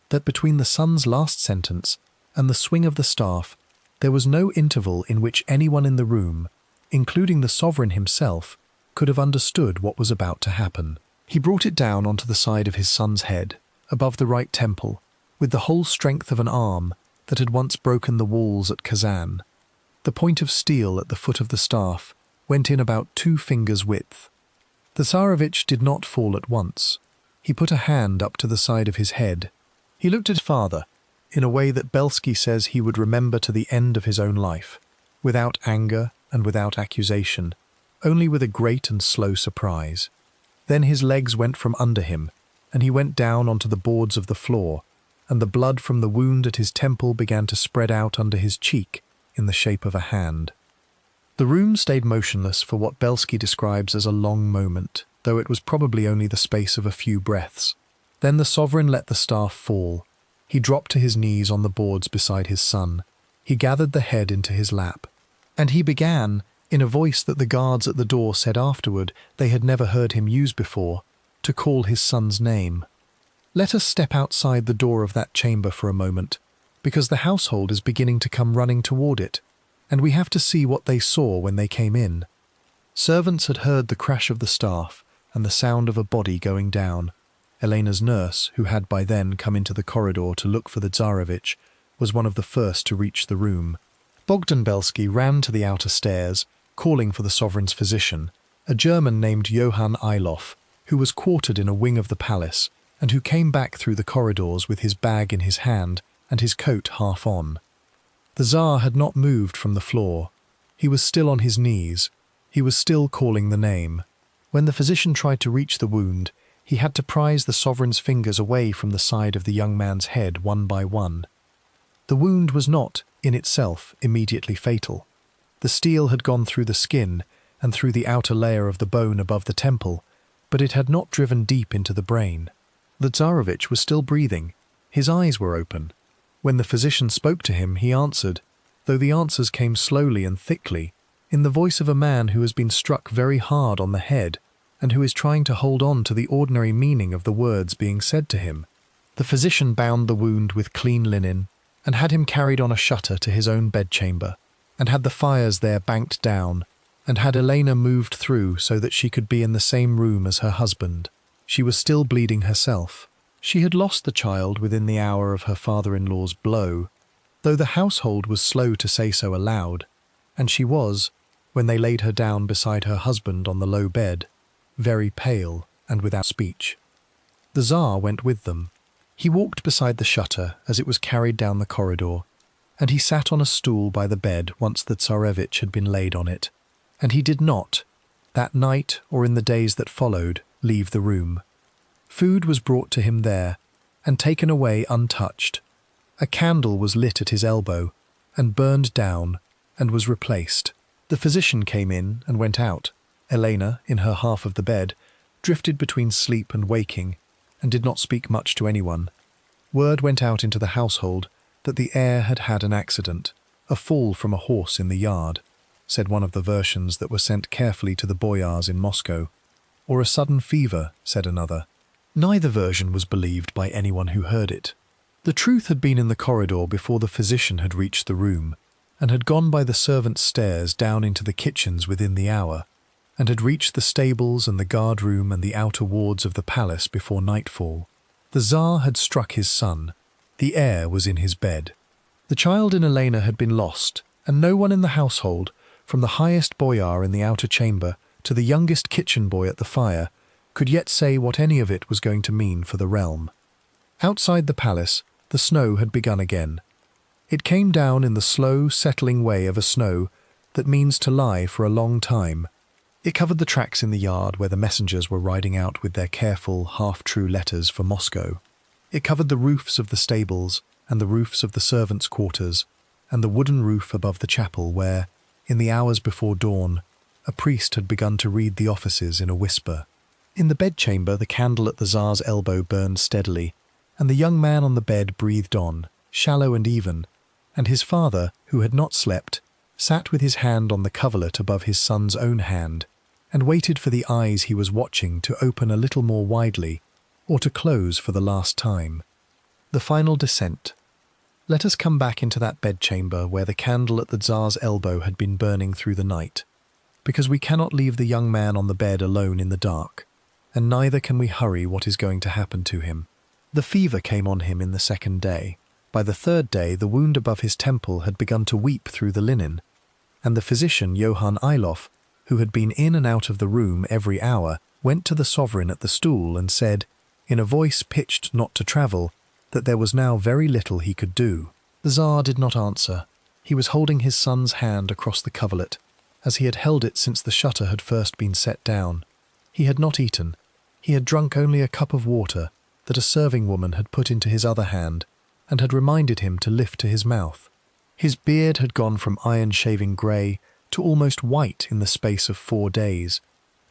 Speaker 1: that between the son's last sentence and the swing of the staff there was no interval in which anyone in the room, including the sovereign himself, could have understood what was about to happen. He brought it down onto the side of his son's head, above the right temple, with the whole strength of an arm that had once broken the walls at Kazan. The point of steel at the foot of the staff went in about 2 fingers' width. The Tsarevich did not fall at once. He put a hand up to the side of his head. He looked at his father in a way that Belsky says he would remember to the end of his own life, without anger and without accusation, only with a great and slow surprise. Then his legs went from under him, and he went down onto the boards of the floor, and the blood from the wound at his temple began to spread out under his cheek in the shape of a hand. The room stayed motionless for what Belsky describes as a long moment. though it was probably only the space of a few breaths. Then the sovereign let the staff fall. He dropped to his knees on the boards beside his son. He gathered the head into his lap. And he began, in a voice that the guards at the door said afterward they had never heard him use before, to call his son's name. Let us step outside the door of that chamber for a moment, because the household is beginning to come running toward it, and we have to see what they saw when they came in. Servants had heard the crash of the staff and the sound of a body going down. Elena's nurse, who had by then come into the corridor to look for the Tsarevich, was one of the first to reach the room. Bogdanbelsky ran to the outer stairs, calling for the sovereign's physician, a German named Johann Eilof, who was quartered in a wing of the palace, and who came back through the corridors with his bag in his hand and his coat half on. The Tsar had not moved from the floor. He was still on his knees. He was still calling the name. When the physician tried to reach the wound, he had to prise the sovereign's fingers away from the side of the young man's head one by one. The wound was not, in itself, immediately fatal. The steel had gone through the skin and through the outer layer of the bone above the temple, but it had not driven deep into the brain. The Tsarevich was still breathing. His eyes were open. When the physician spoke to him, he answered, though the answers came slowly and thickly, in the voice of a man who has been struck very hard on the head and who is trying to hold on to the ordinary meaning of the words being said to him. The physician bound the wound with clean linen and had him carried on a shutter to his own bedchamber, and had the fires there banked down, and had Elena moved through so that she could be in the same room as her husband. She was still bleeding herself. She had lost the child within the hour of her father-in-law's blow, though the household was slow to say so aloud, and she was, when they laid her down beside her husband on the low bed, very pale and without speech. The Tsar went with them. He walked beside the shutter as it was carried down the corridor, and he sat on a stool by the bed once the Tsarevich had been laid on it, and he did not, that night or in the days that followed, leave the room. Food was brought to him there, and taken away untouched. A candle was lit at his elbow, and burned down, and was replaced. The physician came in and went out. Elena, in her half of the bed, drifted between sleep and waking, and did not speak much to anyone. Word went out into the household that the heir had had an accident, a fall from a horse in the yard, said one of the versions that were sent carefully to the boyars in Moscow, or a sudden fever, said another. Neither version was believed by anyone who heard it. The truth had been in the corridor before the physician had reached the room, and had gone by the servants' stairs down into the kitchens within the hour, and had reached the stables and the guard-room and the outer wards of the palace before nightfall. The Tsar had struck his son. The heir was in his bed. The child in Elena had been lost, and no one in the household, from the highest boyar in the outer chamber to the youngest kitchen boy at the fire, could yet say what any of it was going to mean for the realm. Outside the palace, the snow had begun again. It came down in the slow, settling way of a snow that means to lie for a long time. It covered the tracks in the yard where the messengers were riding out with their careful, half-true letters for Moscow. It covered the roofs of the stables and the roofs of the servants' quarters and the wooden roof above the chapel where, in the hours before dawn, a priest had begun to read the offices in a whisper. In the bedchamber, the candle at the Tsar's elbow burned steadily, and the young man on the bed breathed on, shallow and even, and his father, who had not slept, sat with his hand on the coverlet above his son's own hand, and waited for the eyes he was watching to open a little more widely, or to close for the last time. The final descent. Let us come back into that bedchamber where the candle at the Tsar's elbow had been burning through the night, because we cannot leave the young man on the bed alone in the dark, and neither can we hurry what is going to happen to him. The fever came on him in the second day. By the third day, the wound above his temple had begun to weep through the linen, and the physician Johann Eilof, who had been in and out of the room every hour, went to the sovereign at the stool and said, in a voice pitched not to travel, that there was now very little he could do. The Tsar did not answer. He was holding his son's hand across the coverlet, as he had held it since the shutter had first been set down. He had not eaten. He had drunk only a cup of water that a serving woman had put into his other hand and had reminded him to lift to his mouth. His beard had gone from iron-shaving grey to almost white in the space of 4 days,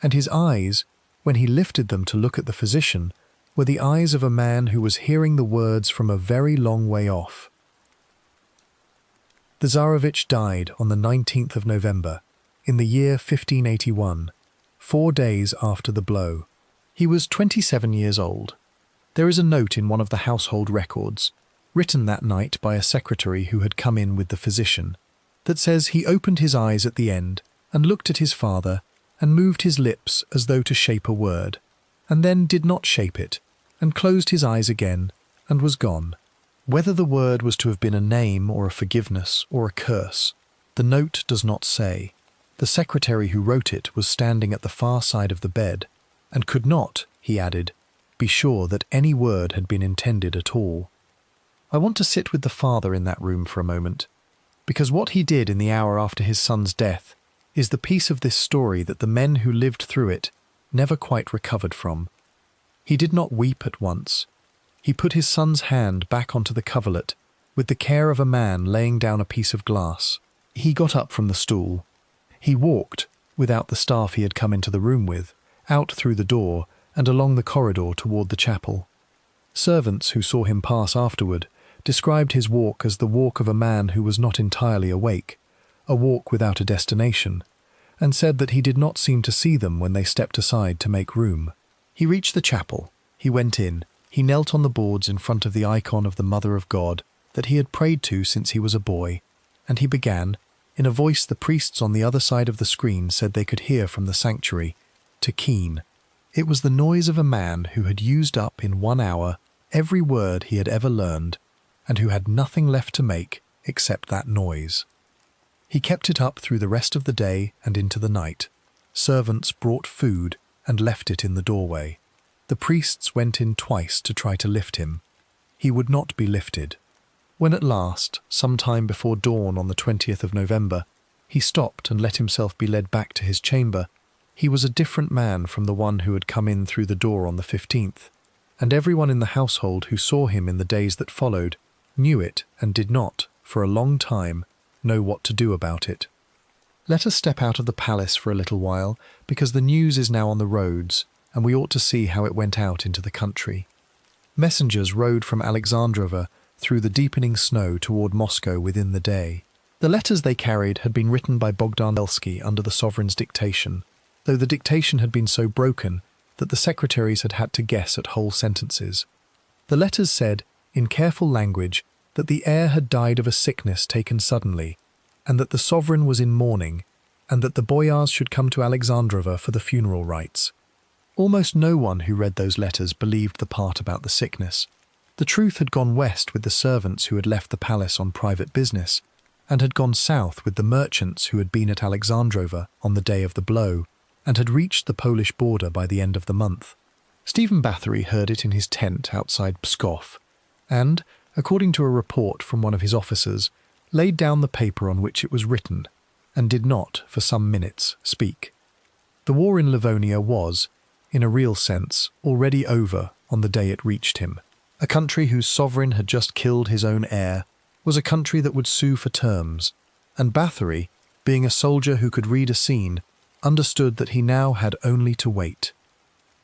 Speaker 1: and his eyes, When he lifted them to look at the physician, were the eyes of a man who was hearing the words from a very long way off. The Tsarevich died on the 19th of November, in the year 1581, 4 days after the blow. He was 27 years old. There is a note in one of the household records, written that night by a secretary who had come in with the physician, that says he opened his eyes at the end and looked at his father and moved his lips as though to shape a word, and then did not shape it, and closed his eyes again and was gone. Whether the word was to have been a name or a forgiveness or a curse, the note does not say. The secretary who wrote it was standing at the far side of the bed, and could not, he added, be sure that any word had been intended at all. I want to sit with the father in that room for a moment, because what he did in the hour after his son's death is the piece of this story that the men who lived through it never quite recovered from. He did not weep at once. He put his son's hand back onto the coverlet with the care of a man laying down a piece of glass. He got up from the stool. He walked, without the staff he had come into the room with, out through the door and along the corridor toward the chapel. Servants who saw him pass afterward described his walk as the walk of a man who was not entirely awake, a walk without a destination, and said that he did not seem to see them when they stepped aside to make room. He reached the chapel. He went in. He knelt on the boards in front of the icon of the Mother of God that he had prayed to since he was a boy, and he began, in a voice the priests on the other side of the screen said they could hear from the sanctuary, to keen. It was the noise of a man who had used up in 1 hour every word he had ever learned, and who had nothing left to make except that noise. He kept it up through the rest of the day and into the night. Servants brought food and left it in the doorway. The priests went in twice to try to lift him. He would not be lifted. When at last, some time before dawn on the 20th of November, he stopped and let himself be led back to his chamber, he was a different man from the one who had come in through the door on the 15th, and everyone in the household who saw him in the days that followed knew it and did not, for a long time, know what to do about it. Let us step out of the palace for a little while, because the news is now on the roads, and we ought to see how it went out into the country. Messengers rode from Alexandrova through the deepening snow toward Moscow within the day. The letters they carried had been written by Bogdan under the sovereign's dictation, though the dictation had been so broken that the secretaries had had to guess at whole sentences. The letters said, in careful language, that the heir had died of a sickness taken suddenly, and that the sovereign was in mourning, and that the boyars should come to Alexandrova for the funeral rites. Almost no one who read those letters believed the part about the sickness. The truth had gone west with the servants who had left the palace on private business, and had gone south with the merchants who had been at Alexandrova on the day of the blow, and had reached the Polish border by the end of the month. Stephen Bathory heard it in his tent outside Pskov, and, according to a report from one of his officers, laid down the paper on which it was written, and did not, for some minutes, speak. The war in Livonia was, in a real sense, already over on the day it reached him. A country whose sovereign had just killed his own heir was a country that would sue for terms, and Bathory, being a soldier who could read a scene, understood that he now had only to wait.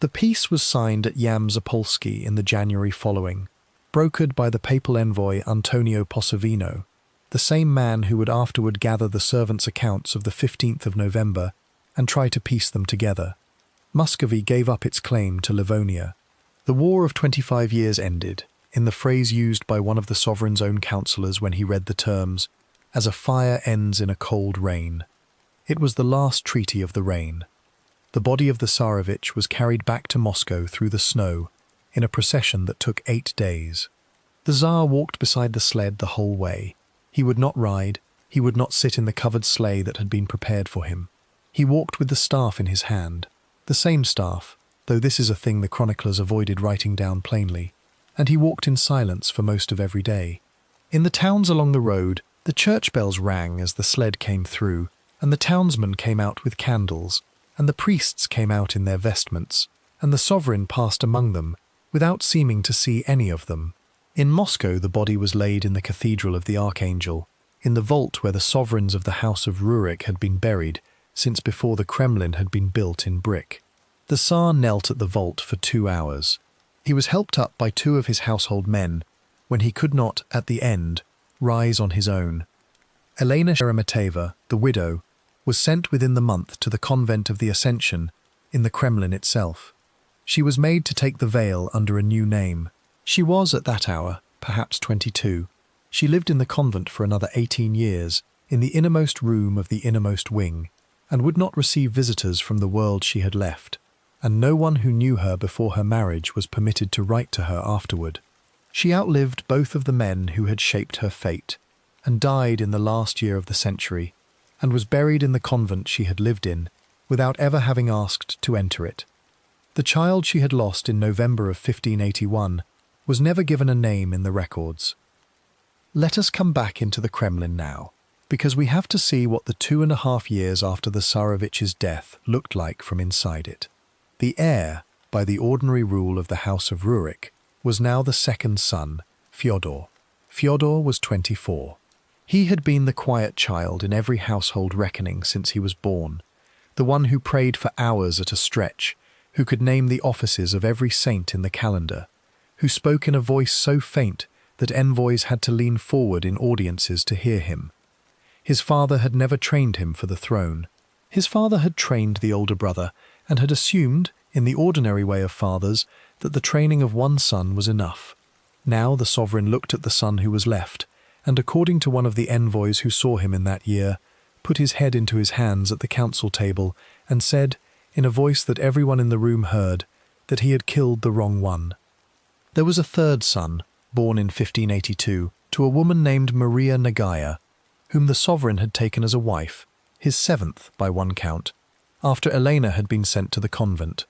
Speaker 1: The peace was signed at Zapolsky in the January following, brokered by the papal envoy Antonio Posavino, the same man who would afterward gather the servants' accounts of the 15th of November and try to piece them together. Muscovy gave up its claim to Livonia. The war of 25 years ended, in the phrase used by one of the sovereign's own councillors when he read the terms, as a fire ends in a cold rain. It was the last treaty of the reign. The body of the Tsarevich was carried back to Moscow through the snow, in a procession that took 8 days. The Tsar walked beside the sled the whole way. He would not ride, he would not sit in the covered sleigh that had been prepared for him. He walked with the staff in his hand, the same staff, though this is a thing the chroniclers avoided writing down plainly, and he walked in silence for most of every day. In the towns along the road, the church bells rang as the sled came through, and the townsmen came out with candles, and the priests came out in their vestments, and the sovereign passed among them, without seeming to see any of them. In Moscow the body was laid in the Cathedral of the Archangel, in the vault where the sovereigns of the House of Rurik had been buried, since before the Kremlin had been built in brick. The Tsar knelt at the vault for 2 hours. He was helped up by 2 of his household men, when he could not, at the end, rise on his own. Elena Sheremeteva, the widow, was sent within the month to the convent of the Ascension in the Kremlin itself. She was made to take the veil under a new name. She was, at that hour, perhaps 22. She lived in the convent for another 18 years, in the innermost room of the innermost wing, and would not receive visitors from the world she had left, and no one who knew her before her marriage was permitted to write to her afterward. She outlived both of the men who had shaped her fate, and died in the last year of the century, and was buried in the convent she had lived in, without ever having asked to enter it. The child she had lost in November of 1581 was never given a name in the records. Let us come back into the Kremlin now, because we have to see what the 2.5 years after the Tsarevich's death looked like from inside it. The heir, by the ordinary rule of the House of Rurik, was now the second son, Fyodor. Fyodor was 24. He had been the quiet child in every household reckoning since he was born, the one who prayed for hours at a stretch, who could name the offices of every saint in the calendar, who spoke in a voice so faint that envoys had to lean forward in audiences to hear him. His father had never trained him for the throne. His father had trained the older brother and had assumed, in the ordinary way of fathers, that the training of one son was enough. Now the sovereign looked at the son who was left, and according to one of the envoys who saw him in that year, put his head into his hands at the council table and said, in a voice that everyone in the room heard, that he had killed the wrong one. There was a third son, born in 1582, to a woman named Maria Nagaya, whom the sovereign had taken as a wife, his 7th by one count, after Elena had been sent to the convent.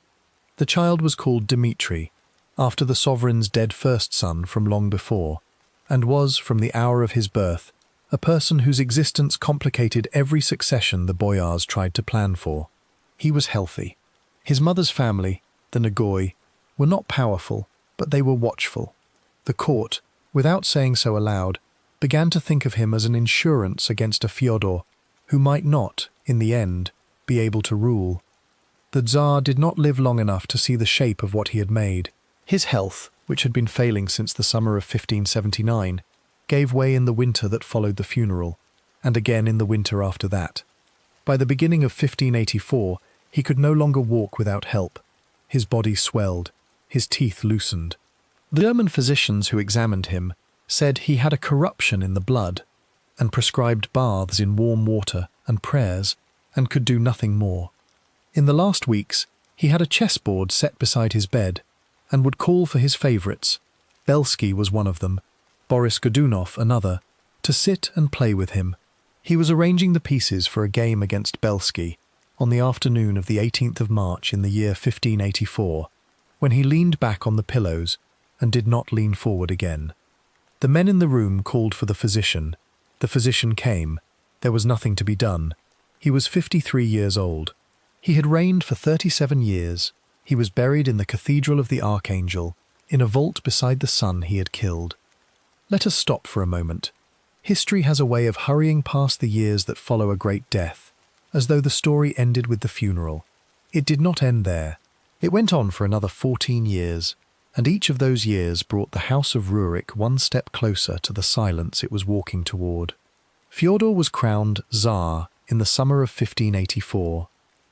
Speaker 1: The child was called Dmitri, after the sovereign's dead first son from long before, and was, from the hour of his birth, a person whose existence complicated every succession the boyars tried to plan for. He was healthy. His mother's family, the Nagoi, were not powerful, but they were watchful. The court, without saying so aloud, began to think of him as an insurance against a Fyodor who might not, in the end, be able to rule. The Tsar did not live long enough to see the shape of what he had made. His health, which had been failing since the summer of 1579, gave way in the winter that followed the funeral, and again in the winter after that. By the beginning of 1584, he could no longer walk without help. His body swelled, his teeth loosened. The German physicians who examined him said he had a corruption in the blood, and prescribed baths in warm water and prayers, and could do nothing more. In the last weeks, he had a chessboard set beside his bed, and would call for his favourites. Belsky was one of them, Boris Godunov another, to sit and play with him. He was arranging the pieces for a game against Belsky on the afternoon of the 18th of March in the year 1584, when he leaned back on the pillows and did not lean forward again. The men in the room called for the physician. The physician came. There was nothing to be done. He was 53 years old. He had reigned for 37 years. He was buried in the Cathedral of the Archangel, in a vault beside the son he had killed. Let us stop for a moment. History has a way of hurrying past the years that follow a great death, as though the story ended with the funeral. It did not end there. It went on for another 14 years, and each of those years brought the House of Rurik one step closer to the silence it was walking toward. Fyodor was crowned Tsar in the summer of 1584.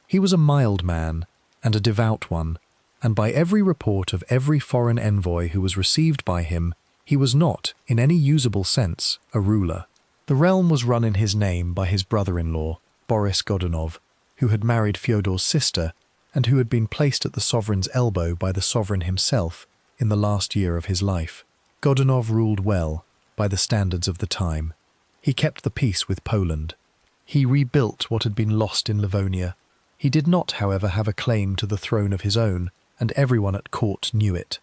Speaker 1: He was a mild man, and a devout one, and by every report of every foreign envoy who was received by him, he was not, in any usable sense, a ruler. The realm was run in his name by his brother-in-law, Boris Godunov, who had married Fyodor's sister, and who had been placed at the sovereign's elbow by the sovereign himself in the last year of his life. Godunov ruled well, by the standards of the time. He kept the peace with Poland. He rebuilt what had been lost in Livonia. He did not, however, have a claim to the throne of his own, and everyone at court knew it.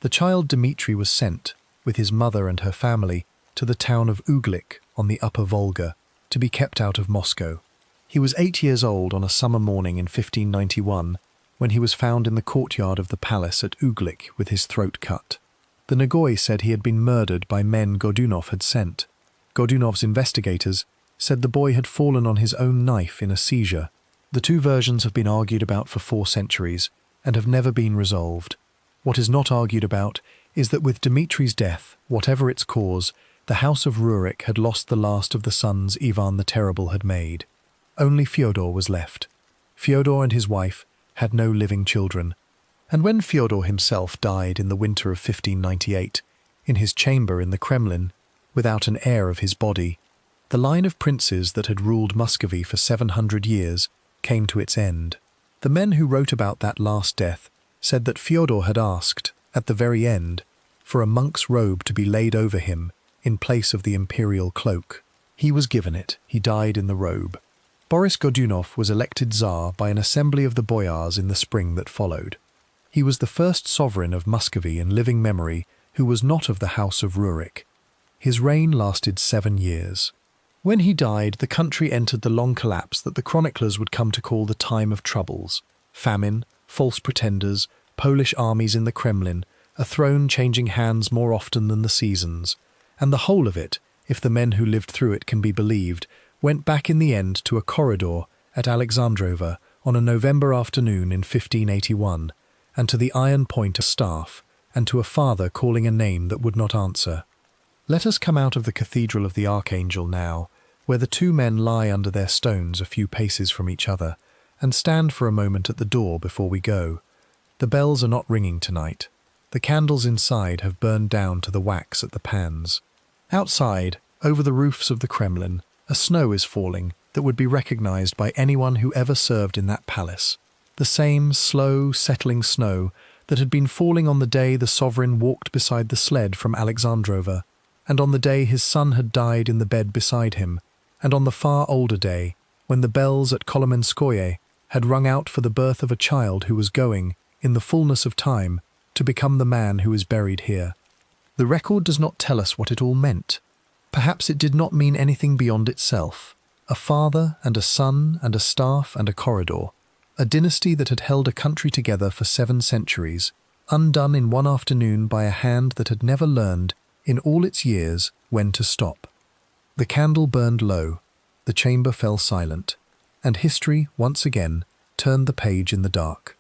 Speaker 1: The child Dmitri was sent, with his mother and her family, to the town of Uglik on the upper Volga, to be kept out of Moscow. He was 8 years old on a summer morning in 1591, when he was found in the courtyard of the palace at Uglik with his throat cut. The Nagoi said he had been murdered by men Godunov had sent. Godunov's investigators said the boy had fallen on his own knife in a seizure, The two versions have been argued about for 4 centuries and have never been resolved. What is not argued about is that with Dmitri's death, whatever its cause, the House of Rurik had lost the last of the sons Ivan the Terrible had made. Only Fyodor was left. Fyodor and his wife had no living children, and when Fyodor himself died in the winter of 1598, in his chamber in the Kremlin, without an heir of his body, the line of princes that had ruled Muscovy for 700 years came to its end. The men who wrote about that last death said that Fyodor had asked, at the very end, for a monk's robe to be laid over him in place of the imperial cloak. He was given it. He died in the robe. Boris Godunov was elected Tsar by an assembly of the boyars in the spring that followed. He was the first sovereign of Muscovy in living memory who was not of the House of Rurik. His reign lasted 7 years. When he died, the country entered the long collapse that the chroniclers would come to call the Time of Troubles. Famine, false pretenders, Polish armies in the Kremlin, a throne changing hands more often than the seasons, and the whole of it, if the men who lived through it can be believed, went back in the end to a corridor at Alexandrova on a November afternoon in 1581, and to the iron point of staff, and to a father calling a name that would not answer. Let us come out of the Cathedral of the Archangel now, where the 2 men lie under their stones a few paces from each other, and stand for a moment at the door before we go. The bells are not ringing tonight. The candles inside have burned down to the wax at the pans. Outside, over the roofs of the Kremlin, a snow is falling that would be recognized by anyone who ever served in that palace. The same slow, settling snow that had been falling on the day the sovereign walked beside the sled from Alexandrova, and on the day his son had died in the bed beside him, and on the far older day when the bells at Kolomenskoye had rung out for the birth of a child who was going, in the fullness of time, to become the man who is buried here. The record does not tell us what it all meant. Perhaps it did not mean anything beyond itself. A father and a son and a staff and a corridor. A dynasty that had held a country together for 7 centuries, undone in one afternoon by a hand that had never learned, in all its years, when to stop. The candle burned low, the chamber fell silent, and history, once again, turned the page in the dark.